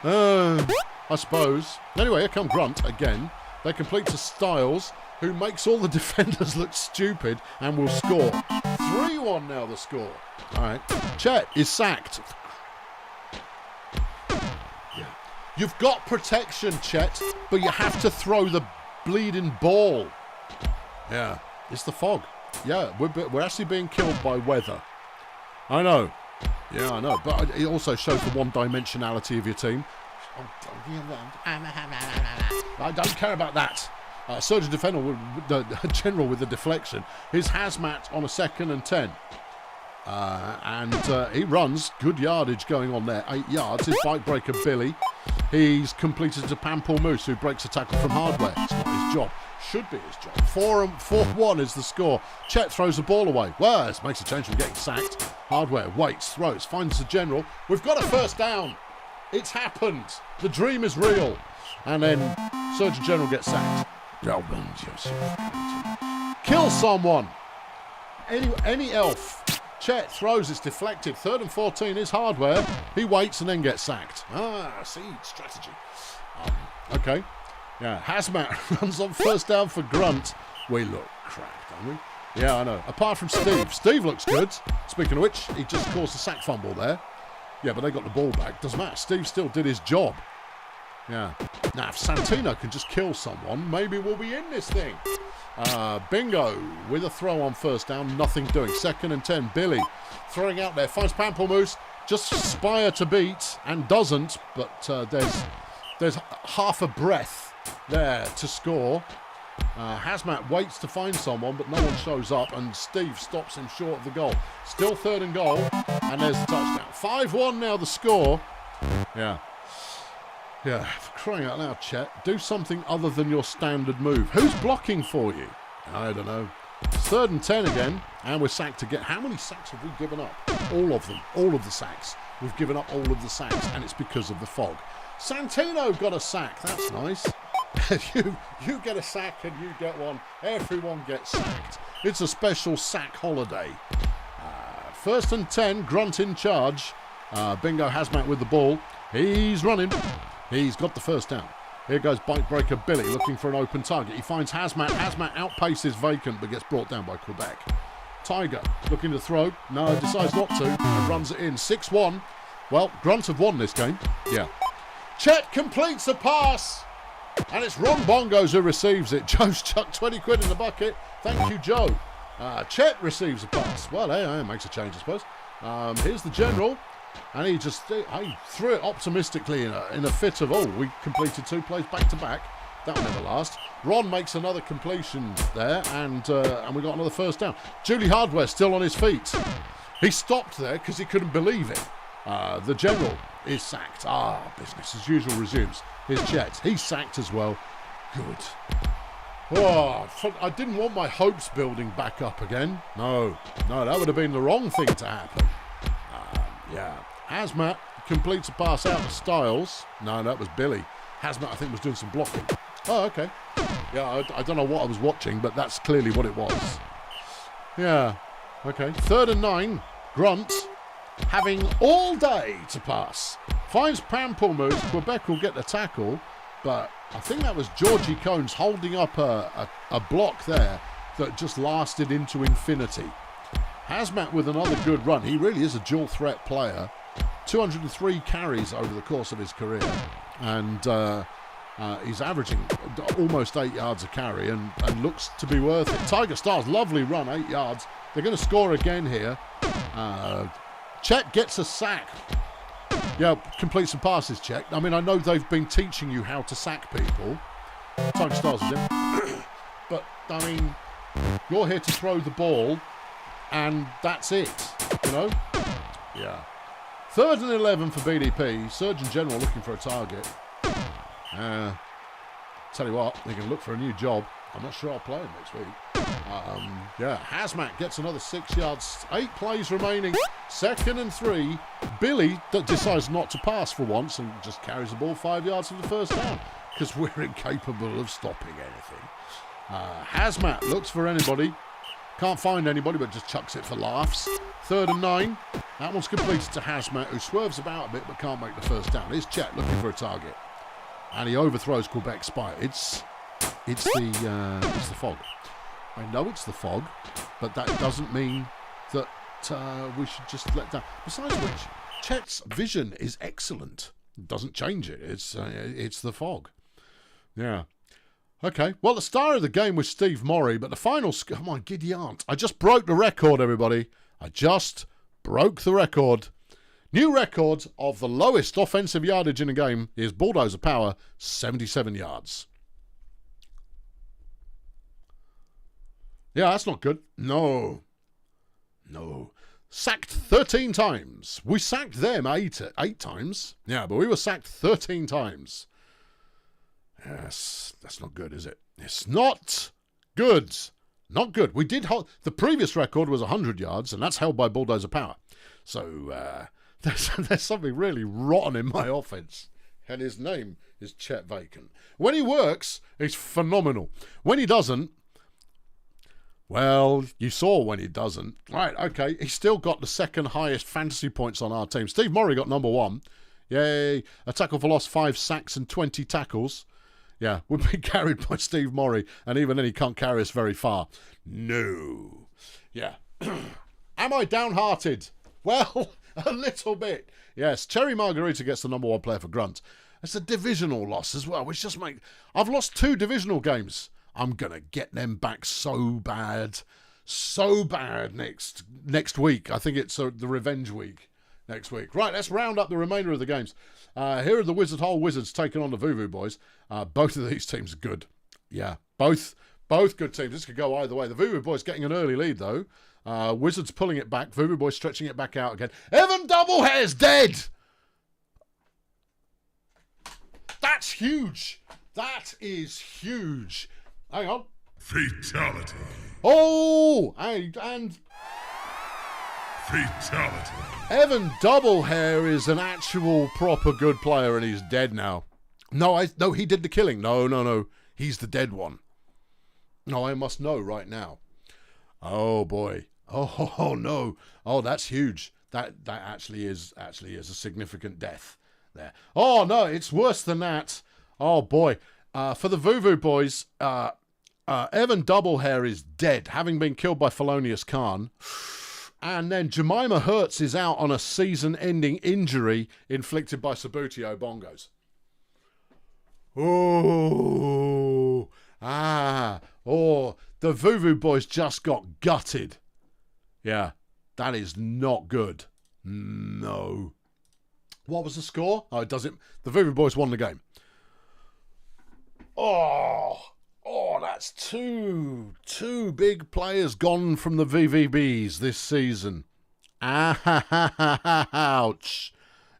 I suppose. Anyway, here come Grunt again. They complete to Styles, who makes all the defenders look stupid and will score. 3-1 now the score. All right. Chet is sacked. Yeah. You've got protection, Chet, but you have to throw the bleeding ball. Yeah. It's the fog. Yeah, we're actually being killed by weather. I know. Yeah, I know. But it also shows the one-dimensionality of your team. I don't care about that. Surgeon Defender, General with the deflection. His hazmat on a 2nd and 10. And he runs. Good yardage going on there. 8 yards. His bike breaker, Billy. He's completed to Pamplemousse, who breaks a tackle from Hardware. It's not his job. Should be his job. 4-1 is the score. Chet throws the ball away. Well, this makes a change from getting sacked. Hardware waits, throws, finds the General. We've got a first down. It's happened. The dream is real. And then Surgeon General gets sacked. Kill someone. Any elf. Chet throws, it's deflected. 3rd and 14 is Hardware. He waits and then gets sacked. See, strategy. Okay. Yeah, Hazmat runs on first down for Grunt. We look crap, don't we? Yeah, I know. Apart from Steve. Steve looks good. Speaking of which, he just caused a sack fumble there. Yeah, but they got the ball back. Doesn't matter. Steve still did his job. Yeah. Now, if Santino can just kill someone, maybe we'll be in this thing. Bingo with a throw on first down. Nothing doing. 2nd and 10. Billy throwing out there. Finds Pamplemousse. Just Spire to beat and doesn't. But there's half a breath there to score. Hazmat waits to find someone, but no one shows up, and Steve stops him short of the goal. Still 3rd and goal, and there's the touchdown. 5-1 now the score. Yeah, for crying out loud, Chet. Do something other than your standard move. Who's blocking for you? I don't know. It's 3rd and 10 again, and we're sacked again. How many sacks have we given up? All of them. All of the sacks. We've given up all of the sacks, and it's because of the fog. Santino got a sack. That's nice. you get a sack and you get one. Everyone gets sacked. It's a special sack holiday. 1st and 10. Grunt in charge. Bingo Hazmat with the ball. He's running. He's got the first down. Here goes bike breaker Billy looking for an open target. He finds Hazmat. Hazmat outpaces Vacant but gets brought down by Quebec. Tiger looking to throw. No, decides not to and runs it in. 6-1. Well, Grunt have won this game. Yeah. Chet completes a pass. And it's Ron Bongos who receives it. Joe's chucked 20 quid in the bucket. Thank you, Joe. Chet receives a pass. Well, hey, makes a change, I suppose. Here's the General. And he threw it optimistically in a fit of, we completed 2 plays back-to-back. That'll never last. Ron makes another completion there, and we got another first down. Julie Hardware still on his feet. He stopped there because he couldn't believe it. The General is sacked. Business as usual resumes. Here's Chet. He's sacked as well. Good. I didn't want my hopes building back up again. No, that would have been the wrong thing to happen. Yeah. Hazmat completes a pass out to Styles. No, that was Billy. Hazmat, I think, was doing some blocking. Oh, okay. Yeah, I don't know what I was watching, but that's clearly what it was. Yeah. Okay. 3rd and 9. Grunt having all day to pass. Finds Pamplemousse. Quebec will get the tackle, but I think that was Georgie Cones holding up a block there that just lasted into infinity. Hazmat with another good run. He really is a dual threat player. 203 carries over the course of his career, and he's averaging almost 8 yards a carry and looks to be worth it. Tiger Stars, lovely run, 8 yards. They're going to score again here. Chet gets a sack. Yeah, complete some passes, Chet. I mean, I know they've been teaching you how to sack people. Tiger Stars is in. But, I mean, you're here to throw the ball, and that's it, you know? Yeah. 3rd and 11 for BDP. Surgeon General looking for a target. Tell you what, they can look for a new job. I'm not sure I'll play him next week. Hazmat gets another 6 yards. 8 plays remaining. 2nd and 3. Billy decides not to pass for once and just carries the ball 5 yards for the first down because we're incapable of stopping anything. Hazmat looks for anybody. Can't find anybody, but just chucks it for laughs. 3rd and 9. That one's completed to Hazmat, who swerves about a bit but can't make the first down. Here's Chet looking for a target. And he overthrows Quebec Spire. It's It's the fog. I know it's the fog, but that doesn't mean that we should just let down. Besides which, Chet's vision is excellent. Doesn't change it. It's the fog. Yeah. Okay. Well, the star of the game was Steve Morrie, but the final... Oh, my giddy aunt. I just broke the record, everybody. I just broke the record. New record of the lowest offensive yardage in a game is Bulldozer Power, 77 yards. Yeah, that's not good. No. Sacked 13 times. We sacked them eight times. Yeah, but we were sacked 13 times. Yes, that's not good, is it? It's not good. Not good. We did hold... The previous record was 100 yards, and that's held by Bulldozer Power. So, there's something really rotten in my offense. And his name is Chet Bacon. When he works, he's phenomenal. When he doesn't, well, you saw when he doesn't. Right, okay, he's still got the second highest fantasy points on our team. Steve Morrie got number 1. Yay. A tackle for loss, 5 sacks and 20 tackles. Yeah, we've been carried by Steve Morrie, and even then he can't carry us very far. No. Yeah. Am I downhearted? Well, a little bit. Yes, Cherry Margarita gets the number 1 player for Grunt. It's a divisional loss as well, which just make... I've lost 2 divisional games. I'm going to get them back so bad. So bad next week. I think it's the revenge week next week. Right, let's round up the remainder of the games. Here are the Wizard Hole Wizards taking on the Voodoo Boys. Both of these teams are good. Yeah, both good teams. This could go either way. The Voodoo Boys getting an early lead, though. Wizards pulling it back. Voodoo Boys stretching it back out again. Evan Doublehair's dead! That's huge. That is huge. Hang on. Fatality. Oh! And... Fatality. Evan Doublehair is an actual proper good player, and he's dead now. No, he did the killing. No. He's the dead one. No, I must know right now. Oh, boy. Oh, no. Oh, that's huge. That actually is a significant death there. Oh, no, it's worse than that. Oh, boy. For the Voodoo Boys, Evan Doublehair is dead, having been killed by Felonious Khan. And then Jemima Hertz is out on a season-ending injury inflicted by Sabutio Bongos. The Voodoo Boys just got gutted. Yeah, that is not good. No. What was the score? Oh, it doesn't. The Voodoo Boys won the game. Oh, that's two big players gone from the VVBs this season. Ouch.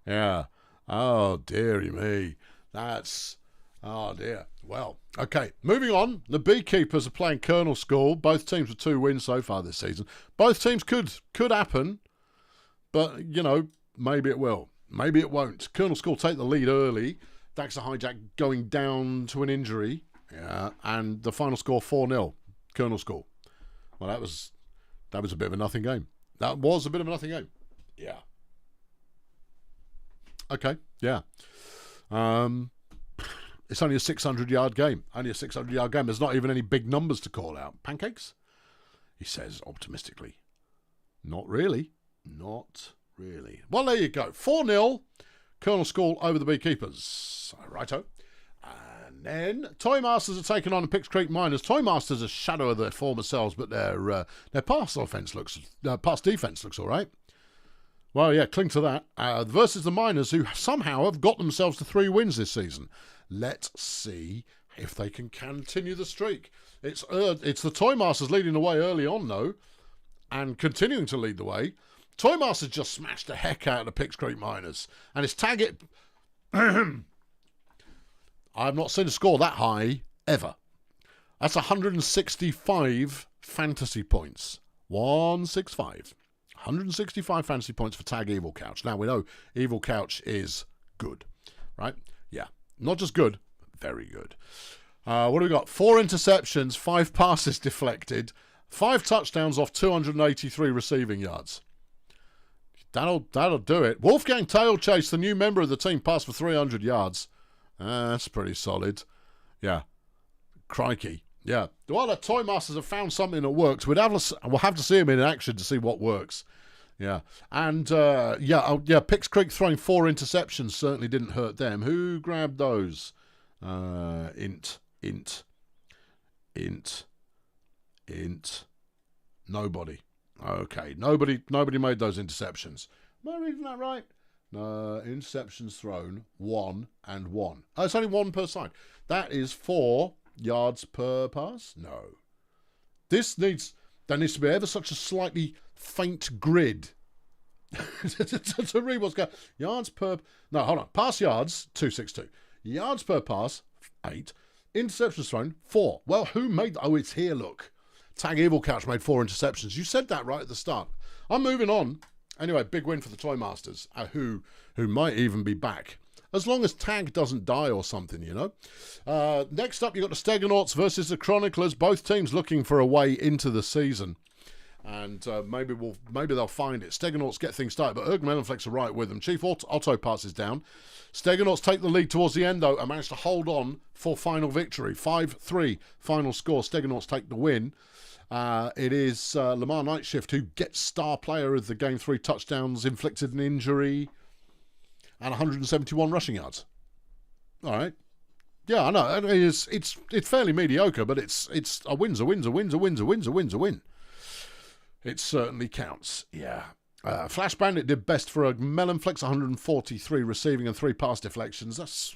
Yeah. Oh, dearie me. Oh, dear. Well, okay. Moving on. The Beekeepers are playing Colonel School. Both teams with 2 wins so far this season. Both teams could happen, but, maybe it will. Maybe it won't. Colonel School take the lead early. Daxter Hijack going down to an injury. Yeah, and the final score 4-0, Colonel School. Well, that was a bit of a nothing game. That was a bit of a nothing game. Yeah. Okay, yeah. It's only a 600-yard game. Only a 600-yard game. There's not even any big numbers to call out. Pancakes? He says optimistically. Not really. Not really. Well, there you go. 4-0, Colonel School over the Beekeepers. Righto. And then Toymasters are taking on the Pix Creek Miners. Toymasters are a shadow of their former selves, but their pass defense looks all right. Well, yeah, cling to that. Versus the Miners, who somehow have got themselves to 3 wins this season. Let's see if they can continue the streak. It's the Toymasters leading the way early on, though, and continuing to lead the way. Toymasters just smashed the heck out of the Pix Creek Miners, and his target. I've not seen a score that high ever. That's 165 fantasy points. 165. 165 fantasy points for Tag Evil Couch. Now, we know Evil Couch is good, right? Yeah. Not just good, but very good. What do we got? 4 interceptions, 5 passes deflected, 5 touchdowns off 283 receiving yards. That'll do it. Wolfgang Tail Chase, the new member of the team, passed for 300 yards. That's pretty solid. Yeah. Crikey. Yeah. Well, the Toy Masters have found something that works. We'll have to see them in action to see what works. Yeah. And, Pix Creek throwing 4 interceptions certainly didn't hurt them. Who grabbed those? Int. Nobody. Okay. Nobody made those interceptions. Am I reading that right? No, interceptions thrown, 1 and 1. Oh, it's only 1 per side. That is 4 yards per pass? No. There needs to be ever such a slightly faint grid to read what's going on. Yards per... No, hold on. Pass yards, 262. Yards per pass, 8. Interceptions thrown, 4. Well, who made... Oh, it's here, look. Tag Evil Couch made 4 interceptions. You said that right at the start. I'm moving on. Anyway, big win for the Toy Masters, who might even be back. As long as Tag doesn't die or something, you know. Next up, you've got the Stegonauts versus the Chroniclers. Both teams looking for a way into the season. And maybe they'll find it. Stegonauts get things started, but Erg Melonflex are right with them. Chief Otto passes down. Stegonauts take the lead towards the end, though, and manage to hold on for final victory. 5-3 final score. Stegonauts take the win. It is Lamar Nightshift who gets star player of the game. 3 touchdowns, inflicted an injury, and 171 rushing yards. All right. Yeah, I know. It's fairly mediocre, but it's a win's a win. It certainly counts. Yeah. Flash Bandit did best for a Melonflex, 143 receiving and 3 pass deflections. That's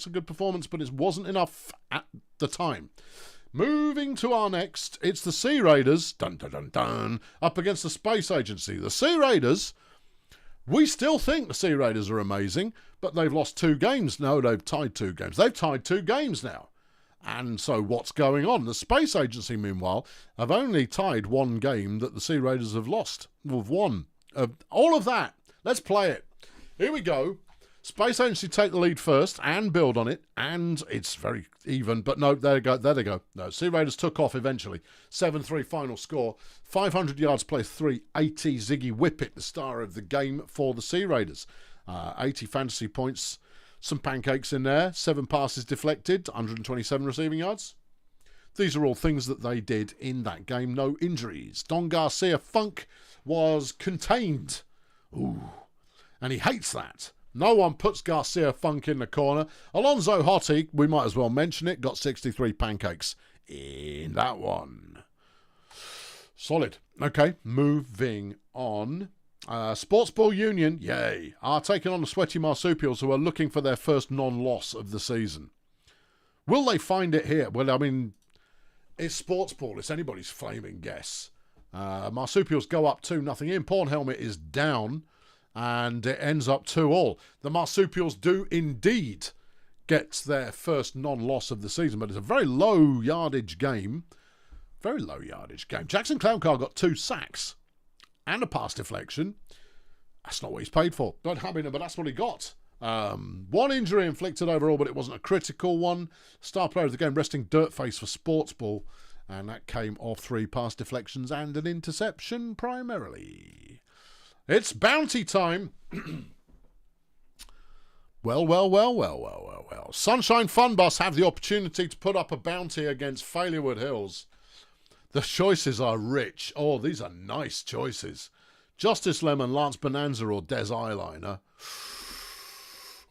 a good performance, but it wasn't enough at the time. Moving to our next, it's the Sea Raiders, dun dun dun dun, up against the Space Agency. The Sea Raiders, we still think the Sea Raiders are amazing, but they've lost 2 games. No, they've tied 2 games. They've tied 2 games now. And so what's going on? The Space Agency, meanwhile, have only tied 1 game that the Sea Raiders have lost. We've won. All of that. Let's play it. Here we go. Space Agency take the lead first and build on it, and it's very even, but no, there they go. No, Sea Raiders took off eventually. 7-3 final score. 500 yards plus 380. Ziggy Whippet, the star of the game for the Sea Raiders. 80 fantasy points. Some pancakes in there. 7 passes deflected. 127 receiving yards. These are all things that they did in that game. No injuries. Don Garcia Funk was contained. Ooh. And he hates that. No one puts Garcia Funk in the corner. Alonzo Hottie, we might as well mention it, got 63 pancakes in that one. Solid. Okay, moving on. Sportsball Union, yay, are taking on the Sweaty Marsupials, who are looking for their first non-loss of the season. Will they find it here? Well, I mean, it's Sportsball. It's anybody's flaming guess. Marsupials go up 2-0. Ian Pawn Helmet is down. And it ends up 2-2. The Marsupials do indeed get their first non-loss of the season, but it's a very low yardage game. Very low yardage game. Jackson Clowncar got 2 sacks and a pass deflection. That's not what he's paid for. But that's what he got. 1 injury inflicted overall, but it wasn't a critical one. Star player of the game resting Dirtface for Sportsball. And that came off 3 pass deflections and an interception primarily. It's bounty time. Well. Sunshine Fun Bus have the opportunity to put up a bounty against Failurewood Hills. The choices are rich. Oh, these are nice choices. Justice Lemon, Lance Bonanza, or Des Eyeliner.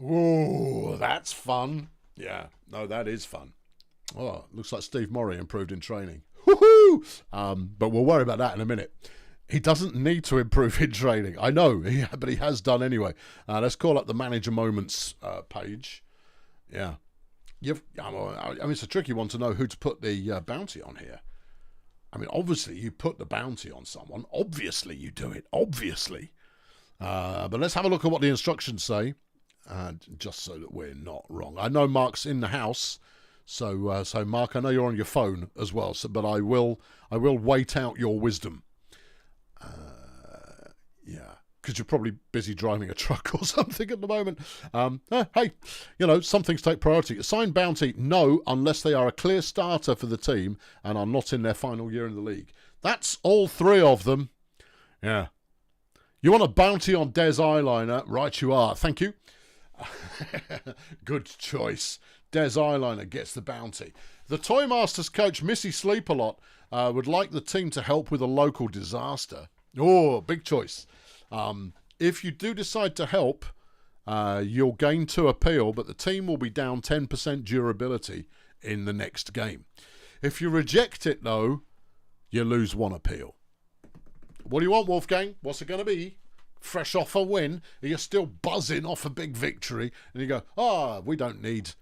Ooh, that's fun. Yeah, no, that is fun. Oh, looks like Steve Murray improved in training. Woohoo! But we'll worry about that in a minute. He doesn't need to improve in training. I know, but he has done anyway. Let's call up the Manager Moments page. Yeah. I mean, it's a tricky one to know who to put the bounty on here. I mean, obviously, you put the bounty on someone. Obviously, you do it. Obviously. But let's have a look at what the instructions say, just so that we're not wrong. I know Mark's in the house. So Mark, I know you're on your phone as well. But I will wait out your wisdom. Yeah, because you're probably busy driving a truck or something at the moment. Hey, some things take priority. Assigned bounty, no, unless they are a clear starter for the team and are not in their final year in the league. That's all 3 of them. Yeah. You want a bounty on Des Eyeliner? Right you are. Thank you. Good choice. Des Eyeliner gets the bounty. The Toymasters coach, Missy Sleep-A-Lot, would like the team to help with a local disaster. Oh, big choice. If you do decide to help, you'll gain 2 appeal, but the team will be down 10% durability in the next game. If you reject it, though, you lose 1 appeal. What do you want, Wolfgang? What's it going to be? Fresh off a win? Are you still buzzing off a big victory? And you go, we don't need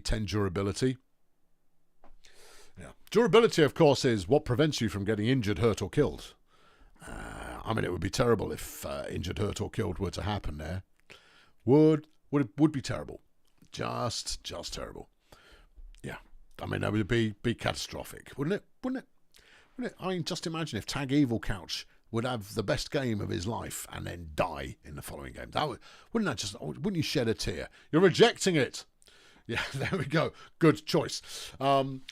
10 durability. Yeah. Durability, of course, is what prevents you from getting injured, hurt, or killed. It would be terrible if injured, hurt, or killed were to happen there. Would be terrible. Just terrible. Yeah. That would be catastrophic, wouldn't it? Wouldn't it? Just imagine if Tag Evil Couch would have the best game of his life and then die in the following game. Wouldn't you shed a tear? You're rejecting it. Yeah, there we go. Good choice.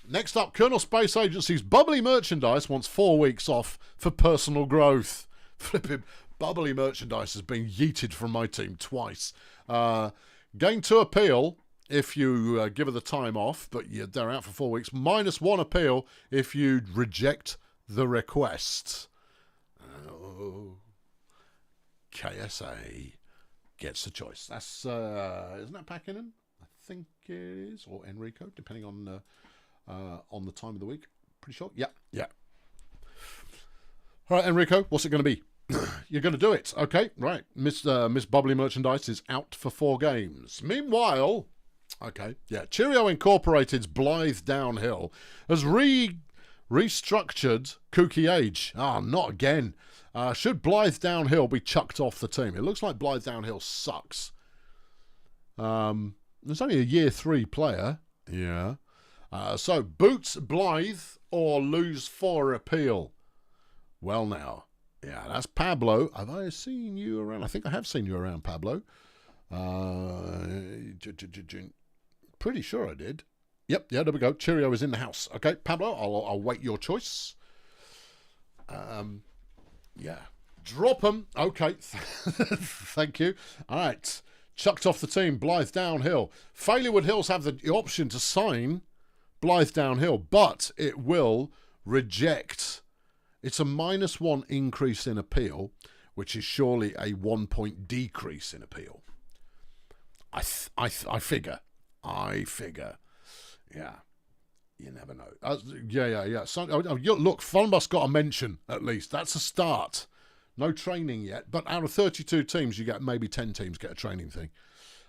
Next up, Colonel Space Agency's Bubbly Merchandise wants 4 weeks off for personal growth. Flipping Bubbly Merchandise has been yeeted from my team twice. Gain 2 appeal if you give her the time off, but they're out for 4 weeks. -1 appeal if you reject the request. KSA gets the choice. That's isn't that Packingham? I think it is, or Enrico, depending on the time of the week. Pretty sure. Yeah. All right, Enrico, what's it going to be? You're going to do it, okay? Right, Miss Bubbly Merchandise is out for 4 games. Meanwhile, okay, yeah, Cheerio Incorporated's Blythe Downhill has restructured Kooky Age. Not again. Should Blythe Downhill be chucked off the team? It looks like Blythe Downhill sucks. There's only a year 3 player. Yeah. So, boots Blythe or lose 4 appeal. Well, now. Yeah, that's Pablo. Have I seen you around? I think I have seen you around, Pablo. Pretty sure I did. Yep, yeah, there we go. Cheerio is in the house. Okay, Pablo, I'll wait your choice. Yeah. Drop them. Okay. Thank you. All right. Chucked off the team. Blythe Downhill. Failurwood Hills have the option to sign Blythe Downhill, but it will reject. It's a -1 increase in appeal, which is surely a 1 point decrease in appeal. I figure. Yeah. You never know. Yeah. So, look, Funbus got a mention, at least. That's a start. No training yet. But out of 32 teams, you get maybe 10 teams get a training thing.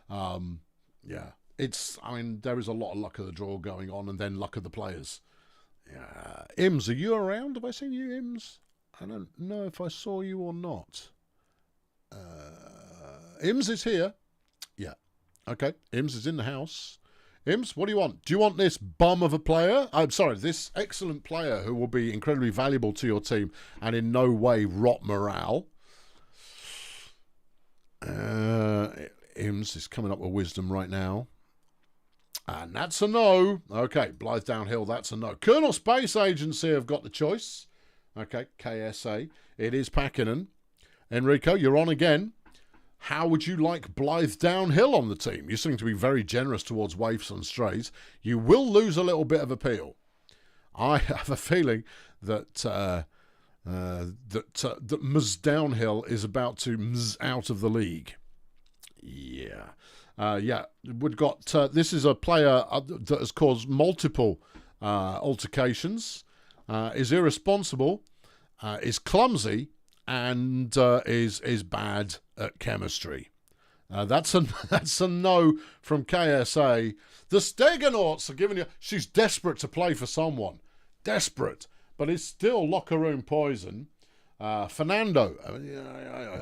Yeah. There is a lot of luck of the draw going on, and then luck of the players. Yeah. Ims, are you around? Have I seen you, Ims? I don't know if I saw you or not. Ims is here. Yeah. Okay. Ims is in the house. Ims, what do you want? Do you want this bum of a player? I'm sorry, this excellent player who will be incredibly valuable to your team and in no way rot morale? Ims is coming up with wisdom right now. And that's a no. Okay, Blythe Downhill, that's a no. Colonel Space Agency have got the choice. Okay, KSA. It is Packingham. Enrico, you're on again. How would you like Blythe Downhill on the team? You seem to be very generous towards waifs and strays. You will lose a little bit of appeal. I have a feeling that Ms. Downhill is about to Ms out of the league. Yeah. We've got this is a player that has caused multiple altercations, is irresponsible, is clumsy, and is bad at chemistry. That's a no from KSA. The Steganauts are giving you. She's desperate to play for someone, desperate, but it's still locker room poison. Fernando,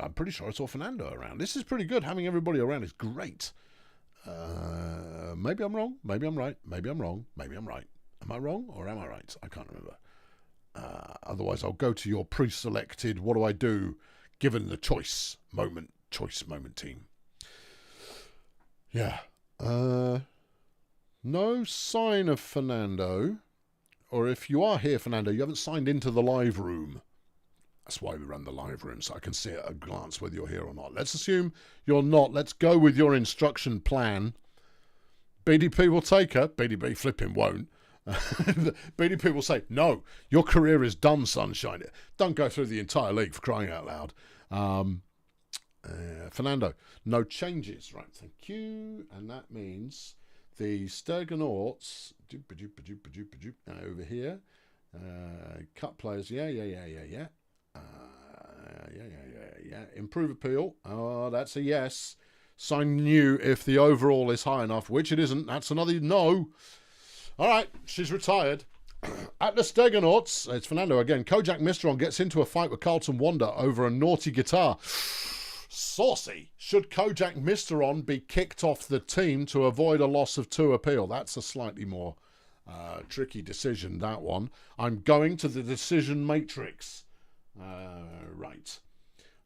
I'm pretty sure I saw Fernando around. This is pretty good. Having everybody around is great. Maybe I'm wrong. Maybe I'm right. Maybe I'm wrong. Maybe I'm right. Am I wrong or am I right? I can't remember. Otherwise, I'll go to your pre-selected. What do I do? Given the choice moment team. Yeah. No sign of Fernando. Or if you are here, Fernando, you haven't signed into the live room. That's why we run the live room, so I can see at a glance whether you're here or not. Let's assume you're not. Let's go with your instruction plan. BDP will take her. BDP flipping won't. BDP will say, no, your career is done, sunshine. Don't go through the entire league, for crying out loud. Fernando, no changes. Right, thank you. And that means the Sturgenauts over here. Cut players, yeah. Improve appeal. Oh, that's a yes. Sign new if the overall is high enough, which it isn't. That's another no. All right, she's retired. At the Sturgenauts, it's Fernando again. Kojak Mistron gets into a fight with Carlton Wonder over a naughty guitar. Saucy. Should Kojak Mistron be kicked off the team to avoid a loss of 2 appeal? That's a slightly more tricky decision, that one. I'm going to the decision matrix. Right.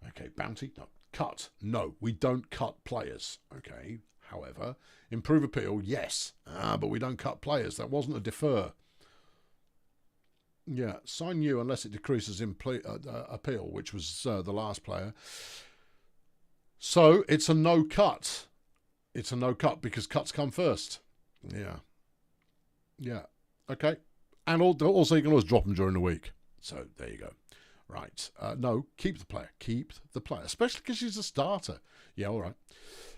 Okay, bounty? No. Cut? No, we don't cut players. Okay, however, improve appeal? Yes. But we don't cut players. That wasn't a defer. Yeah, sign new unless it decreases appeal, which was the last player. So it's a no cut. It's a no cut because cuts come first. Yeah. Okay. And also you can always drop them during the week. So there you go. Right. No, keep the player. Keep the player. Especially because she's a starter. Yeah, all right.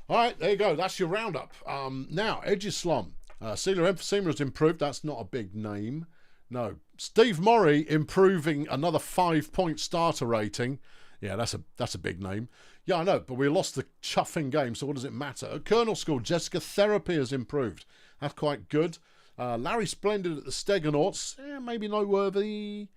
All right, there you go. That's your roundup. Now, Edgeslom. Sealer Emphysema has improved. That's not a big name. No. Steve Murray improving another 5-point starter rating. Yeah, that's a big name. Yeah, I know, but we lost the chuffing game, so what does it matter? At Colonel School, Jessica Therapy has improved. That's quite good. Larry Splendid at the Sturgenauts. Maybe noteworthy.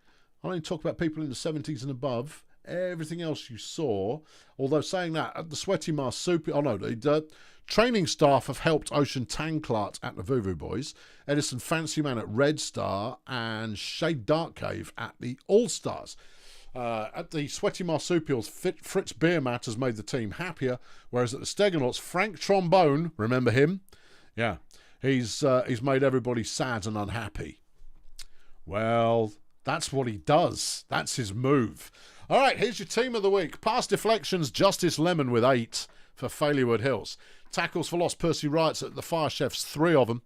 I only talk about people in the 70s and above. Everything else you saw. Although saying that, at the Sweaty Mars Super... Oh, no, the training staff have helped Ocean Tanklart at the Vuvu Boys, Edison Fancy Man at Red Star, and Shade Dark Cave at the All-Stars. At the Sweaty Marsupials, Fritz Beermat has made the team happier, whereas at the Sturgenauts, Frank Trombone, remember him? Yeah, he's made everybody sad and unhappy. Well, that's what he does. That's his move. All right, here's your team of the week. Pass deflections, Justice Lemon with 8 for Failure Hills. Tackles for loss, Percy Wrights at the Fire Chefs, 3 of them.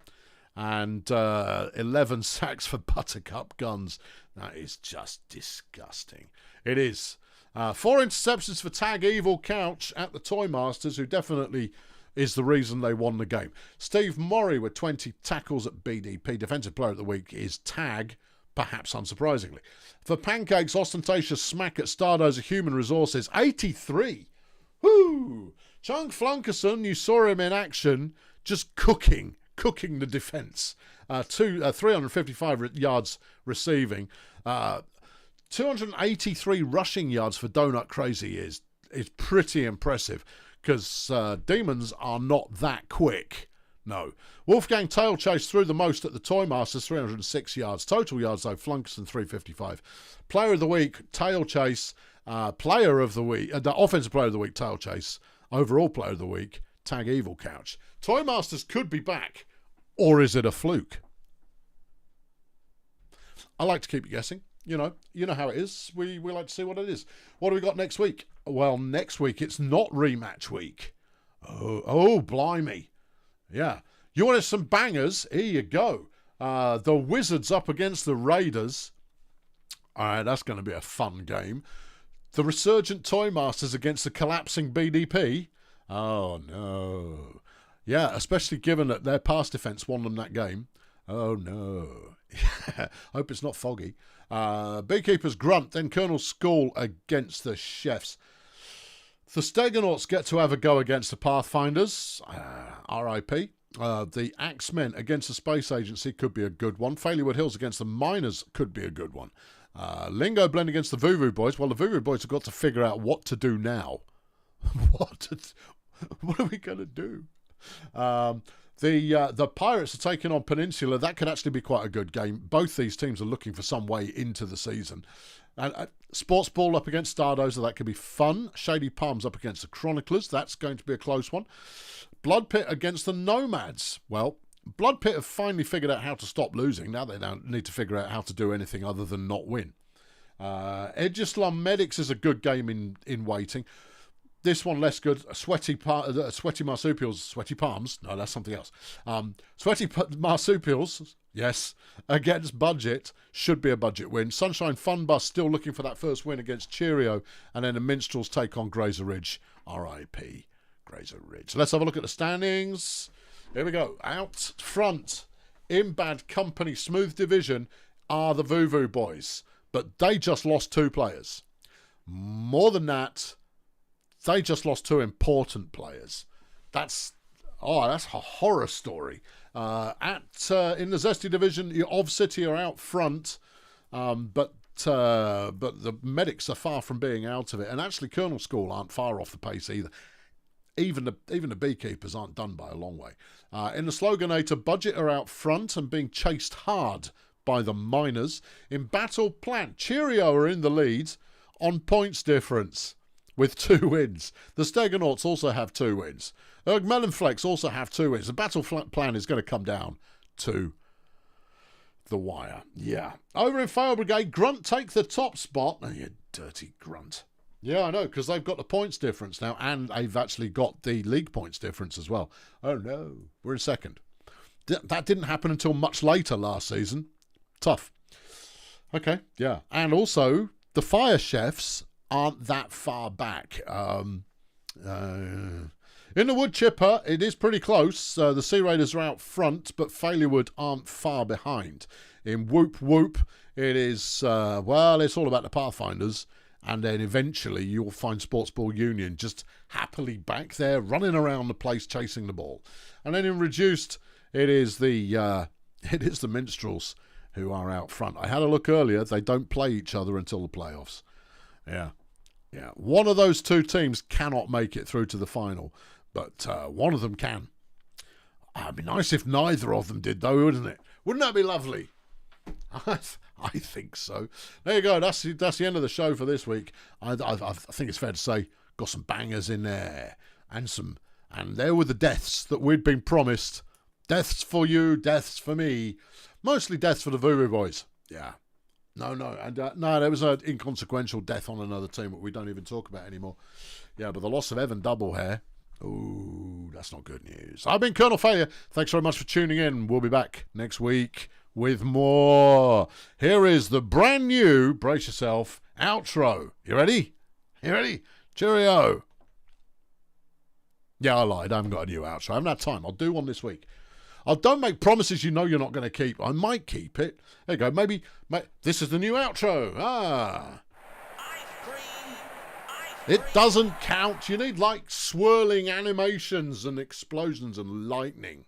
And 11 sacks for Buttercup Guns. That is just disgusting. It is. 4 interceptions for Tag Evil Couch at the Toy Masters, who definitely is the reason they won the game. Steve Murray with 20 tackles at BDP. Defensive Player of the Week is Tag, perhaps unsurprisingly. For Pancakes, ostentatious smack at Stardozer Human Resources, 83. Whoo! Chunk Flunkerson, you saw him in action, just cooking the defence. 355 yards receiving. 283 rushing yards for Donut Crazy is pretty impressive because demons are not that quick. No. Wolfgang Tail Chase threw the most at the Toy Masters, 306 yards. Total yards, though, Flunkerson, 355. Player of the Week, Tail Chase. Player of the Week, the Offensive Player of the Week, Tail Chase. Overall Player of the Week, Tag Evil Couch. Toy Masters could be back. Or is it a fluke? I like to keep you guessing. You know how it is. We like to see what it is. What do we got next week? Well, next week it's not rematch week. Oh, blimey. Yeah. You wanted some bangers? Here you go. The Wizards up against the Raiders. All right, that's going to be a fun game. The Resurgent Toy Masters against the collapsing BDP. Oh, no. Yeah, especially given that their pass defence won them that game. Oh, no. Hope it's not foggy. Beekeeper's Grunt, then Colonel School against the Chefs. The Sturgenauts get to have a go against the Pathfinders. R.I.P. The Axemen against the Space Agency could be a good one. Failure Hills against the Miners could be a good one. Lingo Blend against the Vuvu Boys. Well, the Vuvu Boys have got to figure out what to do now. What are we going to do? The Pirates are taking on Peninsula. That could actually be quite a good game. Both these teams are looking for some way into the season. And Sports Ball up against Stardozer. That could be fun. Shady Palms up against the Chroniclers. That's going to be a close one. Blood Pit against the Nomads. Well, Blood Pit have finally figured out how to stop losing. Now they don't need to figure out how to do anything other than not win. Edgeslum Medics is a good game in waiting. This one less good. Sweaty marsupials. Sweaty palms. No, that's something else. Sweaty marsupials. Yes, against Budget. Should be a Budget win. Sunshine Fun Bus still looking for that first win against Cheerio. And then the Minstrels take on Grazer Ridge. R.I.P. Grazer Ridge. Let's have a look at the standings. Here we go. Out front, in bad company, smooth division, are the Voo boys. But they just lost 2 players. More than that, they just lost 2 important players. That's a horror story. In the Zesty division, Ov City are out front, but the medics are far from being out of it. And actually, Colonel School aren't far off the pace either. Even the beekeepers aren't done by a long way. In the Sloganator, Budget are out front and being chased hard by the Miners. In Battle Plant, Cheerio are in the lead on points difference with 2 wins. The Steganauts also have 2 wins. Erg Melonflex also have 2 wins. The Battle Plan is going to come down to the wire. Yeah. Over in Fail Brigade, Grunt take the top spot. Oh, you dirty Grunt. Yeah, I know, because they've got the points difference now, and they've actually got the league points difference as well. Oh, no. We're in second. That didn't happen until much later last season. Tough. Okay, yeah. And also, the Fire Chefs aren't that far back. In the Wood Chipper, it is pretty close. The Sea Raiders are out front, but Failurewood aren't far behind. In Whoop Whoop, it is, it's all about the Pathfinders. And then eventually you'll find Sportsball Union just happily back there, running around the place, chasing the ball. And then in Reduced, it is the Minstrels who are out front. I had a look earlier. They don't play each other until the playoffs. Yeah. One of those 2 teams cannot make it through to the final, but one of them can. It'd be nice if neither of them did, though, wouldn't it? Wouldn't that be lovely? I think so. There you go. That's the end of the show for this week. I think it's fair to say got some bangers in there, and there were the deaths that we'd been promised. Deaths for you, deaths for me. Mostly deaths for the Voodoo boys. Yeah. No, and there was an inconsequential death on another team that we don't even talk about anymore. Yeah, but the loss of Evan Doublehair. Ooh, that's not good news. I've been Colonel Failure. Thanks very much for tuning in. We'll be back next week with more. Here is the brand new, brace yourself, outro. You ready? Cheerio. Yeah, I lied. I haven't got a new outro. I haven't had time. I'll do one this week. Don't make promises you know you're not going to keep. I might keep it. There you go. Maybe this is the new outro. It doesn't count. You need like swirling animations and explosions and lightning.